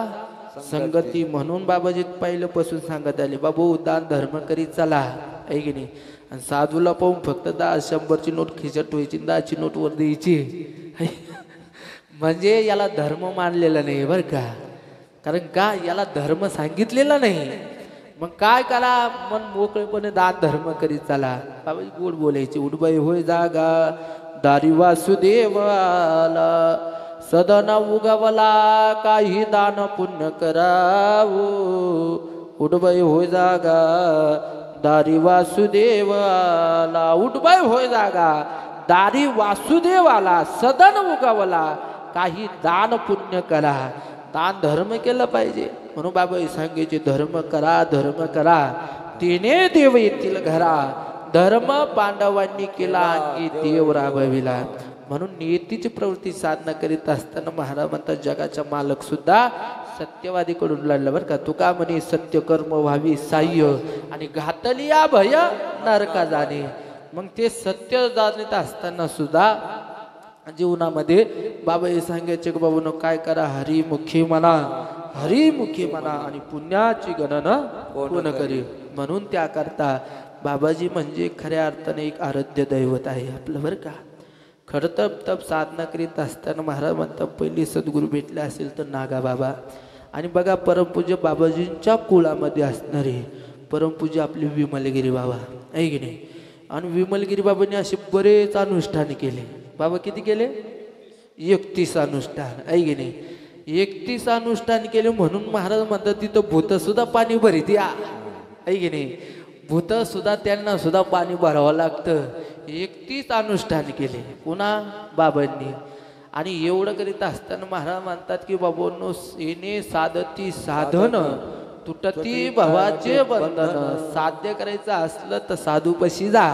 संगती. म्हणून बाबाजी पहिल्यापासून सांगत आले बाबू दान धर्म करीत चला आहे की नाही. आणि साधूला पाहून फक्त 10-100ची नोट खिचत ठेवायची 10ची नोट वर द्यायची म्हणजे याला धर्म मानलेला नाही बरं का. कारण का याला धर्म सांगितलेला नाही. मग काय करा मन मोकळेपणे दान धर्म करीत चला. बाबाजी गोड बोलायचे उडबाई होय जागा दारी वासुदेवाला सदन उगवला काही दान पुण्य करावो. उडबाई होय जागा दारी वासुदेवाला उडबाई होय जागा दारी वासुदेवाला सदन उगवला काही दान पुण्य करा. दान धर्म केलं पाहिजे. म्हणून बाबा सांगायचे धर्म करा तिने देव येतील घरा. धर्म पांडवांनी केला अंगी देव राबविला. म्हणून नियतीची प्रवृत्ती साधना करीत असताना महाराज म्हणतात जगाचा मालक सुद्धा सत्यवादीकडून लढला बरं का. तुका म्हणे सत्य कर्म व्हावी साह्य आणि घातली या भय नरका जाणे. मग ते सत्य जाणत असताना सुद्धा जीवनामध्ये बाबा हे सांगायचे की बाबून काय करा हरिमुखी म्हणा आणि पुण्याची गणना कोण करी. म्हणून त्याकरता बाबाजी म्हणजे खऱ्या अर्थाने एक आराध्य दैवत आहे आपलं बरं का. खरं तप साधना करीत असताना महाराज म्हणतात पहिली सद्गुरू भेटले असेल तर नागा बाबा. आणि बघा परमपूज्य बाबाजींच्या कुळामध्ये असणारे परमपूज्य आपले विमलगिरी बाबा आहे की नाही. आणि विमलगिरी बाबांनी असे बरेच अनुष्ठान केले. बाबा किती केले 31 अनुष्ठान आहे की नाही. 31 अनुष्ठान केले म्हणून महाराज म्हणतात तिथं भूत सुद्धा पाणी भरीत या आहे की नाही. भूत सुद्धा त्यांना सुद्धा पाणी भरावं लागतं. 31 अनुष्ठान केले पुन्हा बाबांनी. आणि एवढं करीत असताना महाराज म्हणतात की बाबांनो येणे साधती साधन तुटती भवाचे बंधन. साध्य करायचं असलं तर साधूपाशी जा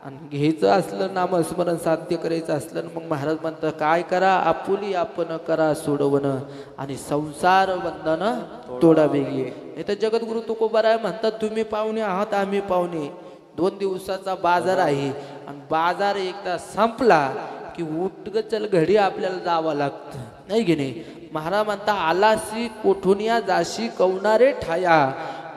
आणि घ्यायचं असलं नामस्मरण साध्य करायचं असलं मग महाराज म्हणतात काय करा, आपुली आपण करा सोडवण आणि संसार बंधन तोडा वेगळी. हे तर जगद्गुरु तुकोबाराय म्हणतात तुम्ही पाहुणे आहात आम्ही पाहुणे. 2 दिवसाचा बाजार आहे आणि बाजार एकदा संपला की उठ चल घडी आपल्याला जावं लागतं, नाही की नाही. महाराज म्हणता आलासी कोठून या जाशी कवणारे ठाया,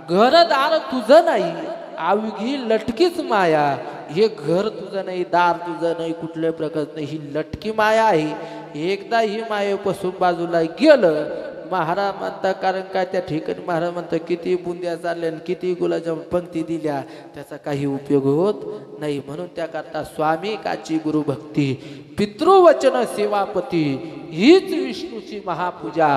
घरदार तुझं नाही अवघी लटकीच माया. हे घर तुझं नाही, दार तुझं नाही, कुठल्याही प्रकारचं नाही, ही लटकी माया आहे. एकदा ही मायेपासून बाजूला गेलं महाराज म्हणता, कारण काय त्या ठिकाणी महाराज म्हणता किती बुंद्या चालल्या आणि किती गुलाबजामुन पंक्ती दिल्या त्याचा काही उपयोग होत नाही. म्हणून त्याकरता स्वामी काची गुरु भक्ती पितृवचन सेवापती हीच विष्णूची महापूजा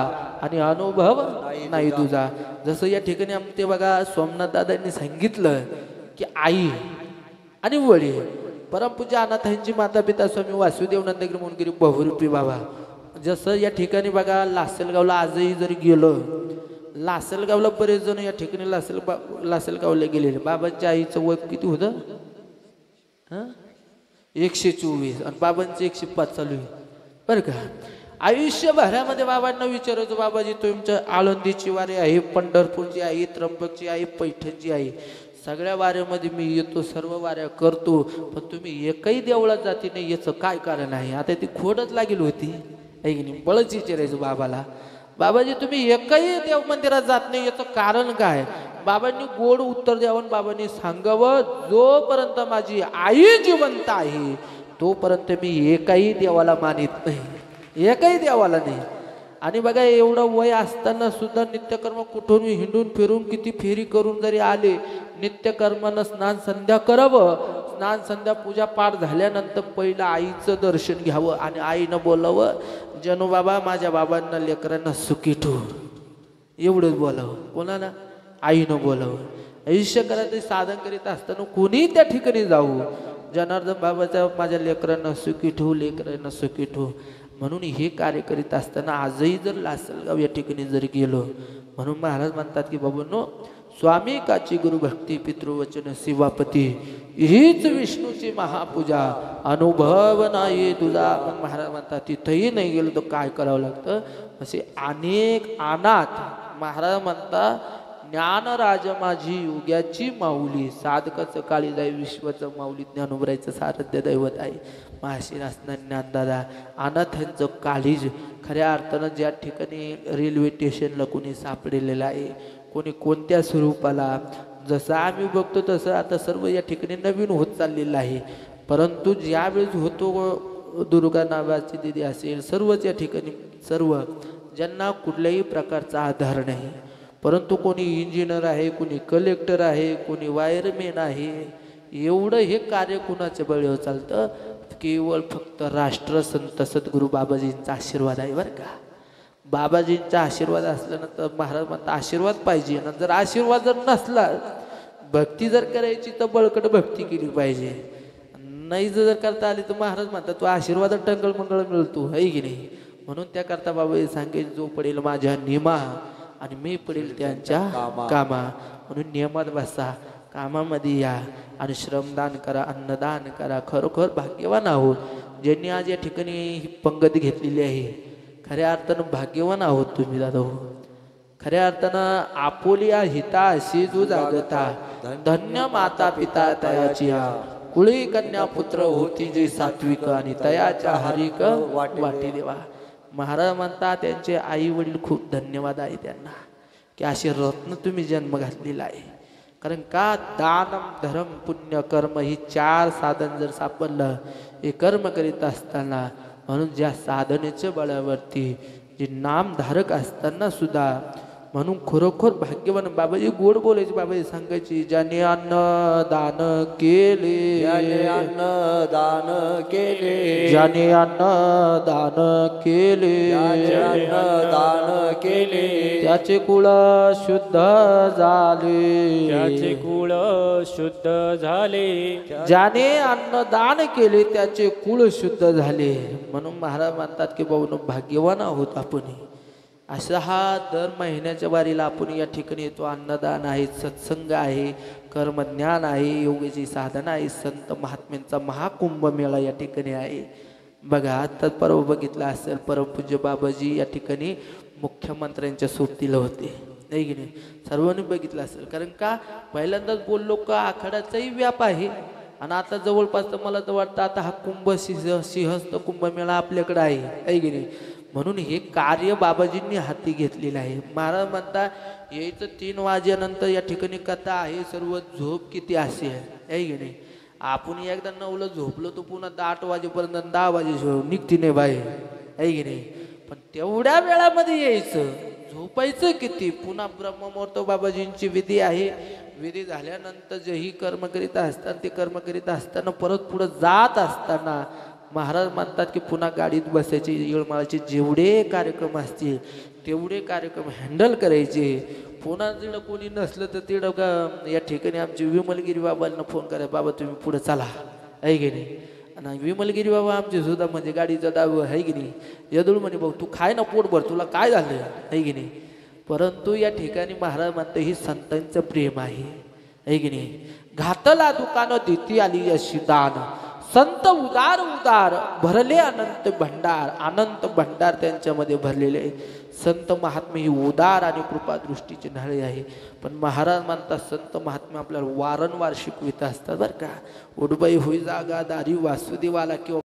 आणि अनुभव नाही तुझा. जसं या ठिकाणी ते बघा सोमनाथ दादांनी सांगितलं की आई आणि वडील परमपूज्य अनाथांची माता पिता स्वामी वासुदेव नंदगिरी मुनगिरी बहुरूपी बाबा. जसं या ठिकाणी बघा लासलगावला आजही जरी गेलो, लासलगावला बरेच जण या ठिकाणी लासलगावला गेलेले. बाबांच्या आईचं वय किती होतं? 124 आणि बाबांचं 105 चालू आहे बरं का. आयुष्यभरामध्ये बाबांना विचारायचो बाबाजी तुमच्या आळंदीची वारी आहे, पंढरपूरची आहे, त्र्यंबकची आहे, पैठणची आहे, सगळ्या वाऱ्यामध्ये मी येतो, सर्व वाऱ्या करतो, पण तुम्ही एकही देवळात जाती नाही, याचं काय कारण आहे? आता ती खोडच लागेल होती ऐक नाही. बळच विचारायचं बाबाला, बाबाजी तुम्ही एकही देव मंदिरात जात नाही, याचं कारण काय? बाबांनी गोड उत्तर द्यावं. बाबांनी सांगावं जोपर्यंत माझी आई जिवंत आहे तोपर्यंत मी एकही देवाला मानित नाही, एकही देवाला नाही. आणि बघा एवढं वय असताना सुद्धा नित्यकर्म कुठून हिंडून फिरून किती फेरी करून जरी आले, नित्यकर्मानं स्नान संध्या करावं. स्नान संध्या पूजा पाठ झाल्यानंतर पहिलं आईचं दर्शन घ्यावं आणि आईनं बोलावं जनू बाबा माझ्या बाबांना लेकरांना सुखी ठेव, एवढंच बोलावं. कोणाला? आईनं बोलावं. आयुष्य करायचं साधन करीत असताना कोणी त्या ठिकाणी जाऊ, जनार्दन बाबाच्या माझ्या लेकरांना सुखी ठेव, लेकरांना सुखी ठेव. म्हणून हे कार्य करीत असताना आजही जर लासलगाव या ठिकाणी जर गेलो, म्हणून महाराज म्हणतात की बाबांनो स्वामी काची गुरु भक्ती पितृवचन सेवापती हीच विष्णूची महापूजा अनुभव नाही तुझा. मग महाराज म्हणतात तिथंही नाही गेलो तर काय करावं लागतं? असे अनेक अनाथ महाराज म्हणतात ज्ञानराज माझी योग्याची माऊली, साधकाचं काळी जाई विश्वाचं माऊली, ज्ञानोबरायचं सारथ्य दैवत आहे महाशीर असणार ज्ञानदादा. अनाथांचं काळीज खऱ्या अर्थानं ज्या ठिकाणी रेल्वे स्टेशनला कोणी सापडलेलं आहे, कोणी कोणत्या स्वरूपाला, जसं आम्ही बघतो तसं आता सर्व या ठिकाणी नवीन होत चाललेलं आहे. परंतु ज्यावेळेस होतो दुर्गा नावाची दिदी असेल, सर्वच या ठिकाणी सर्व ज्यांना कुठल्याही प्रकारचा आधार नाही, परंतु कोणी इंजिनियर आहे, कोणी कलेक्टर आहे, कोणी वायरमॅन आहे, एवढं हे कार्य कुणाच्या बळीवर चालतं? केवळ फक्त राष्ट्रसंत सद्गुरू बाबाजींचा आशीर्वाद आहे बरं का. बाबाजींचा आशीर्वाद असल्यानंतर महाराज म्हणतात आशीर्वाद पाहिजे ना. जर आशीर्वाद जर नसला, भक्ती जर करायची तर बळकट भक्ती केली पाहिजे, नाही जर करता आली तर महाराज म्हणतात तो आशीर्वाद टंगळ मंगळ मिळतो आहे की नाही. म्हणून त्याकरता बाबा सांगेल जो पडेल माझ्या नियमा आणि मी पडेल त्यांच्या कामा. म्हणून नियमात बसा, कामामध्ये या आणि श्रमदान करा, अन्नदान करा. खरोखर भाग्यवान आहोत ज्यांनी आज या ठिकाणी ही पंगती घेतलेली आहे. खऱ्या अर्थानं भाग्यवान आहोत तुम्ही दादा हो. खऱ्या अर्थानं आपोलिया हिता शिजू जागता धन्य माता पिता तयाची कुळी कन्या पुत्र होती जे सात्विक आणि तयाच्या हरिक वाटी देवा. महाराज म्हणतात त्यांचे आई वडील खूप धन्यवाद आहे त्यांना की असे रत्न तुम्ही जन्म घातलेला आहे. कारण का दानम धर्म पुण्य कर्म ही 4 साधन जर सापडलं हे कर्म करीत असताना, म्हणून ज्या साधनेच्या बळावरती जे नामधारक असताना सुद्धा म्हणून खरोखर भाग्यवान. बाबाजी गोड बोलायचे, बाबाजी सांगायची ज्याने अन्न दान केले, ज्याने अन्न दान केले, ज्याने अन्न दान केले, अन्न दान केले, त्याचे कुळ शुद्ध झाले, त्याचे कुळ शुद्ध झाले. ज्याने अन्न दान केले त्याचे कुळ शुद्ध झाले. म्हणून महाराज म्हणतात की बाबा भाग्यवान आहोत आपण. असा हा दर महिन्याच्या वारीला आपण या ठिकाणी येतो. अन्नदान आहे, सत्संग आहे, कर्मज्ञान आहे, योगाची साधना आहे, संत महात्म्यांचा महाकुंभमेळा या ठिकाणी आहे. बघा आता परवा बघितलं असेल, परमपूज्य बाबाजी या ठिकाणी मुख्यमंत्र्यांच्या सोबतीला होते, नाही की नाही? सर्वांनी बघितलं असेल. कारण का पहिल्यांदाच बोललो का आखाड्याचाही व्याप आहे आणि आता जवळपास तर मला तर वाटतं आता हा सिंहस्थ कुंभमेळा आपल्याकडे आहे की नाही? म्हणून हे कार्य बाबाजींनी हाती घेतलेलं आहे. महाराज म्हणता यायचं 3 वाजेनंतर या ठिकाणी कथा आहे, सर्व झोप किती अशी आहे की नाही? आपण एकदा 9ला झोपलो तो पुन्हा 8 वाजेपर्यंत 10 वाजेशिवाय निघती नाही बाहेर, आहे की नाही? पण तेवढ्या वेळामध्ये यायचं, झोपायचं किती? पुन्हा ब्रह्ममुहूर्त बाबाजींची विधी आहे. विधी झाल्यानंतर जेही कर्म करीत असताना ते कर्म करीत असताना परत पुढं जात असताना महाराज म्हणतात की पुन्हा गाडीत बसायचे, येळमाळाचे जेवढे कार्यक्रम असतील तेवढे कार्यक्रम हँडल करायचे. पुन्हा तिकडं कोणी नसलं तर तिकडं या ठिकाणी आमचे विमलगिरी बाबांना फोन करायचा, बाबा तुम्ही पुढे चला, आहे की नाही? आणि विमलगिरी बाबा आमचे सुद्धा म्हणजे गाडीचा डाव आहे की नाही? यदुळ म्हणे भाऊ तू खाय ना पोटभर, तुला काय झालं, आहे की नाही? परंतु या ठिकाणी महाराज म्हणते ही संतांचं प्रेम आहे की नाही? घातला दुकानं देती आली अशी दान, संत उदार उदार भरले अनंत भंडार, अनंत भंडार त्यांच्यामध्ये भरलेले. संत महात्मे ही उदार आणि कृपादृष्टीची नाळे आहे. पण महाराज म्हणतात संत महात्मे आपल्याला वारंवार शिकवित असतात बरं का. उडबाई होई जागा दारी वासुदेवाला किंवा